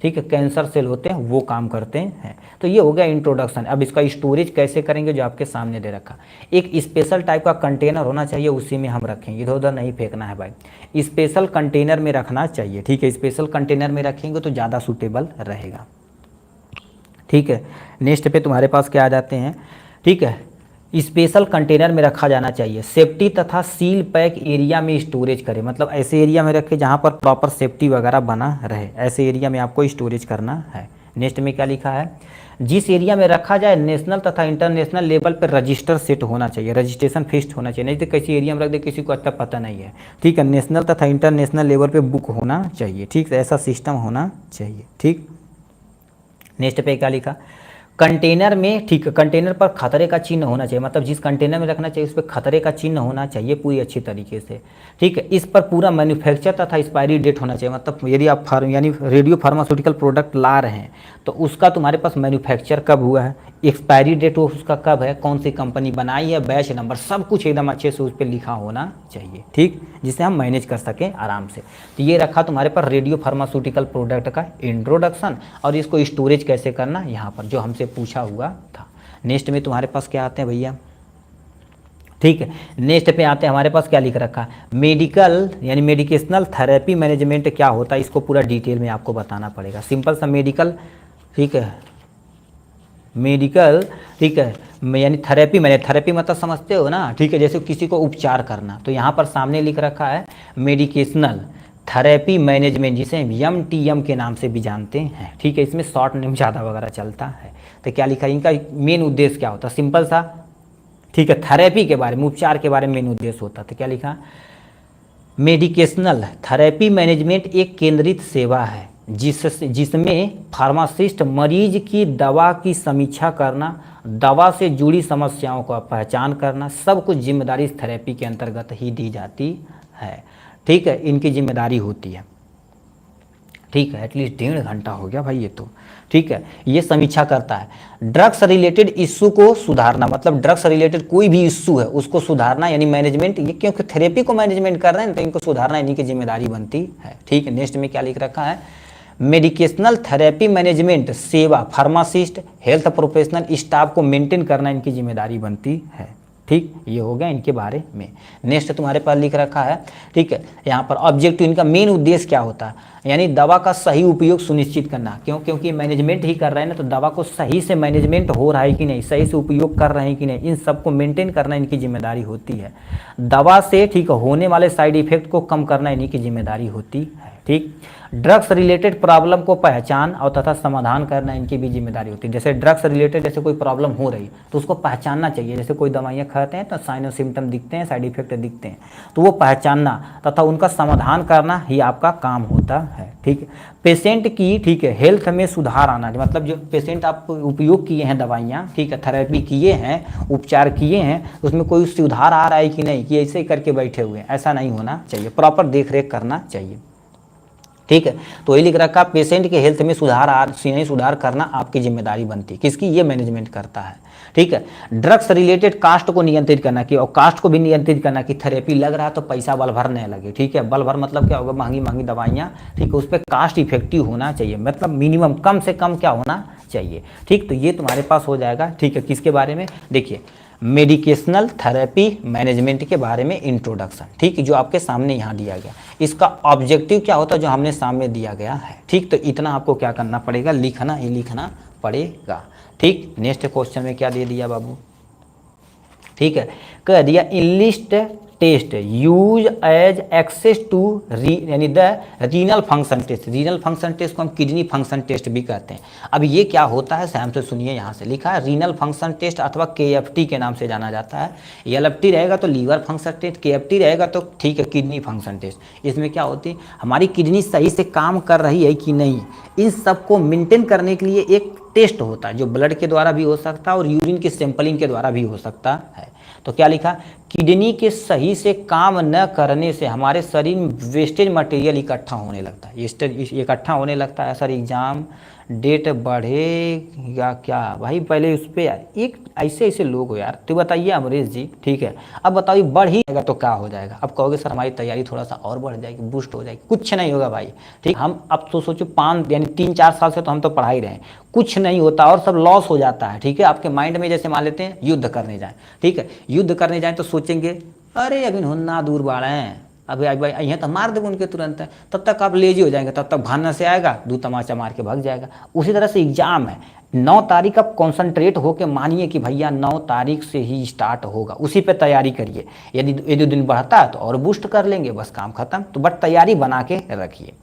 ठीक है, कैंसर सेल होते हैं वो काम करते हैं। तो ये हो गया इंट्रोडक्शन। अब इसका स्टोरेज कैसे करेंगे जो आपके सामने दे रखा, एक स्पेशल टाइप का कंटेनर होना चाहिए, उसी में हम रखेंगे, इधर उधर नहीं फेंकना है भाई, स्पेशल कंटेनर में रखना चाहिए, ठीक है, स्पेशल कंटेनर में रखेंगे तो ज़्यादा सूटेबल रहेगा, ठीक है। नेक्स्ट पे तुम्हारे पास क्या आ जाते हैं, ठीक है, स्पेशल कंटेनर में रखा जाना चाहिए, सेफ्टी तथा सील पैक एरिया में स्टोरेज करें, मतलब ऐसे एरिया में रखें जहाँ पर प्रॉपर सेफ्टी वगैरह बना रहे, ऐसे एरिया में आपको स्टोरेज करना है। नेक्स्ट में क्या लिखा है, जिस एरिया में रखा जाए नेशनल तथा इंटरनेशनल लेवल पर रजिस्टर सेट होना चाहिए, रजिस्ट्रेशन फिक्स्ड होना चाहिए, नहीं तो किसी एरिया में रख दे किसी को अच्छा पता नहीं है, ठीक है, नेशनल तथा इंटरनेशनल लेवल पे बुक होना चाहिए, ठीक, ऐसा सिस्टम होना चाहिए, ठीक। नेक्स्ट पे क्या लिखा, कंटेनर में, ठीक है, कंटेनर पर खतरे का चिन्ह होना चाहिए, मतलब जिस कंटेनर में रखना चाहिए उस पर खतरे का चिन्ह होना चाहिए पूरी अच्छी तरीके से, ठीक है। इस पर पूरा मैन्युफैक्चर तथा एक्सपायरी डेट होना चाहिए, मतलब यदि आप यानी रेडियो फार्मास्यूटिकल प्रोडक्ट ला रहे हैं तो उसका तुम्हारे पास मैन्युफैक्चर कब हुआ है, एक्सपायरी डेट उसका कब है, कौन सी कंपनी बनाई है, बैच नंबर, सब कुछ एकदम अच्छे से उस पर लिखा होना चाहिए, ठीक, जिससे हम मैनेज कर सकें आराम से। तो ये रखा तुम्हारे पास रेडियो फार्मास्यूटिकल प्रोडक्ट का इंट्रोडक्शन, और इसको स्टोरेज कैसे करना यहाँ पर जो हमसे पूछा हुआ था। नेक्स्ट में तुम्हारे पास क्या आते हैं भैया, ठीक है, नेक्स्ट पे आते हैं, हमारे पास क्या लिख रखा है, मेडिकल यानी मेडिकेशनल थेरेपी मैनेजमेंट क्या होता है, इसको पूरा डिटेल में आपको बताना पड़ेगा। सिंपल सा मेडिकल, ठीक है, मेडिकल, ठीक है, यानी थेरेपी थेरेपी मतलब समझते हो ना, ठीक है, जैसे किसी को उपचार करना, तो यहाँ पर सामने लिख रखा है मेडिकेशनल थेरेपी मैनेजमेंट, जिसे MTM के नाम से भी जानते हैं, ठीक है, इसमें शॉर्ट नेम ज़्यादा वगैरह चलता है। तो क्या लिखा है, इनका मेन उद्देश्य क्या होता है, सिंपल सा, ठीक है, थेरेपी के बारे में, उपचार के बारे में मेन उद्देश्य होता है। तो क्या लिखा, मेडिकेशनल थेरेपी मैनेजमेंट एक केंद्रित सेवा है जिसमें फार्मासिस्ट मरीज की दवा की समीक्षा करना, दवा से जुड़ी समस्याओं का पहचान करना, सब कुछ जिम्मेदारी इस थेरेपी के अंतर्गत ही दी जाती है, ठीक है, इनकी जिम्मेदारी होती है, ठीक है। एटलीस्ट 1.5 घंटा हो गया भाई ये तो, ठीक है, ये समीक्षा करता है। ड्रग्स रिलेटेड इश्यू को सुधारना, मतलब ड्रग्स रिलेटेड कोई भी इश्यू है उसको सुधारना, यानी मैनेजमेंट, ये क्योंकि थेरेपी को मैनेजमेंट कर रहे हैं तो इनको सुधारना इन्हीं की जिम्मेदारी बनती है, ठीक है। नेक्स्ट में क्या लिख रखा है, मेडिकेशनल थेरेपी मैनेजमेंट सेवा, फार्मासिस्ट, हेल्थ प्रोफेशनल स्टाफ को मेंटेन करना इनकी जिम्मेदारी बनती है, ठीक, ये हो गया इनके बारे में। नेक्स्ट तुम्हारे पास लिख रखा है, ठीक है, यहाँ पर ऑब्जेक्टिव, इनका मेन उद्देश्य क्या होता है, यानी दवा का सही उपयोग सुनिश्चित करना, क्योंकि मैनेजमेंट ही कर रहे हैं ना, तो दवा को सही से मैनेजमेंट हो रहा है कि नहीं, सही से उपयोग कर रहे हैं कि नहीं, इन सबको मेंटेन करना इनकी जिम्मेदारी होती है। दवा से, ठीक, होने वाले साइड इफेक्ट को कम करना इन्हीं की जिम्मेदारी होती है, ठीक। ड्रग्स रिलेटेड प्रॉब्लम को पहचान और तथा समाधान करना इनकी भी जिम्मेदारी होती है। जैसे ड्रग्स रिलेटेड जैसे कोई प्रॉब्लम हो रही तो उसको पहचानना चाहिए, जैसे कोई दवाइयाँ खाते हैं तो साइन और सिम्टम दिखते हैं, साइड इफेक्ट दिखते हैं, तो वो पहचानना तथा उनका समाधान करना ही आपका काम होता है, ठीक है। पेशेंट की, ठीक है, हेल्थ में सुधार आना, मतलब जो पेशेंट आप उपयोग किए हैं दवाइयाँ, ठीक है, थेरेपी किए हैं, उपचार किए हैं, उसमें कोई सुधार आ रहा है कि नहीं, कि ऐसे ही करके बैठे हुए हैं, ऐसा नहीं होना चाहिए, प्रॉपर देख रेख करना चाहिए, ठीक है। तो ये लिख रखा, पेशेंट के हेल्थ में सुधार करना आपकी जिम्मेदारी बनती है, किसकी, ये मैनेजमेंट करता है, ठीक है। ड्रग्स रिलेटेड कास्ट को नियंत्रित करना की, और कास्ट को भी नियंत्रित करना कि थेरेपी लग रहा है तो पैसा बल भर नहीं लगे, ठीक है, बल भर मतलब क्या होगा, महंगी महंगी दवाइयाँ, ठीक है, उस पर कास्ट इफेक्टिव होना चाहिए, मतलब मिनिमम कम से कम क्या होना चाहिए, ठीक। तो ये तुम्हारे पास हो जाएगा, ठीक है, किसके बारे में, देखिए, मेडिकेशनल थेरेपी मैनेजमेंट के बारे में इंट्रोडक्शन, ठीक, जो आपके सामने यहाँ दिया गया, इसका ऑब्जेक्टिव क्या होता है जो हमने सामने दिया गया है, ठीक। तो इतना आपको क्या करना पड़ेगा, लिखना ही लिखना पड़ेगा, ठीक। नेक्स्ट क्वेश्चन में क्या दे दिया बाबू, ठीक है, कह दिया enlist test use as access to यानी the renal function test, renal function test को हम किडनी फंक्शन टेस्ट भी कहते हैं। अब ये क्या होता है ध्यान से सुनिए, यहाँ से लिखा है रीनल फंक्शन टेस्ट अथवा KFT के नाम से जाना जाता है। LFT रहेगा तो लीवर फंक्शन टेस्ट, KFT रहेगा तो ठीक है किडनी फंक्शन टेस्ट। इसमें क्या होती है, हमारी किडनी सही से काम कर रही है कि नहीं, इन सबको मेंटेन करने के लिए एक टेस्ट होता है जो ब्लड के द्वारा भी हो सकता है और यूरिन की सैंपलिंग के द्वारा भी हो सकता है। तो क्या लिखा, किडनी के सही से काम न करने से हमारे शरीर में वेस्टेज मटेरियल इकट्ठा होने लगता है, इकट्ठा होने लगता है। सर एग्जाम डेट बढ़ेगा क्या भाई, पहले उस पर यार, एक ऐसे ऐसे लोग हो यार। तो बताइए अमरीश जी, ठीक है, अब बताइए बढ़ ही जाएगा तो क्या हो जाएगा। अब कहोगे सर हमारी तैयारी थोड़ा सा और बढ़ जाएगी, बूस्ट हो जाएगी, कुछ नहीं होगा भाई। ठीक, हम अब तो सोचो 5 यानी 3-4 साल से तो हम तो पढ़ा ही रहे हैं, कुछ नहीं होता और सब लॉस हो जाता है। ठीक है, आपके माइंड में जैसे मान लेते हैं युद्ध करने जाएं, ठीक है, युद्ध करने जाएं तो सोचेंगे अरे अभी हुन्ना दूर बाढ़ हैं, अभी भाई यहाँ तो मार देंगे उनके तुरंत है, तब तक आप लेजी हो जाएंगे, तब तक भानना से आएगा, 2 तमाचा मार के भाग जाएगा। उसी तरह से एग्जाम है, 9 तारीख आप कॉन्सेंट्रेट होकर मानिए कि भैया 9 तारीख से ही स्टार्ट होगा, उसी पे तैयारी करिए। यदि 1-2 दिन बढ़ता है तो और बूस्ट कर लेंगे, बस काम खत्म। तो बट तैयारी बना के रखिए,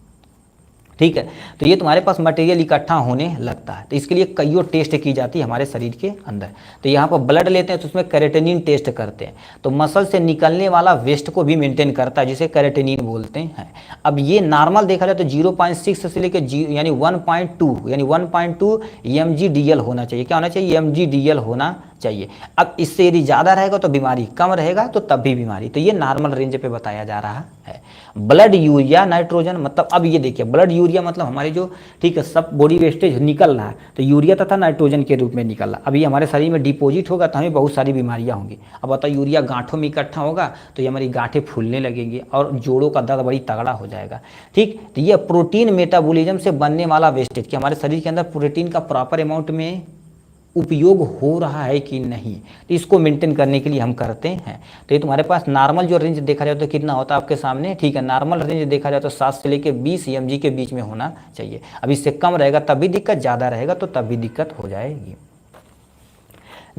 ठीक है। तो ये तुम्हारे पास मटेरियल इकट्ठा होने लगता है, तो इसके लिए कईयों टेस्ट की जाती है हमारे शरीर के अंदर। तो यहाँ पर ब्लड लेते हैं तो उसमें कैरेटिनिन टेस्ट करते हैं, तो मसल से निकलने वाला वेस्ट को भी मेंटेन करता है, जिसे कैरेटिनिन बोलते हैं। अब ये नॉर्मल देखा जाए तो 0.6 से लेकर यानी 1.2 mg/dl होना चाहिए। क्या होना चाहिए, mg/dl होना चाहिए। अब इससे यदि ज़्यादा रहेगा तो बीमारी, कम रहेगा तो तब भी बीमारी। तो ये नॉर्मल रेंज पे बताया जा रहा है। ब्लड यूरिया नाइट्रोजन, मतलब अब ये देखिए ब्लड यूरिया मतलब हमारे जो, ठीक है, सब बॉडी वेस्टेज निकल रहा है, तो यूरिया तथा नाइट्रोजन के रूप में निकल रहा है। अभी हमारे शरीर में डिपॉजिट होगा तो हमें बहुत सारी बीमारियां होंगी। अब बताओ यूरिया गांठों में इकट्ठा होगा तो ये हमारी गांठें फूलने लगेंगी और जोड़ों का दर्द बड़ी तगड़ा हो जाएगा। ठीक, तो ये प्रोटीन मेटाबॉलिज्म से बनने वाला वेस्टेज, कि हमारे शरीर के अंदर प्रोटीन का प्रॉपर अमाउंट में उपयोग हो रहा है कि नहीं, तो इसको मेंटेन करने के लिए हम करते हैं। तो ये तुम्हारे पास नॉर्मल जो रेंज देखा जाए तो कितना होता है आपके सामने, ठीक है, नॉर्मल रेंज देखा जाए तो 7 से लेकर 20 mg के बीच में होना चाहिए। अब इससे कम रहेगा तब भी दिक्कत, ज़्यादा रहेगा तो तब भी दिक्कत हो जाएगी।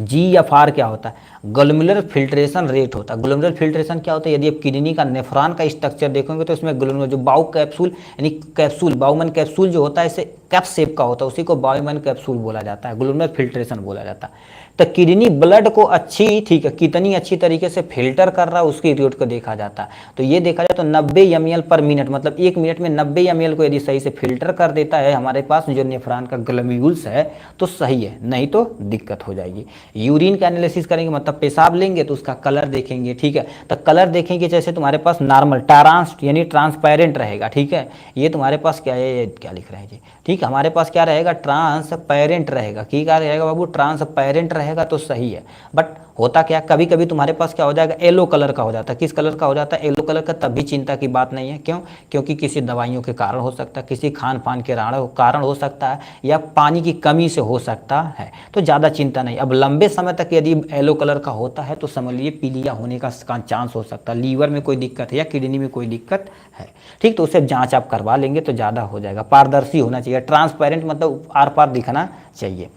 GFR क्या होता है, ग्लोमेरुलर फिल्ट्रेशन रेट होता है। ग्लोमेरुलर फिल्ट्रेशन क्या होता है, यदि आप किडनी का नेफ्रॉन का स्ट्रक्चर देखोगे तो इसमें ग्लोमेरुलर जो बाउ कैप्सूल यानी कैप्सूल, बाउमन कैप्सूल जो होता है इसे कैप शेप का होता है, उसी को बाउमन कैप्सूल बोला जाता है, ग्लोमेरुलर फिल्ट्रेशन बोला जाता है। तो किडनी ब्लड को अच्छी, ठीक है, कितनी अच्छी तरीके से फिल्टर कर रहा है उसकी रेट को देखा जाता है। तो ये देखा जाए तो 90 ml/मिनट, मतलब 1 मिनट में 90 ml को यदि सही से फिल्टर कर देता है हमारे पास जो नेफ्रॉन का ग्लोमेरुल्स है तो सही है, नहीं तो दिक्कत हो जाएगी। यूरिन का एनालिसिस करेंगे, मतलब पेशाब लेंगे तो उसका कलर देखेंगे, ठीक है, तो कलर देखेंगे जैसे तुम्हारे पास नॉर्मल ट्रांस यानी ट्रांसपेरेंट रहेगा, ठीक है। ये तुम्हारे पास क्या है, क्या लिख रहे हैं जी, ठीक है, हमारे पास क्या रहेगा, ट्रांसपेरेंट रहेगा। क्या रहेगा बाबू, ट्रांसपेरेंट रहेगा तो सही है। बट होता क्या, कभी कभी तुम्हारे पास क्या हो जाएगा, येलो कलर का हो जाता है। किस कलर का हो जाता है, येलो कलर का, तब भी चिंता की बात नहीं है। क्यों, क्योंकि किसी दवाइयों के कारण हो सकता है, किसी खान पान के कारण हो सकता है, या पानी की कमी से हो सकता है, तो ज़्यादा चिंता नहीं। अब लंबे समय तक यदि येलो कलर का होता है तो समझ लीजिए पीलिया होने का चांस हो सकता है, लीवर में कोई दिक्कत है या किडनी में कोई दिक्कत है, ठीक। तो उसे जाँच आप करवा लेंगे तो ज़्यादा हो जाएगा। पारदर्शी होना चाहिए, ट्रांसपेरेंट मतलब आर पार दिखना चाहिए।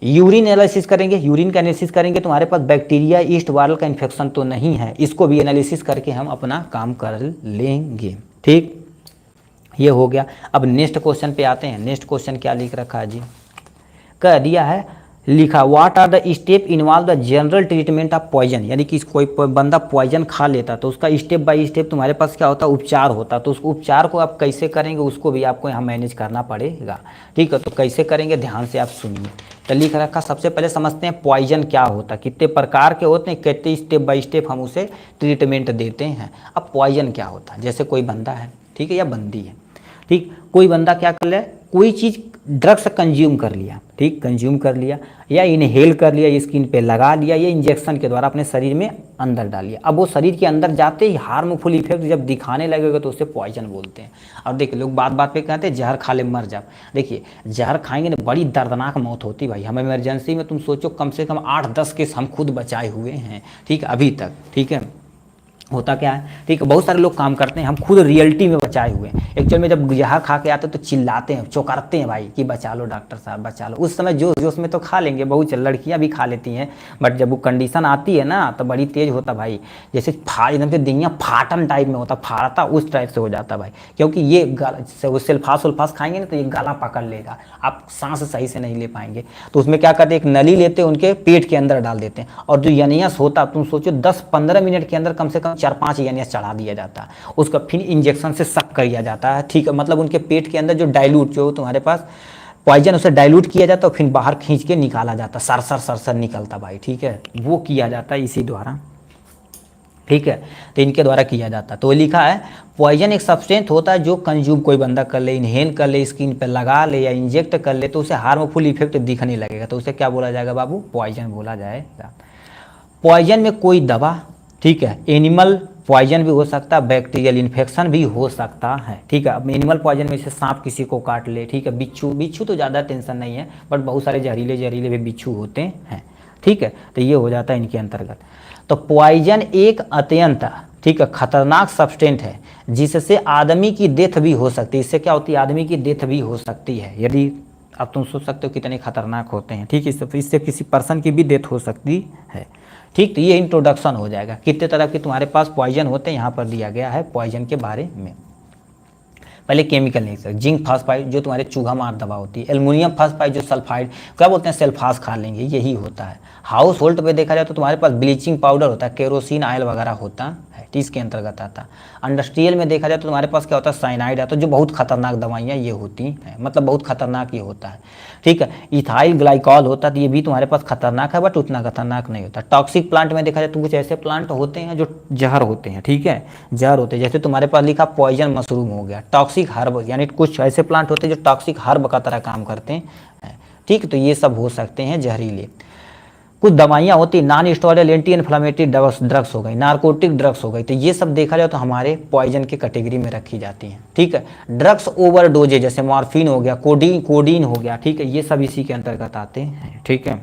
यूरिन एनालिसिस करेंगे, यूरिन का एनालिसिस करेंगे तुम्हारे पास बैक्टीरिया, ईस्ट वायरल का इन्फेक्शन तो नहीं है, इसको भी एनालिसिस करके हम अपना काम कर लेंगे, ठीक। ये हो गया। अब नेक्स्ट क्वेश्चन पे आते हैं। नेक्स्ट क्वेश्चन क्या लिख रखा है जी, कह दिया है, लिखा what are the step involve the general treatment of poison, यानी कि कोई बंदा पॉइजन खा लेता तो उसका स्टेप बाय स्टेप तुम्हारे पास क्या होता है, उपचार होता। तो उस उपचार को आप कैसे करेंगे उसको भी आपको यहाँ मैनेज करना पड़ेगा, ठीक है। तो कैसे करेंगे, ध्यान से आप सुनिए। तो लिख रखा, सबसे पहले समझते हैं पॉइजन क्या होता है, कितने प्रकार के होते हैं, कितने स्टेप बाय स्टेप हम उसे ट्रीटमेंट देते हैं। अब पॉइजन क्या होता है, जैसे कोई बंदा है, ठीक है, या बंदी है, ठीक, कोई बंदा क्या कर ले, कोई चीज़ ड्रग्स कंज्यूम कर लिया, ठीक, कंज्यूम कर लिया या इनहेल कर लिया, स्किन पे लगा लिया, या इंजेक्शन के द्वारा अपने शरीर में अंदर डाल लिया। अब वो शरीर के अंदर जाते ही हार्मफुल इफेक्ट जब दिखाने लगेगा तो उसे पॉइजन बोलते हैं। अब देखिए लोग बात बात पे कहते हैं जहर खा ले मर जा। देखिए जहर खाएंगे ना बड़ी दर्दनाक मौत होती भाई। हमें इमरजेंसी में तुम सोचो कम से कम 8-10 केस हम खुद बचाए हुए हैं, ठीक, अभी तक, ठीक है। होता क्या है, ठीक है, बहुत सारे लोग काम करते हैं, हम खुद रियलिटी में बचाए हुए हैं। एक्चुअल में जब जहर खा के आते हैं तो चिल्लाते हैं, चौंकाते हैं भाई कि बचा लो डॉक्टर साहब बचा लो। उस समय जोश जोश में तो खा लेंगे, बहुत लड़कियां भी खा लेती हैं, बट जब वो कंडीशन आती है ना तो बड़ी तेज होता भाई, जैसे एकदम से दिया फाटन टाइप में होता, फाड़ता उस टाइप से हो जाता भाई। क्योंकि ये सल्फास वल्फास खाएंगे ना तो ये गला पकड़ लेगा, आप सांस सही से नहीं ले पाएंगे। तो उसमें क्या करते हैं, एक नली लेते हैं, उनके पेट के अंदर डाल देते हैं, और जो यनियस होता तुम सोचो 10-15 मिनट के अंदर कम से कम 4-5 यनियस चढ़ा दिया जाता है, उसका फिर इंजेक्शन से सक किया जाता है, ठीक है। मतलब उनके पेट के अंदर जो डाइल्यूट जो तुम्हारे पास पॉइजन उसे डाइल्यूट किया जाता है, फिर बाहर खींच के निकाला जाता, सरसर निकलता भाई, ठीक है, वो किया जाता है इसी द्वारा, ठीक है, तो इनके द्वारा किया जाता है। तो लिखा है पॉइजन एक सब्सटेंस होता है जो कंज्यूम कोई बंदा कर ले, इनहेल कर ले, स्किन पे लगा ले या इंजेक्ट कर ले तो उसे हार्मफुल इफेक्ट दिखने लगेगा, तो उसे क्या बोला जाएगा बाबू, पॉइजन बोला जाएगा। पॉइजन में कोई दवा, ठीक है, एनिमल पॉइजन भी हो सकता है, बैक्टीरियल इन्फेक्शन भी हो सकता है, ठीक है। अब एनिमल पॉइजन में से सांप किसी को काट ले, ठीक है, बिच्छू तो ज़्यादा टेंशन नहीं है, बट बहुत सारे जहरीले भी बिच्छू होते हैं, ठीक है, तो ये हो जाता है इनके अंतर्गत। तो पॉइजन एक अत्यंत, ठीक है, खतरनाक सब्सटेंस है जिससे आदमी की डेथ भी हो सकती है। इससे क्या होती है, आदमी की डेथ भी हो सकती है। यदि अब तुम सोच सकते हो कितने खतरनाक होते हैं, ठीक है, इससे किसी पर्सन की भी डेथ हो सकती है, ठीक। तो ये इंट्रोडक्शन हो जाएगा, कितने तरह के तुम्हारे पास पॉइजन होते हैं यहाँ पर दिया गया है पॉइजन के बारे में। पहले केमिकल नहीं सर, जिंक फास्फाइड जो तुम्हारे चूहा मार दवा होती है, एल्युमिनियम फास्फाइड जो सल्फाइड क्या बोलते हैं, सल्फास खा लेंगे, यही होता है। हाउस होल्ड पे देखा जाए तो तुम्हारे पास ब्लीचिंग पाउडर होता है, केरोसिन ऑयल वगैरह होता है, इसके अंतर्गत आता है। इंडस्ट्रियल में देखा जाए तो तुम्हारे पास क्या होता है, साइनाइड आता है, जो बहुत खतरनाक दवाइयाँ ये होती हैं, मतलब बहुत खतरनाक ये होता है, ठीक है। इथाइल ग्लाइकॉल होता है, तो ये भी तुम्हारे पास खतरनाक है, बट उतना खतरनाक नहीं होता। टॉक्सिक प्लांट में देखा जाए तो कुछ ऐसे प्लांट होते हैं जो जहर होते हैं, ठीक है, जहर होते हैं, जैसे तुम्हारे पास लिखा पॉइजन मशरूम हो गया। टॉक्सिक हर्ब यानी कुछ ऐसे प्लांट होते हैं जो टॉक्सिक हर्ब का तरह काम करते हैं, ठीक। तो ये सब हो सकते हैं जहरीले। कुछ दवाइयाँ होती, non steroidal anti inflammatory drugs हो गई, नार्कोटिक ड्रग्स हो गई, तो ये सब देखा जाए तो हमारे पॉइजन के कैटेगरी में रखी जाती हैं, ठीक है। ड्रग्स ओवरडोजेज जैसे मॉर्फिन हो गया, कोडीन हो गया, ठीक है, ये सब इसी के अंतर्गत आते हैं, ठीक है,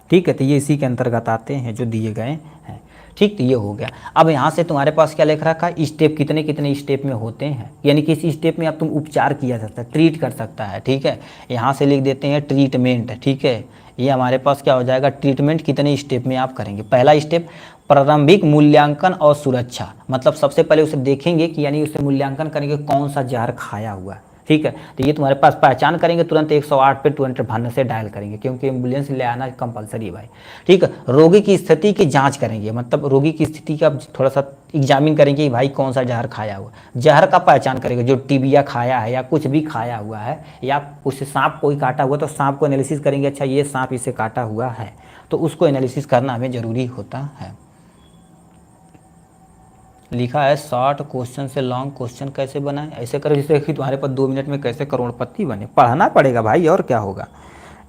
ठीक है, तो ये इसी के अंतर्गत आते हैं जो दिए गए हैं, ठीक। तो ये हो गया। अब यहाँ से तुम्हारे पास क्या लिख रखा है, स्टेप कितने कितने स्टेप में होते हैं, यानी कि इस स्टेप में अब तुम उपचार किया जाता है, ट्रीट कर सकता है, ठीक है। यहाँ से लिख देते हैं ट्रीटमेंट, ठीक है, ये हमारे पास क्या हो जाएगा, ट्रीटमेंट कितने स्टेप में आप करेंगे। पहला स्टेप प्रारंभिक मूल्यांकन और सुरक्षा, मतलब सबसे पहले उसे देखेंगे कि यानी उसे मूल्यांकन करेंगे कौन सा जहर खाया हुआ है, ठीक है। तो ये तुम्हारे पास पहचान करेंगे, तुरंत 108 पे 200 भान्य से डायल करेंगे, क्योंकि एम्बुलेंस ले आना कंपलसरी है भाई, ठीक है। रोगी की स्थिति की जांच करेंगे, मतलब रोगी की स्थिति का थोड़ा सा एग्जामिन करेंगे कि भाई कौन सा जहर खाया हुआ, जहर का पहचान करेंगे, जो टीबिया खाया है या कुछ भी खाया हुआ है, या उसे सांप कोई काटा हुआ तो सांप को एनालिसिस करेंगे, अच्छा ये सांप इसे काटा हुआ है, तो उसको एनालिसिस करना हमें जरूरी होता है। लिखा है शॉर्ट क्वेश्चन से लॉन्ग क्वेश्चन कैसे बनाएं, ऐसे करो जैसे कि तुम्हारे पास 2 मिनट में कैसे करोड़पति बने, पढ़ना पड़ेगा भाई, और क्या होगा,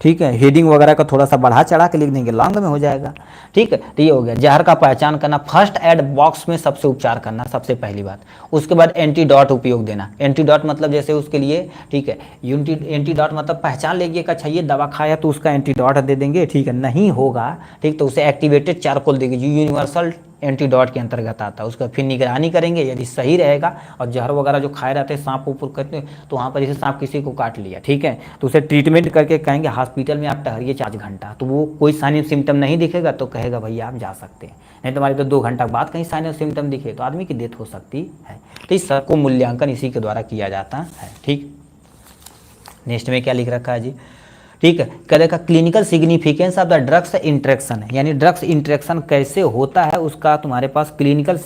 ठीक है। हेडिंग वगैरह का थोड़ा सा बढ़ा चढ़ा के लिख देंगे, लॉन्ग में हो जाएगा, ठीक है। तो ये हो गया जहर का पहचान करना, फर्स्ट एड बॉक्स में सबसे उपचार करना, सबसे पहली बात। उसके बाद एंटीडॉट उपयोग देना, एंटीडॉट मतलब जैसे उसके लिए, ठीक है, एंटीडॉट मतलब पहचान लेंगे कि अच्छा ये दवा खाया तो उसका एंटीडॉट दे देंगे, ठीक है, नहीं होगा, ठीक, तो उसे एक्टिवेटेड चारकोल देंगे जो यूनिवर्सल एंटीडॉट के अंतर्गत आता है। उसका फिर निगरानी करेंगे, यदि सही रहेगा और जहर वगैरह जो खाए रहते हैं सांप ऊपर करते हैं, तो वहाँ पर जैसे सांप किसी को काट लिया, ठीक है, तो उसे ट्रीटमेंट करके कहेंगे हॉस्पिटल में आप ठहरिए 4 घंटा, तो वो कोई साइन एंड सिम्टम नहीं दिखेगा तो कहेगा भैया आप जा सकते हैं, नहीं तुम्हारे तो 2 घंटा बाद कहीं साइन एंड सिम्टम दिखे तो आदमी की डेथ हो सकती है। तो इस सबको मूल्यांकन इसी के द्वारा किया जाता है, ठीक। नेक्स्ट में क्या लिख रखा है जी, ठीक है, करेगा clinical significance of the drugs interaction, यानी ड्रग्स इंट्रैक्शन कैसे होता है उसका तुम्हारे पास क्लिनिकल,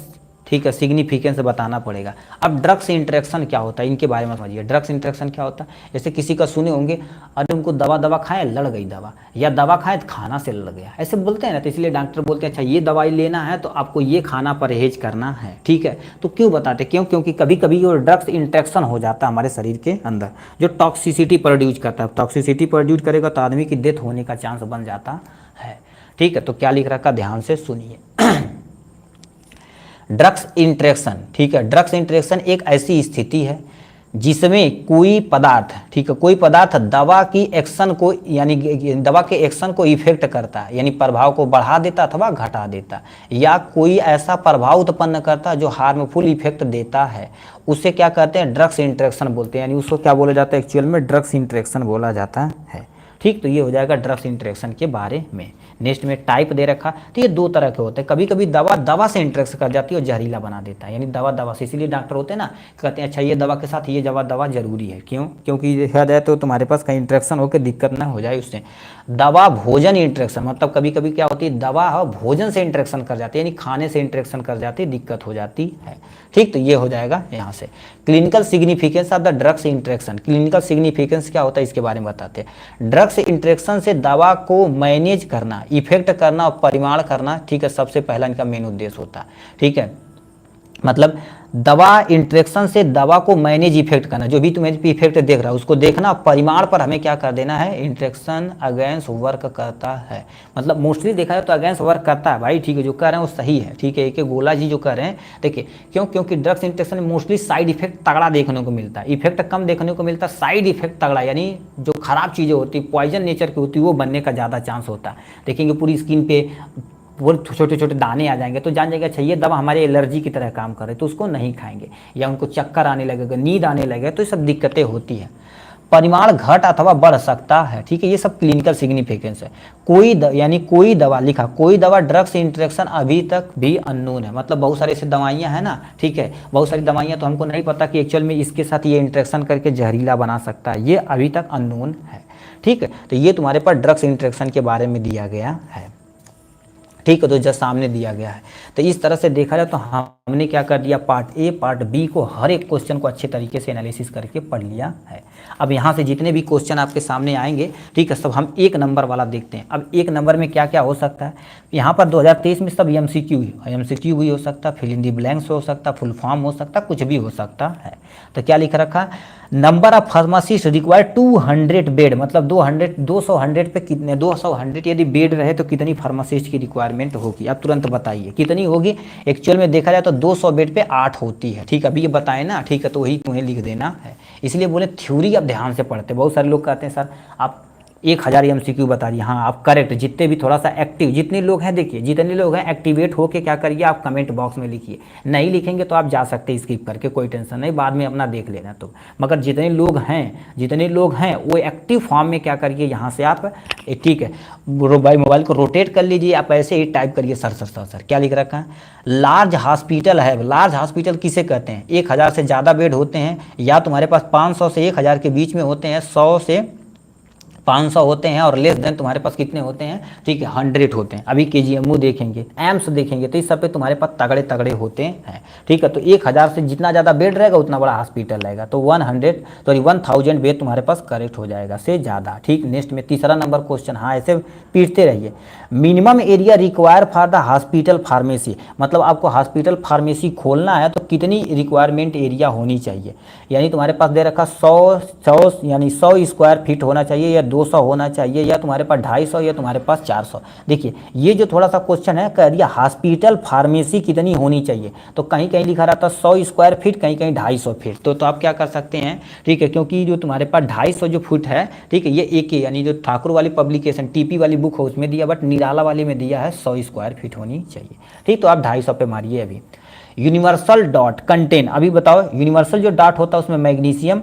ठीक है, सिग्निफिकेंस बताना पड़ेगा। अब ड्रग्स इंट्रैक्शन क्या होता है इनके बारे में समझिए। ड्रग्स इंट्रैक्शन क्या होता है, जैसे किसी का सुने होंगे अरे उनको दवा खाए लड़ गई दवा, या दवा खाए तो खाना से लड़ गया, ऐसे बोलते हैं ना, तो इसलिए डॉक्टर बोलते हैं अच्छा ये दवाई लेना है तो आपको ये खाना परहेज करना है, ठीक है। तो क्यों बताते, क्योंकि कभी कभी वो ड्रग्स इंट्रैक्शन हो जाता है हमारे शरीर के अंदर जो टॉक्सिसिटी प्रोड्यूस करता है, टॉक्सिसिटी प्रोड्यूस करेगा तो आदमी की डेथ होने का चांस बन जाता है, ठीक है। तो क्या लिख रखा ध्यान से सुनिए। ड्रग्स इंट्रैक्शन, ठीक है, ड्रग्स इंट्रैक्शन एक ऐसी स्थिति है जिसमें कोई पदार्थ, ठीक है, कोई पदार्थ दवा की एक्शन को, यानी दवा के एक्शन को इफेक्ट करता है, यानी प्रभाव को बढ़ा देता अथवा घटा देता, या कोई ऐसा प्रभाव उत्पन्न करता है जो हार्मफुल इफेक्ट देता है, उसे क्या कहते हैं, ड्रग्स इंट्रैक्शन बोलते हैं, यानी उसको क्या बोला जाता है एक्चुअल में, ड्रग्स इंट्रैक्शन बोला जाता है, ठीक, तो ये हो जाएगा ड्रग्स इंटरेक्शन के बारे में। नेक्स्ट में टाइप दे रखा, तो ये दो तरह के होते हैं, कभी कभी दवा दवा से इंटरेक्ट कर जाती है और जहरीला बना देता है, यानी दवा दवा से, इसीलिए डॉक्टर होते हैं ना, कहते हैं अच्छा ये दवा के साथ ये दवा जरूरी है, क्यों, क्योंकि देखा जाए तो तुम्हारे पास कहीं इंटरेक्शन होकर दिक्कत ना हो जाए उससे। दवा भोजन इंटरेक्शन, मतलब कभी कभी क्या होती है, दवा भोजन से इंटरेक्शन कर जाती है, यानी खाने से इंटरेक्शन कर जाती है, दिक्कत हो जाती है। ठीक, तो ये हो जाएगा यहाँ से। Clinical significance of the drugs interaction, clinical significance क्या होता है इसके बारे में बताते हैं। ड्रग्स इंटरेक्शन से दवा को मैनेज करना, इफेक्ट करना और परिमाण करना, ठीक है, सबसे पहला इनका मेन उद्देश्य होता है। ठीक है, मतलब दवा इंटरेक्शन से दवा को मैनेज इफेक्ट करना, जो भी तुम्हें इफेक्ट देख रहा है उसको देखना, परिमाण पर हमें क्या कर देना है, इंटरेक्शन अगेंस्ट वर्क करता है, मतलब मोस्टली देखा जाए तो अगेंस्ट वर्क करता है भाई, ठीक है, जो कर रहे हैं वो सही है। ठीक है, एक गोला जी जो कर रहे हैं, देखिए क्यों, क्योंकि ड्रग्स इंटरेक्शन में मोस्टली साइड इफेक्ट तगड़ा देखने को मिलता है, इफेक्ट कम देखने को मिलता है, साइड इफेक्ट तगड़ा, यानी जो खराब चीज़ें होती है, पॉइजन नेचर की होती है, वो बनने का ज़्यादा चांस होता है। देखेंगे पूरी स्किन पे वो छोटे छोटे दाने आ जाएंगे, तो जान जाएगा अच्छा ये दवा हमारे एलर्जी की तरह काम करे, तो उसको नहीं खाएंगे, या उनको चक्कर आने लगेगा, नींद आने लगेगा, तो ये सब दिक्कतें होती हैं। परिमाण घट अथवा बढ़ सकता है। ठीक है, ये सब क्लिनिकल सिग्निफिकेंस है। यानी कोई दवा लिखा, कोई दवा ड्रग्स इंटरेक्शन अभी तक भी अननोन है, मतलब बहुत सारी ऐसी दवाइयाँ हैं ना, ठीक है, बहुत सारी दवाइयाँ तो हमको नहीं पता कि एक्चुअल में इसके साथ ये इंटरेक्शन करके जहरीला बना सकता है, ये अभी तक अननोन है। ठीक है, तो ये तुम्हारे पास ड्रग्स इंटरेक्शन के बारे में दिया गया है। ठीक है, तो जस्ट सामने दिया गया है। तो इस तरह से देखा जाए तो हमने क्या कर दिया, पार्ट ए पार्ट बी को हर एक क्वेश्चन को अच्छे तरीके से एनालिसिस करके पढ़ लिया है। अब यहाँ से जितने भी क्वेश्चन आपके सामने आएंगे, ठीक है, सब हम एक नंबर वाला देखते हैं। अब एक नंबर में क्या क्या हो सकता है, यहाँ पर 2023 में सब एमसीक्यू भी हो सकता है, फिल इन दी ब्लैंक्स हो सकता है, फुल फॉर्म हो सकता है, कुछ भी हो सकता है। तो क्या लिख रखा, number of pharmacist required 200 bed, मतलब 200 पे कितने, 200 यदि बेड रहे तो कितनी फार्मासिस्ट की रिक्वायरमेंट होगी, अब तुरंत बताइए कितनी होगी। एक्चुअल में देखा जाए तो 200 बेड पे 8 होती है। ठीक है, अभी ये बताए ना, ठीक है, तो वही तुम्हें लिख देना है। इसलिए बोले थ्योरी आप ध्यान से पढ़ते, बहुत सारे लोग कहते हैं सर आप 1000 एमसीक्यू बता दिए, हाँ आप करेक्ट, जितने भी थोड़ा सा एक्टिव, जितने लोग हैं देखिए, जितने लोग हैं एक्टिवेट होके क्या करिए, आप कमेंट बॉक्स में लिखिए, नहीं लिखेंगे तो आप जा सकते हैं स्किप करके, कोई टेंशन नहीं, बाद में अपना देख लेना। तो मगर जितने लोग हैं वो एक्टिव फॉर्म में क्या करिए, यहाँ से आप ठीक है भाई मोबाइल को रोटेट कर लीजिए, आप ऐसे ही टाइप करिए सर क्या लिख रखा है। लार्ज हॉस्पिटल है, लार्ज हॉस्पिटल किसे कहते हैं, 1000 से ज़्यादा बेड होते हैं, या तुम्हारे पास 500 से 1000 के बीच में होते हैं, 100 से 500 होते हैं, और लेस देन तुम्हारे पास कितने होते हैं, ठीक है 100 होते हैं। अभी केजीएमयू देखेंगे, एम्स देखेंगे, तो इस सब पे तुम्हारे पास तगड़े तगड़े होते हैं। ठीक है, तो 1000 से जितना ज़्यादा बेड रहेगा उतना बड़ा हॉस्पिटल रहेगा, तो 1000 बेड तुम्हारे पास करेक्ट हो जाएगा से ज़्यादा। ठीक, नेक्स्ट में तीसरा नंबर क्वेश्चन, हाँ ऐसे पीटते रहिए। Minimum area require for the hospital pharmacy, मतलब आपको हॉस्पिटल फार्मेसी खोलना है तो कितनी रिक्वायरमेंट एरिया होनी चाहिए, यानी तुम्हारे पास दे रखा 100 यानी 100 स्क्वायर फीट होना चाहिए, या 200 होना चाहिए, या तुम्हारे पास 250, या तुम्हारे पास 400। देखिए ये जो थोड़ा सा क्वेश्चन है, कह दिया हॉस्पिटल फार्मेसी कितनी होनी चाहिए, तो कहीं कहीं लिखा रहता 100 स्क्वायर फीट, कहीं कहीं 250 फीट। तो आप क्या कर सकते हैं, ठीक है, क्योंकि जो तुम्हारे पास 250 जो फुट है, ठीक है, ये एक ही, यानी जो ठाकुर वाली पब्लिकेशन टीपी वाली बुक है उसमें दिया, बट निराला वाले में दिया है 100 स्क्वायर फीट होनी चाहिए। ठीक, तो आप 250 पे मारिए। अभी यूनिवर्सल डॉट कंटेन, अभी बताओ यूनिवर्सल जो डॉट होता है उसमें मैग्नीशियम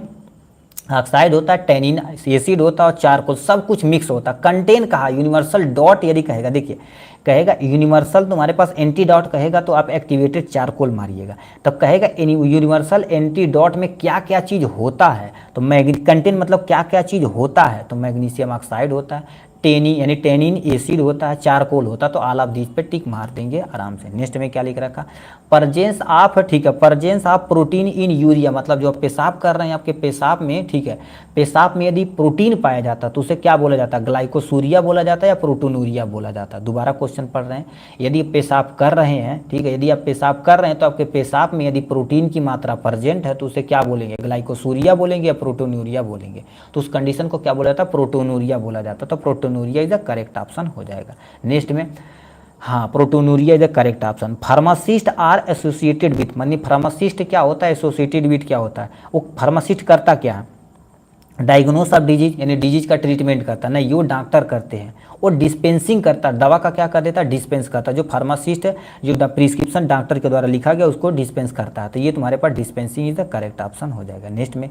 ऑक्साइड होता है, टेनिन एसिड होता है, और चारकोल, सब कुछ मिक्स होता है। कंटेन कहा, यूनिवर्सल डॉट यदि कहेगा, देखिए कहेगा यूनिवर्सल, तुम्हारे पास एंटी डॉट कहेगा तो आप एक्टिवेटेड चारकोल मारिएगा, तब कहेगा यूनिवर्सल एंटी डॉट में क्या क्या चीज़ होता है, तो कंटेन मतलब क्या क्या चीज़ होता है, तो मैग्नीशियम ऑक्साइड होता है, यानी टेनिन एसिड होता है, चारकोल होता है, तो ऑल ऑफ दीज पे टिक मार देंगे आराम से। नेक्स्ट में क्या लिख रखा, परजेंस ऑफ, ठीक है, परजेंस ऑफ प्रोटीन इन यूरिया, मतलब जो आप पेशाब कर रहे हैं आपके पेशाब में, ठीक है, पेशाब में यदि प्रोटीन पाया जाता है तो उसे क्या बोला जाता है, ग्लाइकोसूरिया बोला जाता है या प्रोटोनूरिया बोला जाता है। दोबारा क्वेश्चन पढ़ रहे हैं, यदि पेशाब कर रहे हैं, ठीक है, यदि आप पेशाब कर रहे हैं तो आपके पेशाब में यदि प्रोटीन की मात्रा प्रेजेंट है तो उसे क्या बोलेंगे, ग्लाइकोसूरिया बोलेंगे या प्रोटोनूरिया बोलेंगे, तो उस कंडीशन को क्या बोला जाता है, प्रोटोनूरिया बोला जाता है, तो proteinuria is the correct option हो जाएगा। नेक्स्ट में, हाँ proteinuria is the correct option. Pharmacist are associated with, मानी फार्मासिस्ट क्या होता है, एसोसिएटेड विथ क्या होता है, वो फार्मासिस्ट करता क्या है, डायग्नोस ऑफ डिजीज, यानी डिजीज का ट्रीटमेंट करता है, नहीं वो डॉक्टर करते हैं, वो डिस्पेंसिंग करता, दवा का क्या कर देता है, डिस्पेंस करता। जो फार्मासिस्ट है, जो प्रिस्क्रिप्शन डॉक्टर के द्वारा लिखा गया उसको डिस्पेंस करता है। तो ये तुम्हारे पास dispensing is the correct option हो जाएगा। नेक्स्ट में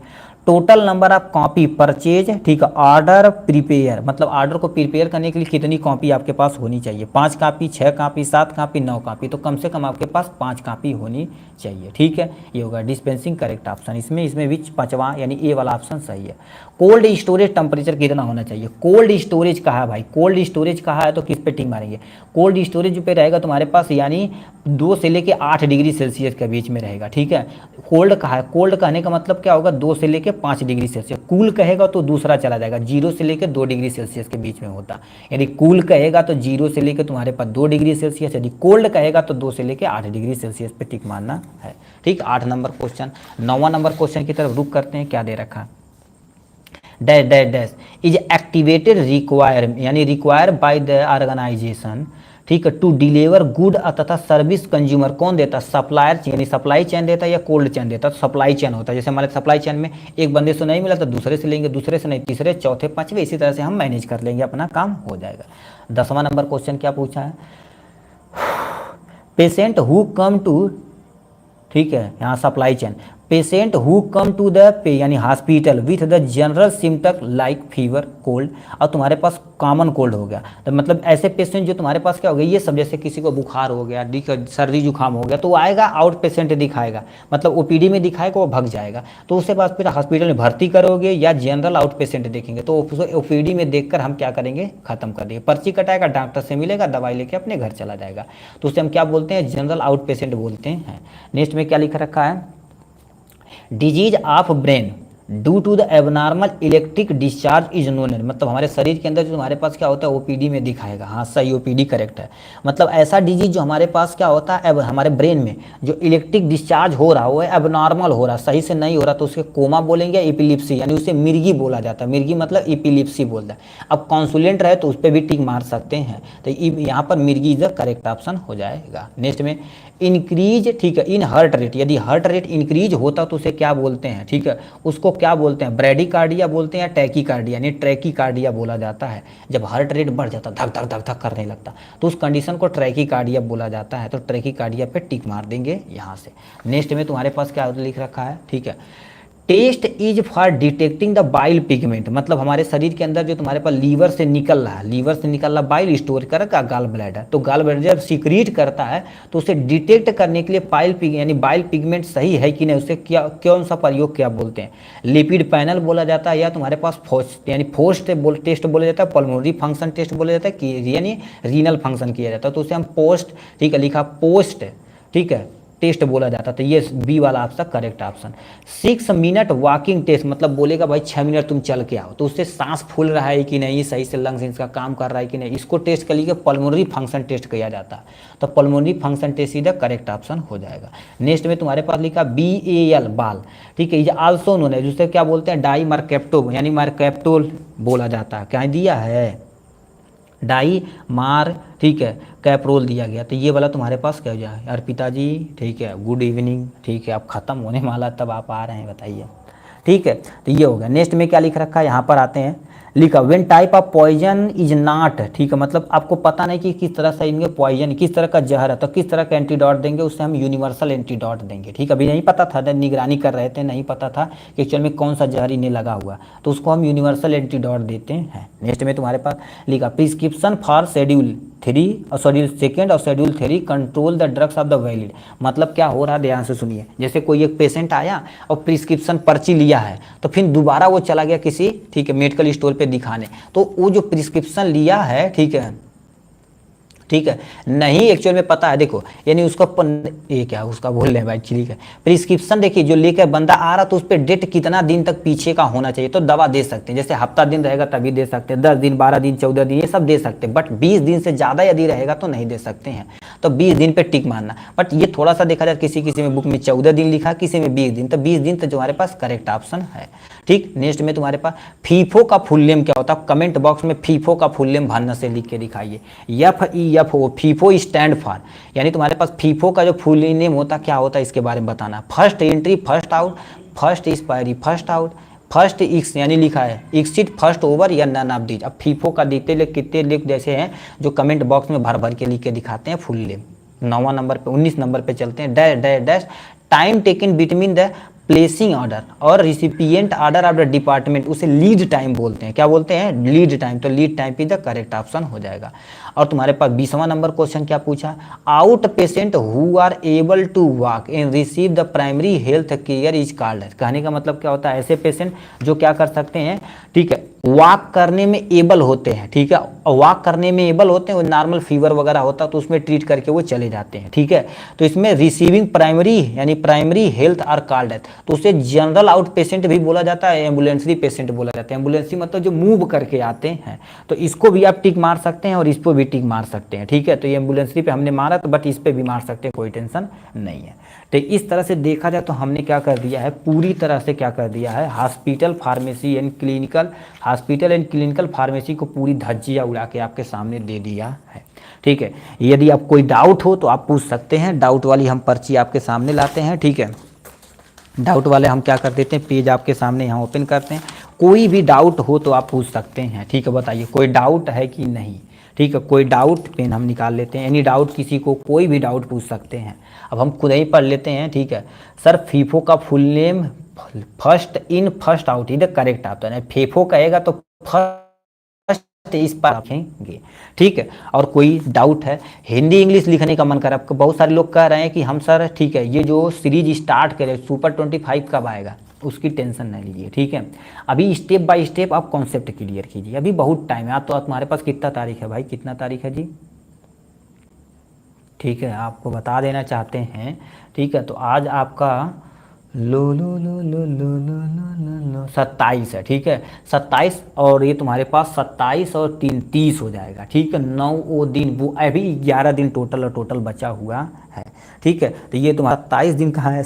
total number of copy purchase, ठीक है, ऑर्डर प्रिपेयर, मतलब ऑर्डर को प्रिपेयर करने के लिए कितनी कॉपी आपके पास होनी चाहिए, 5 कॉपी, 6 कॉपी, 7 कॉपी, 9 कॉपी, तो कम से कम आपके पास 5 कॉपी होनी चाहिए। ठीक है, ये होगा डिस्पेंसिंग करेक्ट ऑप्शन। इसमें भी पांचवा यानी ए वाला ऑप्शन सही है। कोल्ड स्टोरेज टेम्परेचर कितना होना चाहिए, कोल्ड स्टोरेज कहा है भाई, कोल्ड स्टोरेज कहा है तो किस पे टिक मारेंगे, कोल्ड स्टोरेज पे रहेगा तुम्हारे पास यानी 2 से लेके 8 डिग्री सेल्सियस के बीच में रहेगा। ठीक है, कोल्ड कहा है, कोल्ड कहने का मतलब क्या होगा, 2 से लेके 5 डिग्री सेल्सियस। कूल कहेगा तो दूसरा चला जाएगा, 0 से लेकर 2 डिग्री सेल्सियस के बीच में होता। यदि कूल कहेगा तो 0 से लेकर तुम्हारे पास 2 डिग्री सेल्सियस, यदि कोल्ड कहेगा तो 2 से लेकर 8 डिग्री सेल्सियस पे टिक मारना है। ठीक, 8 नंबर क्वेश्चन। 9वां नंबर क्वेश्चन की तरफ रुक करते हैं, क्या दे रखा, dash dash dash is activated require यानी रिक्वायर बाय द ऑर्गेनाइजेशन, ठीक है, टू डिलीवर गुड तथा सर्विस कंज्यूमर कौन देता, सप्लायर यानी सप्लाई चेन देता है या कोल्ड चेन देता है, तो सप्लाई चेन होता है। जैसे हमारे सप्लाई चेन में एक बंदे से नहीं मिला तो दूसरे से लेंगे, दूसरे से नहीं तीसरे, चौथे, पांचवे, इसी तरह से हम मैनेज कर लेंगे, अपना काम हो जाएगा। 10वां नंबर क्वेश्चन क्या पूछा है, पेशेंट हु कम टू, ठीक है, यहाँ supply chain, patient who come to the पे यानी hospital with the general symptom like fever cold, और तुम्हारे पास कॉमन कोल्ड हो गया, तो मतलब ऐसे पेशेंट जो तुम्हारे पास क्या हो गया, ये सब जैसे किसी को बुखार हो गया, सर्दी जुकाम हो गया, तो वो आएगा आउट पेशेंट दिखाएगा, मतलब ओपीडी में दिखाएगा, वो भाग जाएगा, तो उसके बाद फिर हॉस्पिटल में भर्ती करोगे या जनरल आउट पेशेंट देखेंगे, तो ओपीडी में देखकर हम क्या करेंगे, खत्म कर देंगे, पर्ची कटाएगा, डॉक्टर से मिलेगा, दवाई लेके अपने घर चला जाएगा, तो उसे हम क्या बोलते हैं, जनरल आउट पेशेंट बोलते हैं। नेक्स्ट में क्या लिख रखा है, disease of brain due to the abnormal electric discharge is known, मतलब हमारे शरीर के अंदर जो हमारे पास क्या होता है ओपीडी में दिखाएगा। हाँ सही, ओपीडी करेक्ट है। मतलब ऐसा डिजीज जो हमारे पास क्या होता है, हमारे ब्रेन में जो इलेक्ट्रिक डिस्चार्ज हो रहा है वो एबनॉर्मल हो रहा है, सही से नहीं हो रहा, तो उसके कोमा बोलेंगे, एपिलिप्सी यानी उसे मिर्गी बोला जाता है, मिर्गी मतलब एपिलिप्सी बोलता है। अब कॉन्सुलेंट रहे तो उस पर भी टिक मार सकते हैं, तो यहाँ पर मिर्गी इज द करेक्ट ऑप्शन हो जाएगा। नेक्स्ट में इंक्रीज, ठीक है, इन हार्ट रेट, यदि हार्ट रेट इंक्रीज होता तो उसे क्या बोलते हैं, ठीक है, उसको क्या बोलते हैं, ब्रेडिकार्डिया बोलते हैं या टैकीकार्डिया, यानी ट्रैकीकार्डिया बोला जाता है। जब हार्ट रेट बढ़ जाता, धक धक धक धक करने लगता, तो उस कंडीशन को ट्रैकीकार्डिया बोला जाता है, तो ट्रैकीकार्डिया पे टिक मार देंगे यहाँ से। नेक्स्ट में तुम्हारे पास क्या लिख रखा है, ठीक है, test is for detecting the bile pigment, मतलब हमारे शरीर के अंदर जो तुम्हारे पास लीवर से निकल रहा है, लीवर से निकल रहा बाइल स्टोर करेगा गाल ब्लैडर, तो गाल ब्लैडर जब सीक्रेट करता है तो उसे डिटेक्ट करने के लिए बाइल पिगमेंट सही है कि नहीं, उससे क्या कौन सा प्रयोग क्या बोलते हैं, लिपिड पैनल बोला जाता है, या तुम्हारे पास फोस्ट टेस्ट बोला जाता है, पल्मोनरी फंक्शन टेस्ट बोला जाता है, यानी रीनल फंक्शन किया जाता है, तो उसे हम पोस्ट, ठीक है, लिखा पोस्ट, ठीक है, टेस्ट बोला जाता, तो ये बी वाला आपका correct option. 6 minute walking test, मतलब बोलेगा भाई 6 मिनट तुम चल के आओ, तो उससे सांस फूल रहा है कि नहीं, सही से लंग्स इसका काम कर रहा है कि नहीं, इसको टेस्ट कर लिए पल्मोनरी फंक्शन टेस्ट किया जाता है, तो पल्मोनरी फंक्शन टेस्ट सीधा करेक्ट ऑप्शन हो जाएगा। नेक्स्ट में तुम्हारे पास लिखा BAL बाल, ठीक है, ये आल्सो नोन है, जिससे क्या बोलते हैं, डाई मार्केप्टो यानी मार्केप्टोल बोला जाता है, क्या दिया है, डाई मार, ठीक है, कैप्रोल दिया गया, तो ये वाला तुम्हारे पास क्या हो जाए, अर्पिता जी, ठीक है, गुड इवनिंग, ठीक है, अब खत्म होने वाला तब आप आ रहे हैं, बताइए, ठीक है, तो ये हो गया। नेक्स्ट में क्या लिख रखा है, यहाँ पर आते हैं, लिखा when type of poison is not, ठीक है, मतलब आपको पता नहीं कि किस तरह से इनके पॉइजन, किस तरह का जहर है, तो किस तरह का एंटीडॉट देंगे, उससे हम यूनिवर्सल एंटीडॉट देंगे, ठीक है, अभी नहीं पता था, निगरानी कर रहे थे, नहीं पता था कि एक्चुअल में कौन सा जहर इन्हें लगा हुआ, तो उसको हम यूनिवर्सल एंटीडॉट देते हैं। नेक्स्ट में तुम्हारे पास लिखा प्रिस्क्रिप्शन फॉर शेड्यूल 3 और शेड्यूल 2 और schedule 3 control the drugs of the valid, मतलब क्या हो रहा है, ध्यान से सुनिए, जैसे कोई एक पेशेंट आया और प्रिस्क्रिप्शन पर्ची लिया है, तो फिर दोबारा वो चला गया किसी, ठीक है, मेडिकल स्टोर पे दिखाने, तो वो जो प्रिस्क्रिप्शन लिया है, ठीक है, ठीक है, नहीं एक्चुअल में पता है, देखो यानी उसका ये क्या उसका बोल रहे हैं भाई, ठीक है, प्रिस्क्रिप्शन देखिए जो लेकर बंदा आ रहा तो उस पर डेट कितना दिन तक पीछे का होना चाहिए, तो दवा दे सकते हैं, जैसे हफ्ता दिन रहेगा तभी दे सकते हैं, 10 दिन 12 दिन 14 दिन ये सब दे सकते हैं, बट 20 दिन से ज़्यादा यदि रहेगा तो नहीं दे सकते हैं, तो 20 दिन पे टिक मारना। बट ये थोड़ा सा देखा जाए, किसी किसी में बुक में 14 दिन लिखा, किसी में 20 दिन, तो 20 दिन तो तुम्हारे पास करेक्ट ऑप्शन है। ठीक, नेक्स्ट में तुम्हारे पास फीफो का फुल नेम क्या होता है, कमेंट बॉक्स में फीफो का फुल नेम भान्ना से लिख के दिखाइए। FEFO, फीफो स्टैंड फॉर, यानी तुम्हारे पास फीफो का जो फुल नेम होता क्या होता है इसके बारे में बताना। First entry first out, first expiry first out, first ex यानी लिखा है एक्सिट फर्स्ट ओवर या नन ऑफ दीज। अब फीफो का देखते ले कितने लिख जैसे हैं जो कमेंट बॉक्स में भर भर के लिख के दिखाते हैं फुल नेम। 9वां नंबर पे 19 नंबर पे चलते हैं, dash dash dash time taken between the placing order और recipient order of the department, उसे लीड टाइम बोलते हैं। क्या बोलते हैं? Lead time. तो lead time is the correct option हो जाएगा। और तुम्हारे पास 20वां नंबर क्वेश्चन क्या पूछा, out patient who are able to walk and receive the primary health care is called. कहने का मतलब क्या होता है, ऐसे पेशेंट जो क्या कर सकते हैं, ठीक है, वॉक करने में एबल होते हैं, ठीक है, वॉक करने में एबल होते हैं, वो नॉर्मल फीवर वगैरह होता है तो उसमें ट्रीट करके वो चले जाते हैं, ठीक है। तो इसमें रिसीविंग प्राइमरी यानी प्राइमरी हेल्थ आर कॉल्ड है, तो उसे जनरल आउट पेशेंट भी बोला जाता है, एम्बुलेंसरी पेशेंट बोला जाता है। एम्बुलेंसरी मतलब जो मूव करके आते हैं, तो इसको भी आप टिक मार सकते हैं और इस पर भी टिक मार सकते हैं, ठीक है। तो ये एम्बुलेंसरी पे हमने मारा तो बट इस पे भी मार सकते हैं, कोई टेंशन नहीं है। तो इस तरह से देखा जाए तो हमने क्या कर दिया है, पूरी तरह से क्या कर दिया है, hospital pharmacy and clinical, hospital and clinical pharmacy को पूरी धज्जियाँ उड़ा के आपके सामने दे दिया है, ठीक है। यदि आप कोई डाउट हो तो आप पूछ सकते हैं, डाउट वाली हम पर्ची आपके सामने लाते हैं, ठीक है। डाउट वाले हम क्या कर देते हैं, पेज आपके सामने यहाँ ओपन करते हैं, कोई भी डाउट हो तो आप पूछ सकते हैं, ठीक है। बताइए कोई डाउट है कि नहीं, ठीक है। कोई डाउट, पेन हम निकाल लेते हैं, एनी डाउट, किसी को कोई भी डाउट पूछ सकते हैं। अब हम खुद ही पढ़ लेते हैं, ठीक है। सर फीफो का full name first in first out is the correct option है। फीफो कहेगा तो फर्स्ट इस पर रखेंगे, ठीक है। और कोई डाउट है, हिंदी इंग्लिश लिखने का मन कर, आपको बहुत सारे लोग कह रहे हैं कि हम सर ठीक है ये जो सीरीज स्टार्ट करें सुपर 25 कब आएगा, उसकी टेंशन नहीं लीजिए, ठीक है। अभी स्टेप बाय स्टेप आप कॉन्सेप्ट क्लियर कीजिए, अभी बहुत टाइम है। तो तुम्हारे पास कितना तारीख है भाई, कितना तारीख है जी, ठीक है, आपको बता देना चाहते हैं, ठीक है। तो आज आपका लो लो लो लो लो लो लो लो 27 है, ठीक है, 27। और ये तुम्हारे पास 27 और 3 30 हो जाएगा, ठीक है। 9 वो दिन, वो अभी 11 दिन टोटल और टोटल बचा हुआ है, ठीक है। तो ये तुम्हारा 27 दिन कहाँ है,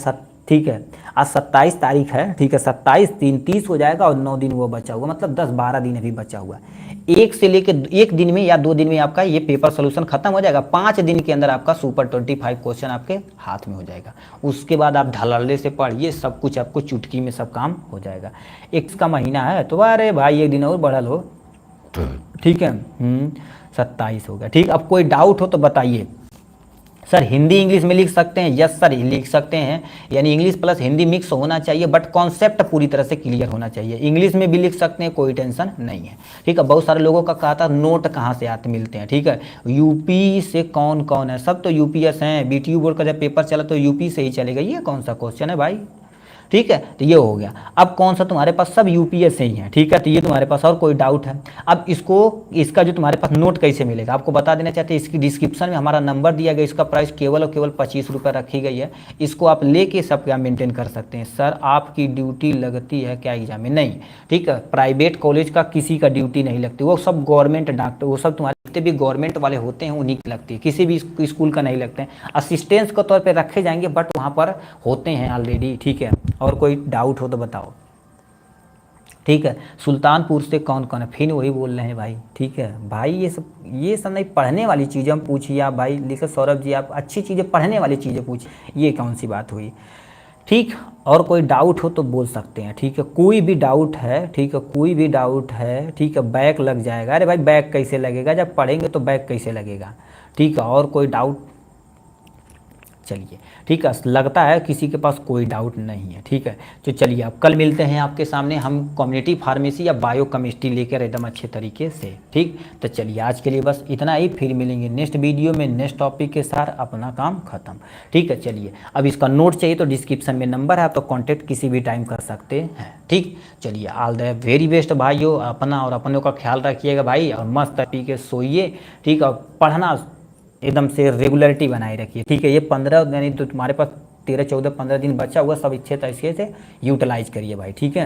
ठीक है, आज 27 तारीख है, ठीक है। 27 3 30 हो जाएगा और 9 दिन वो बचा हुआ, मतलब 10-12 दिन अभी बचा हुआ है। एक से लेके एक दिन में या 2 दिन में आपका ये पेपर सोल्यूशन खत्म हो जाएगा। 5 दिन के अंदर आपका सुपर 25 क्वेश्चन आपके हाथ में हो जाएगा। उसके बाद आप ढलल्ले से पढ़िए, सब कुछ आपको चुटकी में सब काम हो जाएगा। एक का महीना है तो अरे भाई एक दिन और बढ़ल हो, ठीक है। 27 हो गया, ठीक। अब कोई डाउट हो तो बताइए। सर हिंदी इंग्लिश में लिख सकते हैं, यस सर लिख सकते हैं, यानी इंग्लिश प्लस हिंदी मिक्स होना चाहिए, बट कॉन्सेप्ट पूरी तरह से क्लियर होना चाहिए। इंग्लिश में भी लिख सकते हैं, कोई टेंशन नहीं है, ठीक है। बहुत सारे लोगों का कहा था नोट कहाँ से आते मिलते हैं, ठीक है। यूपी से कौन कौन है, सब तो यूपीएस हैं, बीटीयू बोर्ड का जब पेपर चला तो यूपी से ही चलेगा। ये कौन सा क्वेश्चन है भाई, ठीक है। तो ये हो गया। अब कौन सा तुम्हारे पास, सब यूपीएस से ही है, ठीक है। तो ये तुम्हारे पास, और कोई डाउट है। अब इसको, इसका जो तुम्हारे पास नोट कैसे मिलेगा आपको बता देना चाहते हैं। इसकी डिस्क्रिप्शन में हमारा नंबर दिया गया, इसका प्राइस केवल और केवल 25 रुपये रखी गई है। इसको आप लेके सब क्या मेंटेन कर सकते हैं। सर आपकी ड्यूटी लगती है क्या एग्जाम में, नहीं, ठीक है। प्राइवेट कॉलेज का किसी का ड्यूटी नहीं लगती, वो सब गवर्नमेंट डॉक्टर, वो सब तुम्हारे जितने भी गवर्नमेंट वाले होते हैं उन्हीं की लगती है, किसी भी स्कूल का नहीं लगते हैं। असिस्टेंस के तौर पर रखे जाएंगे बट वहाँ पर होते हैं ऑलरेडी, ठीक है। और कोई डाउट हो तो बताओ, ठीक है। सुल्तानपुर से कौन कौन है, फिर वही बोल रहे हैं भाई, ठीक है भाई। ये सब नहीं, पढ़ने वाली चीज़ें हम पूछिए आप भाई। लिखे सौरभ जी आप अच्छी चीज़ें, पढ़ने वाली चीज़ें पूछिए, ये कौन सी बात हुई, ठीक। और कोई डाउट हो तो बोल सकते हैं, ठीक है। कोई भी डाउट है, ठीक है, कोई भी डाउट है, ठीक है। बैक लग जाएगा, अरे भाई बैक कैसे लगेगा, जब पढ़ेंगे तो बैक कैसे लगेगा, ठीक है। और कोई डाउट, चलिए ठीक है, लगता है किसी के पास कोई डाउट नहीं है, ठीक है। तो चलिए अब कल मिलते हैं आपके सामने, हम कम्युनिटी फार्मेसी या बायो केमिस्ट्री लेकर एकदम अच्छे तरीके से, ठीक। तो चलिए आज के लिए बस इतना ही, फिर मिलेंगे नेक्स्ट वीडियो में नेक्स्ट टॉपिक के साथ। अपना काम खत्म, ठीक है। चलिए अब इसका नोट चाहिए तो डिस्क्रिप्शन में नंबर है, तो कॉन्टेक्ट किसी भी टाइम कर सकते हैं, ठीक। चलिए ऑल द वेरी बेस्ट भाइयों, अपना और अपनों का ख्याल रखिएगा भाई, और मस्त पी के सोइए, ठीक। और पढ़ना एकदम से रेगुलरिटी बनाए रखिए, ठीक है। ये 15 यानी तो तुम्हारे पास 13 14 15 दिन बचा हुआ, सब अच्छे तरीके से यूटिलाइज करिए भाई, ठीक है।